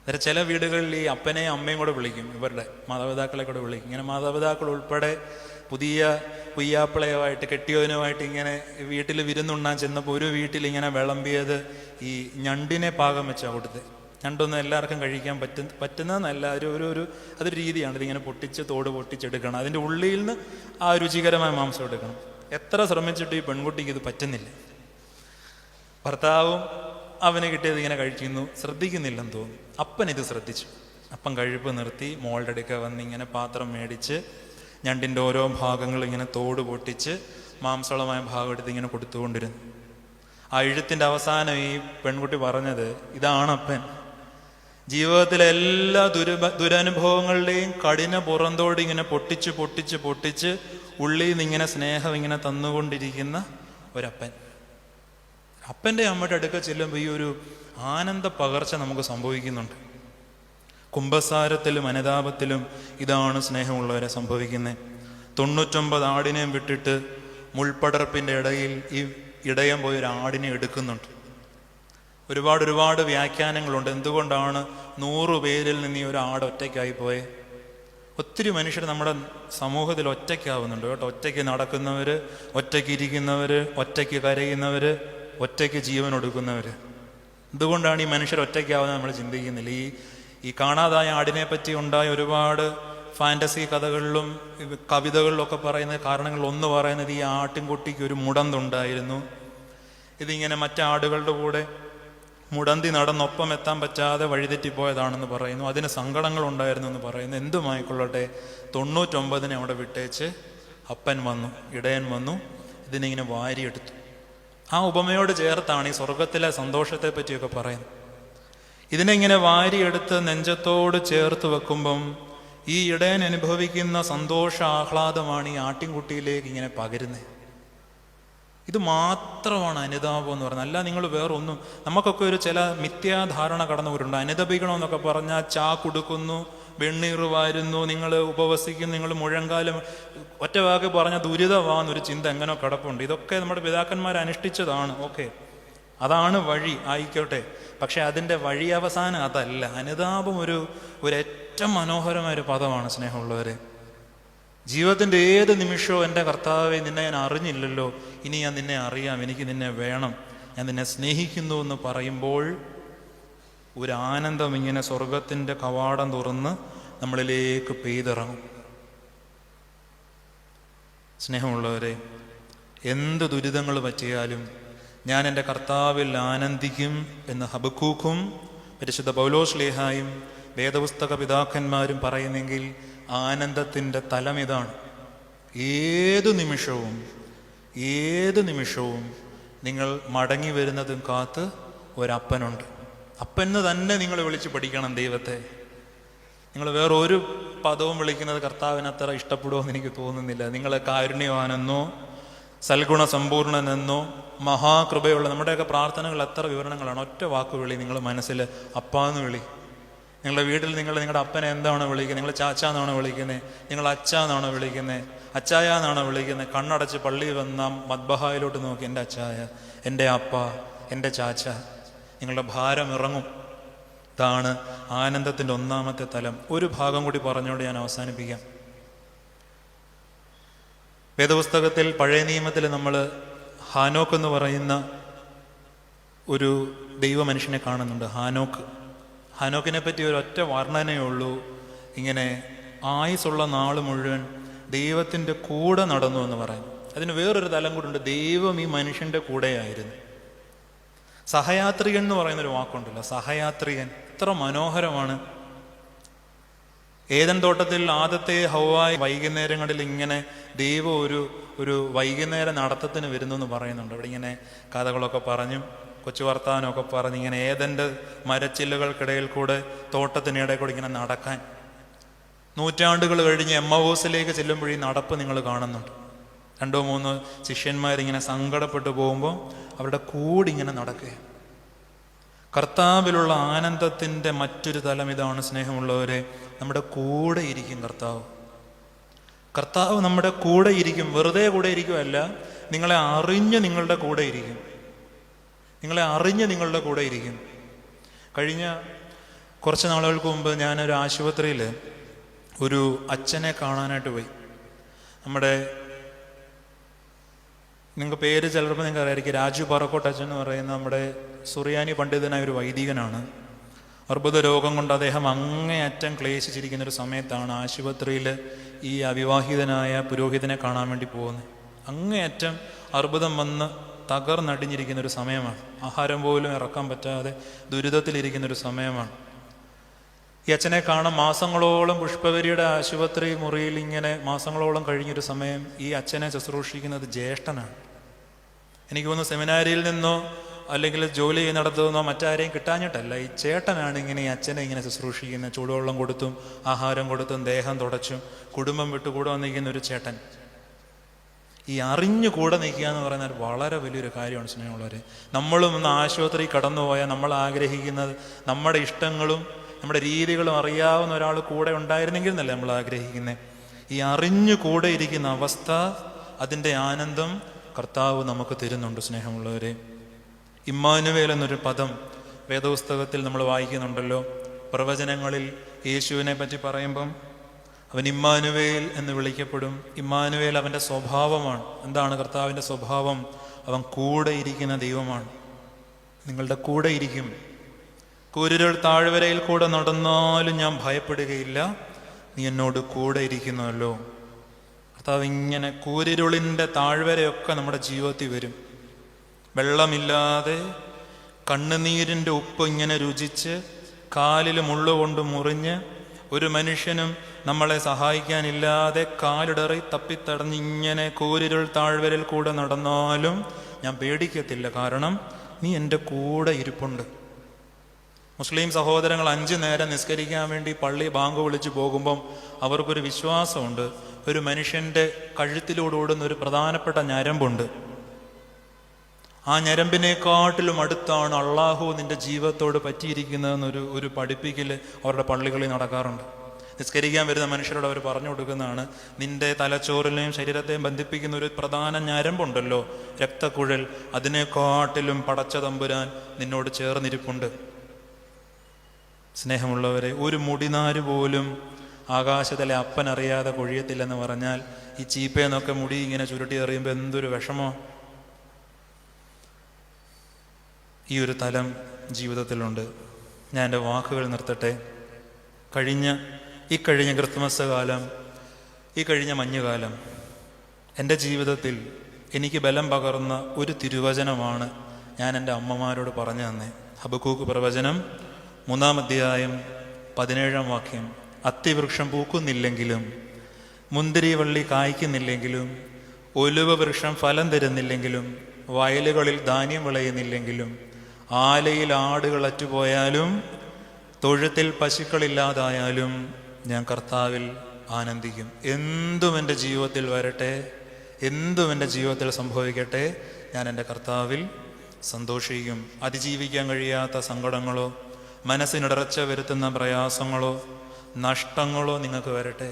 അന്നേരം ചില വീടുകളിൽ ഈ അപ്പനെയും അമ്മയും കൂടെ വിളിക്കും, ഇവരുടെ മാതാപിതാക്കളെ കൂടെ വിളിക്കും. ഇങ്ങനെ മാതാപിതാക്കൾ ഉൾപ്പെടെ പുതിയ പുയ്യാപ്പിളയുമായിട്ട് കെട്ടിയവനുമായിട്ട് ഇങ്ങനെ വീട്ടിൽ വിരുന്നുണ്ണാൻ ചെന്നപ്പോൾ ഒരു വീട്ടിൽ ഇങ്ങനെ വിളമ്പിയത് ഈ ഞണ്ടിനെ പാകം വെച്ചാൽ കൊടുത്ത്. ഞണ്ടൊന്നും എല്ലാവർക്കും കഴിക്കാൻ പറ്റുന്നതെന്നല്ല, അതൊരു രീതിയാണ്. ഇതിങ്ങനെ പൊട്ടിച്ച് തോട് പൊട്ടിച്ചെടുക്കണം, അതിൻ്റെ ഉള്ളിൽ നിന്ന് ആ രുചികരമായ മാംസം എടുക്കണം. എത്ര ശ്രമിച്ചിട്ട് ഈ പെൺകുട്ടിക്ക് ഇത് പറ്റുന്നില്ല. ഭർത്താവും അവന് കിട്ടിയത് ഇങ്ങനെ കഴിക്കുന്നു, ശ്രദ്ധിക്കുന്നില്ലെന്ന് തോന്നുന്നു. അപ്പൻ ഇത് ശ്രദ്ധിച്ചു. അപ്പം കഴിപ്പ് നിർത്തി മോളുടെ അടുക്ക വന്ന് ഇങ്ങനെ പാത്രം മേടിച്ച് ഞണ്ടിൻ്റെ ഓരോ ഭാഗങ്ങൾ ഇങ്ങനെ തോട് പൊട്ടിച്ച് മാംസളമായ ഭാഗം എടുത്ത് ഇങ്ങനെ കൊടുത്തുകൊണ്ടിരുന്നു. ആ എഴുത്തിൻ്റെ അവസാനം ഈ പെൺകുട്ടി പറഞ്ഞത് ഇതാണ് അപ്പൻ. ജീവിതത്തിലെ എല്ലാ ദുരനുഭവങ്ങളുടെയും കഠിന പുറന്തോട് ഇങ്ങനെ പൊട്ടിച്ച് പൊട്ടിച്ച് പൊട്ടിച്ച് ഉള്ളിൽ നിന്ന് ഇങ്ങനെ സ്നേഹം ഇങ്ങനെ തന്നുകൊണ്ടിരിക്കുന്ന ഒരപ്പൻ. അപ്പൻ്റെ അമ്മയുടെ അടുക്ക ചെല്ലുമ്പോൾ ഈ ഒരു ആനന്ദ പകർച്ച നമുക്ക് സംഭവിക്കുന്നുണ്ട്. കുംഭസാരത്തിലും അനുതാപത്തിലും ഇതാണ് സ്നേഹമുള്ളവരെ സംഭവിക്കുന്നത്. 99 ആടിനെയും വിട്ടിട്ട് മുൾപ്പടർപ്പിൻ്റെ ഇടയിൽ ഈ ഇടയൻ പോയി ഒരു ആടിനെ എടുക്കുന്നുണ്ട്. ഒരുപാട് വ്യാഖ്യാനങ്ങളുണ്ട്. എന്തുകൊണ്ടാണ് 100 പേരിൽ നിന്ന് ഈ ഒരു ആട് ഒറ്റയ്ക്കായി പോയെ? ഒത്തിരി മനുഷ്യർ നമ്മുടെ സമൂഹത്തിൽ ഒറ്റയ്ക്കാവുന്നുണ്ട് കേട്ടോ. ഒറ്റയ്ക്ക് നടക്കുന്നവർ, ഒറ്റയ്ക്ക് ഇരിക്കുന്നവർ, ഒറ്റയ്ക്ക് കരയുന്നവർ, ഒറ്റയ്ക്ക് ജീവൻ ഒടുക്കുന്നവർ. എന്തുകൊണ്ടാണ് ഈ മനുഷ്യർ ഒറ്റയ്ക്കാവുന്നത് നമ്മൾ ചിന്തിക്കുന്നില്ല. ഈ കാണാതായ ആടിനെ പറ്റി ഉണ്ടായ ഒരുപാട് ഫാൻറ്റസി കഥകളിലും കവിതകളിലും ഒക്കെ പറയുന്ന കാരണങ്ങൾ ഒന്ന് പറയുന്നത് ഈ ആട്ടിൻകുട്ടിക്ക് ഒരു മുടന്തുണ്ടായിരുന്നു. ഇതിങ്ങനെ മറ്റാടുകളുടെ കൂടെ മുടന്തി നടന്നൊപ്പം എത്താൻ പറ്റാതെ വഴിതെറ്റിപ്പോയതാണെന്ന് പറയുന്നു. അതിന് സങ്കടങ്ങളുണ്ടായിരുന്നു എന്ന് പറയുന്നു. എന്തുമായിക്കൊള്ളട്ടെ, 99 അവിടെ വിട്ടേച്ച് അപ്പൻ വന്നു, ഇടയൻ വന്നു, ഇതിനിങ്ങനെ വാരിയെടുത്തു. ആ ഉപമയോട് ചേർത്താണ് ഈ സ്വർഗത്തിലെ സന്തോഷത്തെ പറ്റിയൊക്കെ പറയുന്നത്. ഇതിനെ ഇങ്ങനെ വാരിയെടുത്ത് നെഞ്ചത്തോട് ചേർത്ത് വെക്കുമ്പം ഈ ഇടയൻ അനുഭവിക്കുന്ന സന്തോഷ ആഹ്ലാദമാണ് ഈ ആട്ടിൻകുട്ടിയിലേക്ക് ഇങ്ങനെ പകരുന്നത്. ഇത് മാത്രമാണ് അനുതാപം എന്ന് പറഞ്ഞാൽ. അല്ല നിങ്ങൾ വേറൊന്നും. നമുക്കൊക്കെ ഒരു ചില മിഥ്യാധാരണ കടന്നുവരുണ്ട്. അനുദപിക്കണമെന്നൊക്കെ പറഞ്ഞാൽ ചാ കൊടുക്കുന്നു, വെണ്ണീർ വാരുന്നു, നിങ്ങൾ ഉപവസിക്കുന്നു, നിങ്ങൾ മുഴങ്കാലം ഒറ്റ വാക്ക് പറഞ്ഞ ദുരിതമാണെന്നൊരു ചിന്ത എങ്ങനെ കിടപ്പുണ്ട്. ഇതൊക്കെ നമ്മുടെ പിതാക്കന്മാർ അനുഷ്ഠിച്ചതാണ്. ഓക്കെ, അതാണ് വഴി, ആയിക്കോട്ടെ. പക്ഷെ അതിൻ്റെ വഴി അവസാനം അതല്ല. അനുതാപം ഒരു ഏറ്റവും മനോഹരമായൊരു പദമാണ് സ്നേഹമുള്ളവരെ. ജീവിതത്തിൻ്റെ ഏത് നിമിഷവും എൻ്റെ കർത്താവെ നിന്നെ ഞാൻ അറിഞ്ഞില്ലല്ലോ, ഇനി ഞാൻ നിന്നെ അറിയാം, എനിക്ക് നിന്നെ വേണം, ഞാൻ നിന്നെ സ്നേഹിക്കുന്നു എന്ന് പറയുമ്പോൾ ഒരു ആനന്ദം ഇങ്ങനെ സ്വർഗത്തിൻ്റെ കവാടം തുറന്ന് നമ്മളിലേക്ക് പെയ്തിറങ്ങും. സ്നേഹമുള്ളവരെ, എന്ത് ദുരിതങ്ങൾ പറ്റിയാലും ഞാൻ എൻ്റെ കർത്താവിൽ ആനന്ദിക്കും എന്ന് ഹബക്കൂക്കും പരിശുദ്ധ പൗലോസ്ലീഹായും വേദപുസ്തക പിതാക്കന്മാരും പറയുന്നെങ്കിൽ ആനന്ദത്തിൻ്റെ തലം ഇതാണ്. ഏതു നിമിഷവും നിങ്ങൾ മടങ്ങി വരുന്നതും കാത്ത് ഒരപ്പനുണ്ട്. അപ്പന് തന്നെ നിങ്ങൾ വിളിച്ച് പഠിക്കണം ദൈവത്തെ. നിങ്ങൾ വേറൊരു പദവും വിളിക്കുന്നത് കർത്താവിന് അത്ര ഇഷ്ടപ്പെടുമെന്ന് എനിക്ക് തോന്നുന്നില്ല. നിങ്ങളെ കാരുണ്യവാനെന്നോ സൽഗുണ സമ്പൂർണനെന്നോ മഹാകൃപയുള്ള, നമ്മുടെയൊക്കെ പ്രാർത്ഥനകൾ എത്ര വിവരണങ്ങളാണ്. ഒറ്റ വാക്ക് വിളി നിങ്ങൾ മനസ്സിൽ അപ്പാന്ന് വിളി. നിങ്ങളുടെ വീട്ടിൽ നിങ്ങളുടെ അപ്പനെ എന്താണ് വിളിക്കുന്നത്? നിങ്ങൾ ചാച്ചാന്നാണോ വിളിക്കുന്നത്? നിങ്ങൾ അച്ചാന്നാണോ വിളിക്കുന്നത്? അച്ചായാന്നാണോ വിളിക്കുന്നത്? കണ്ണടച്ച് പള്ളിയിൽ വന്ന മദ്ബഹായിലോട്ട് നോക്കി എൻ്റെ അച്ചായ, എൻ്റെ അപ്പ, എൻ്റെ ചാച്ച. നിങ്ങളുടെ ഭാരം ഇറങ്ങും. ഇതാണ് ആനന്ദത്തിൻ്റെ ഒന്നാമത്തെ തലം. ഒരു ഭാഗം കൂടി പറഞ്ഞുകൊണ്ട് ഞാൻ അവസാനിപ്പിക്കാം. വേദപുസ്തകത്തിൽ പഴയ നിയമത്തിൽ നമ്മൾ ഹാനോക്ക് എന്ന് പറയുന്ന ഒരു ദൈവ മനുഷ്യനെ കാണുന്നുണ്ട്. ഹാനോക്കിനെ പറ്റി ഒരൊറ്റ വർണ്ണനയേ ഉള്ളൂ. ഇങ്ങനെ ആയുസുള്ള നാൾ മുഴുവൻ ദൈവത്തിൻ്റെ കൂടെ നടന്നു എന്ന് പറയും. അതിന് വേറൊരു തലം കൂടെ ഉണ്ട്. ദൈവം ഈ മനുഷ്യൻ്റെ കൂടെയായിരുന്നു. സഹയാത്രികൻ എന്ന് പറയുന്നൊരു വാക്കുണ്ടല്ലോ, സഹയാത്രികൻ. എത്ര മനോഹരമാണ്. ഏദൻ തോട്ടത്തിൽ ആദ്യത്തെ ഹവ്വായി വൈകുന്നേരങ്ങളിൽ ഇങ്ങനെ ദൈവം ഒരു വൈകുന്നേര നടത്തത്തിന് വരുന്നു എന്ന് പറയുന്നുണ്ട്. അവിടെ ഇങ്ങനെ കഥകളൊക്കെ പറഞ്ഞും കൊച്ചു വർത്താനമൊക്കെ പറഞ്ഞ് ഇങ്ങനെ ഏദൻ്റെ മരച്ചില്ലുകൾക്കിടയിൽ കൂടെ തോട്ടത്തിനിടയിൽ കൂടെ ഇങ്ങനെ നടക്കാൻ. നൂറ്റാണ്ടുകൾ കഴിഞ്ഞ് എമ്മവോസിലേക്ക് ചെല്ലുമ്പോൾ ഈ നടപ്പ് നിങ്ങൾ കാണുന്നുണ്ട്. 2-3 ശിഷ്യന്മാരിങ്ങനെ സങ്കടപ്പെട്ടു പോകുമ്പോൾ അവരുടെ കൂടെ ഇങ്ങനെ നടക്കുക. കർത്താവിലുള്ള ആനന്ദത്തിൻ്റെ മറ്റൊരു തലം ഇതാണ് സ്നേഹമുള്ളവരെ. നമ്മുടെ കൂടെ ഇരിക്കും കർത്താവ് നമ്മുടെ കൂടെ ഇരിക്കും. വെറുതെ കൂടെ ഇരിക്കുമല്ല, നിങ്ങളെ അറിഞ്ഞ് നിങ്ങളുടെ കൂടെ ഇരിക്കും. കഴിഞ്ഞ കുറച്ച് നാളുകൾക്ക് മുമ്പ് ഞാനൊരു ആശുപത്രിയിൽ ഒരു അച്ഛനെ കാണാനായിട്ട് പോയി. നിങ്ങൾക്ക് പേര് ചിലപ്പോൾ നിങ്ങൾക്ക് അറിയായിരിക്കും, രാജു പറക്കോട്ട് അച്ഛൻ എന്ന് പറയുന്ന നമ്മുടെ സുറിയാനി പണ്ഡിതനായ ഒരു വൈദികനാണ്. അർബുദ രോഗം കൊണ്ട് അദ്ദേഹം അങ്ങേയറ്റം ക്ലേശിച്ചിരിക്കുന്നൊരു സമയത്താണ് ആശുപത്രിയിൽ ഈ അവിവാഹിതനായ പുരോഹിതനെ കാണാൻ വേണ്ടി പോകുന്നത്. അങ്ങേയറ്റം അർബുദം വന്ന് തകർന്നടിഞ്ഞിരിക്കുന്നൊരു സമയമാണ്. ആഹാരം പോലും ഇറക്കാൻ പറ്റാതെ ദുരിതത്തിലിരിക്കുന്നൊരു സമയമാണ്. ഈ അച്ഛനെ കാണാൻ മാസങ്ങളോളം പുഷ്പവരിയുടെ ആശുപത്രി മുറിയിൽ ഇങ്ങനെ മാസങ്ങളോളം കഴിഞ്ഞൊരു സമയം ഈ അച്ഛനെ ശുശ്രൂഷിക്കുന്നത് ജ്യേഷ്ഠനാണ്. എനിക്ക് തോന്നുന്നു സെമിനാരിയിൽ നിന്നോ അല്ലെങ്കിൽ ജോലി നടത്തുന്നോ മറ്റാരെയും കിട്ടാഞ്ഞിട്ടല്ല, ഈ ചേട്ടനാണ് ഇങ്ങനെ ഈ അച്ഛനെ ഇങ്ങനെ ശുശ്രൂഷിക്കുന്നത്. ചൂടുവെള്ളം കൊടുത്തും ആഹാരം കൊടുത്തും ദേഹം തുടച്ചും കുടുംബം വിട്ടു കൂടെ വന്നിരിക്കുന്ന ഒരു ചേട്ടൻ. ഈ അറിഞ്ഞു കൂടെ നിൽക്കുക എന്ന് പറയുന്നത് വളരെ വലിയൊരു കാര്യമാണ് സ്നേഹമുള്ളവരെ. നമ്മളും ഒന്ന് ആശുപത്രി കടന്നുപോയാൽ നമ്മൾ ആഗ്രഹിക്കുന്നത് നമ്മുടെ ഇഷ്ടങ്ങളും നമ്മുടെ രീതികളും അറിയാവുന്ന ഒരാൾ കൂടെ ഉണ്ടായിരുന്നെങ്കിൽ എന്നല്ലേ നമ്മൾ ആഗ്രഹിക്കുന്നത്. ഈ അറിഞ്ഞു കൂടെ ഇരിക്കുന്ന അവസ്ഥ, അതിൻ്റെ ആനന്ദം കർത്താവ് നമുക്ക് തരുന്നുണ്ട് സ്നേഹമുള്ളവരെ. ഇമ്മാനുവേൽ എന്നൊരു പദം വേദപുസ്തകത്തിൽ നമ്മൾ വായിക്കുന്നുണ്ടല്ലോ. പ്രവചനങ്ങളിൽ യേശുവിനെ പറ്റി പറയുമ്പം അവൻ ഇമ്മാനുവേൽ എന്ന് വിളിക്കപ്പെടും. ഇമ്മാനുവേൽ അവൻ്റെ സ്വഭാവമാണ്. എന്താണ് കർത്താവിൻ്റെ സ്വഭാവം? അവൻ കൂടെ ഇരിക്കുന്ന ദൈവമാണ്. നിങ്ങളുടെ കൂടെ ഇരിക്കും. കൂരിരുൾ താഴ്വരയിൽ കൂടെ നടന്നാലും ഞാൻ ഭയപ്പെടുകയില്ല, നീ എന്നോട് കൂടെ ഇരിക്കുന്നുവല്ലോ. കർത്താവ് ഇങ്ങനെ കൂരിരുളിൻ്റെ താഴ്വരയൊക്കെ നമ്മുടെ ജീവിതത്തിൽ വരും. വെള്ളമില്ലാതെ കണ്ണുനീരിൻ്റെ ഉപ്പ് ഇങ്ങനെ രുചിച്ച് കാലിൽ മുള്ളുകൊണ്ട് മുറിഞ്ഞ് ഒരു മനുഷ്യനും നമ്മളെ സഹായിക്കാനില്ലാതെ കാലിടറി തപ്പിത്തടഞ്ഞ് ഇങ്ങനെ കൂരിരുൾ താഴ്വരയിൽ കൂടെ നടന്നാലും ഞാൻ പേടിക്കത്തില്ല, കാരണം നീ എൻ്റെ കൂടെ ഇരിപ്പുണ്ട്. മുസ്ലിം സഹോദരങ്ങൾ 5 നേരം നിസ്കരിക്കാൻ വേണ്ടി പള്ളി ബാങ്ക് വിളിച്ച് പോകുമ്പം അവർക്കൊരു വിശ്വാസമുണ്ട്. ഒരു മനുഷ്യൻ്റെ കഴുത്തിലൂടെ ഓടുന്ന ഒരു പ്രധാനപ്പെട്ട ഞരമ്പുണ്ട്. ആ ഞരമ്പിനെക്കാട്ടിലും അടുത്താണ് അള്ളാഹു നിന്റെ ജീവിതത്തോട് പറ്റിയിരിക്കുന്നതെന്നൊരു പഠിപ്പിക്കൽ അവരുടെ പള്ളികളിൽ നടക്കാറുണ്ട്. നിസ്കരിക്കാൻ വരുന്ന മനുഷ്യരോട് അവർ പറഞ്ഞു കൊടുക്കുന്നതാണ്, നിന്റെ തലച്ചോറിനെയും ശരീരത്തെയും ബന്ധിപ്പിക്കുന്ന ഒരു പ്രധാന ഞരമ്പുണ്ടല്ലോ, രക്തക്കുഴൽ, അതിനെക്കാട്ടിലും പടച്ച തമ്പുരാൻ നിന്നോട് ചേർന്നിരിപ്പുണ്ട്. സ്നേഹമുള്ളവരെ, ഒരു മുടിനാര് പോലും ആകാശത്തിലെ അപ്പനറിയാതെ കൊഴിയത്തില്ലെന്ന് പറഞ്ഞാൽ ഈ ചീപ്പയെന്നൊക്കെ മുടി ഇങ്ങനെ ചുരുട്ടി എറിയുമ്പോൾ എന്തൊരു വിഷമോ. ഈ ഒരു തലം ജീവിതത്തിലുണ്ട്. ഞാൻ എൻ്റെ വാക്കുകൾ നിർത്തട്ടെ. ഈ കഴിഞ്ഞ ക്രിസ്മസ് കാലം, ഈ കഴിഞ്ഞ മഞ്ഞുകാലം എൻ്റെ ജീവിതത്തിൽ എനിക്ക് ബലം പകർന്ന ഒരു തിരുവചനമാണ് ഞാൻ എൻ്റെ അമ്മമാരോട് പറഞ്ഞു തന്നെ. ഹബക്കൂക്ക് പ്രവചനം 3-ാം അധ്യായം 17-ാം വാക്യം. അത്തിവൃക്ഷം പൂക്കുന്നില്ലെങ്കിലും, മുന്തിരിവള്ളി കായ്ക്കുന്നില്ലെങ്കിലും, ഒലിവ വൃക്ഷം ഫലം തരുന്നില്ലെങ്കിലും, വയലുകളിൽ ധാന്യം വിളയുന്നില്ലെങ്കിലും, ആലയിൽ ആടുകൾ അറ്റുപോയാലും, തൊഴുത്തിൽ പശുക്കളില്ലാതായാലും ഞാൻ കർത്താവിൽ ആനന്ദിക്കും. എന്തും എൻ്റെ ജീവിതത്തിൽ വരട്ടെ, എന്തും എൻ്റെ ജീവിതത്തിൽ സംഭവിക്കട്ടെ, ഞാൻ എൻ്റെ കർത്താവിൽ സന്തോഷിക്കും. അതിജീവിക്കാൻ കഴിയാത്ത സങ്കടങ്ങളോ മനസ്സിനിടർച്ച വരുത്തുന്ന പ്രയാസങ്ങളോ നഷ്ടങ്ങളോ നിങ്ങൾക്ക് വരട്ടെ,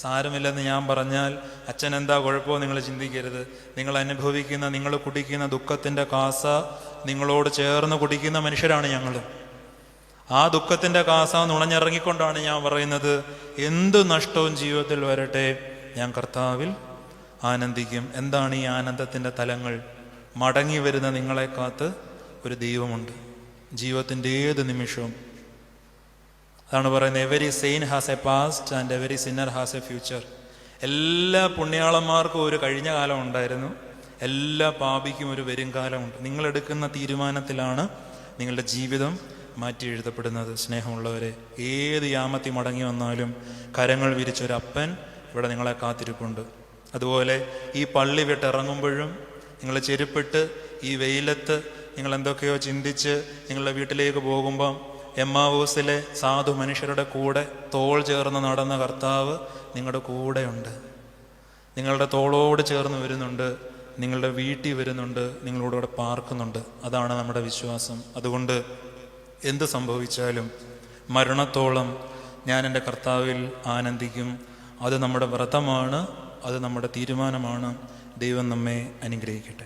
സാരമില്ലെന്ന് ഞാൻ പറഞ്ഞാൽ അച്ഛൻ എന്താ കുഴപ്പമോ നിങ്ങൾ ചിന്തിക്കരുത്. നിങ്ങൾ അനുഭവിക്കുന്ന, നിങ്ങൾ കുടിക്കുന്ന ദുഃഖത്തിൻ്റെ കാസ നിങ്ങളോട് ചേർന്ന് കുടിക്കുന്ന മനുഷ്യരാണ് ഞങ്ങൾ. ആ ദുഃഖത്തിൻ്റെ കാസ നുണഞ്ഞിറങ്ങിക്കൊണ്ടാണ് ഞാൻ പറയുന്നത്, എന്തു നഷ്ടവും ജീവിതത്തിൽ വരട്ടെ, ഞാൻ കർത്താവിൽ ആനന്ദിക്കും. എന്താണ് ഈ ആനന്ദത്തിൻ്റെ തലങ്ങൾ? മടങ്ങി വരുന്ന നിങ്ങളെ കാത്ത് ഒരു ദൈവമുണ്ട് ജീവിതത്തിൻ്റെ ഏത് നിമിഷവും. അതാണ് പറയുന്നത്, every saint has a past and every sinner has a future. എല്ലാ പുണ്യാളന്മാർക്കും ഒരു കഴിഞ്ഞ കാലം ഉണ്ടായിരുന്നു, എല്ലാ പാപിക്കും ഒരു വരും കാലമുണ്ട്. നിങ്ങളെടുക്കുന്ന തീരുമാനത്തിലാണ് നിങ്ങളുടെ ജീവിതം മാറ്റി എഴുതപ്പെടുന്നത്. സ്നേഹമുള്ളവരെ, ഏത് യാമത്തി മടങ്ങി വന്നാലും കരങ്ങൾ വിരിച്ചൊരപ്പൻ ഇവിടെ നിങ്ങളെ കാത്തിരിപ്പുണ്ട്. അതുപോലെ ഈ പള്ളി വിട്ടിറങ്ങുമ്പോഴും നിങ്ങൾ ചെരുപ്പിട്ട് ഈ വെയിലത്ത് നിങ്ങൾ എന്തൊക്കെയോ ചിന്തിച്ച് നിങ്ങളുടെ വീട്ടിലേക്ക് പോകുമ്പം എമ്മാവൂസിലെ സാധു മനുഷ്യരുടെ കൂടെ തോൾ ചേർന്ന് നടന്ന കർത്താവ് നിങ്ങളുടെ കൂടെയുണ്ട്. നിങ്ങളുടെ തോളോട് ചേർന്ന് വരുന്നുണ്ട്, നിങ്ങളുടെ വീട്ടിൽ വരുന്നുണ്ട്, നിങ്ങളോട് ഇവിടെ പാർക്കുന്നുണ്ട്. അതാണ് നമ്മുടെ വിശ്വാസം. അതുകൊണ്ട് എന്ത് സംഭവിച്ചാലും മരണത്തോളം ഞാൻ എൻ്റെ കർത്താവിൽ ആനന്ദിക്കും. അത് നമ്മുടെ വ്രതമാണ്, അത് നമ്മുടെ തീരുമാനമാണ്. ദൈവം നമ്മെ അനുഗ്രഹിക്കട്ടെ.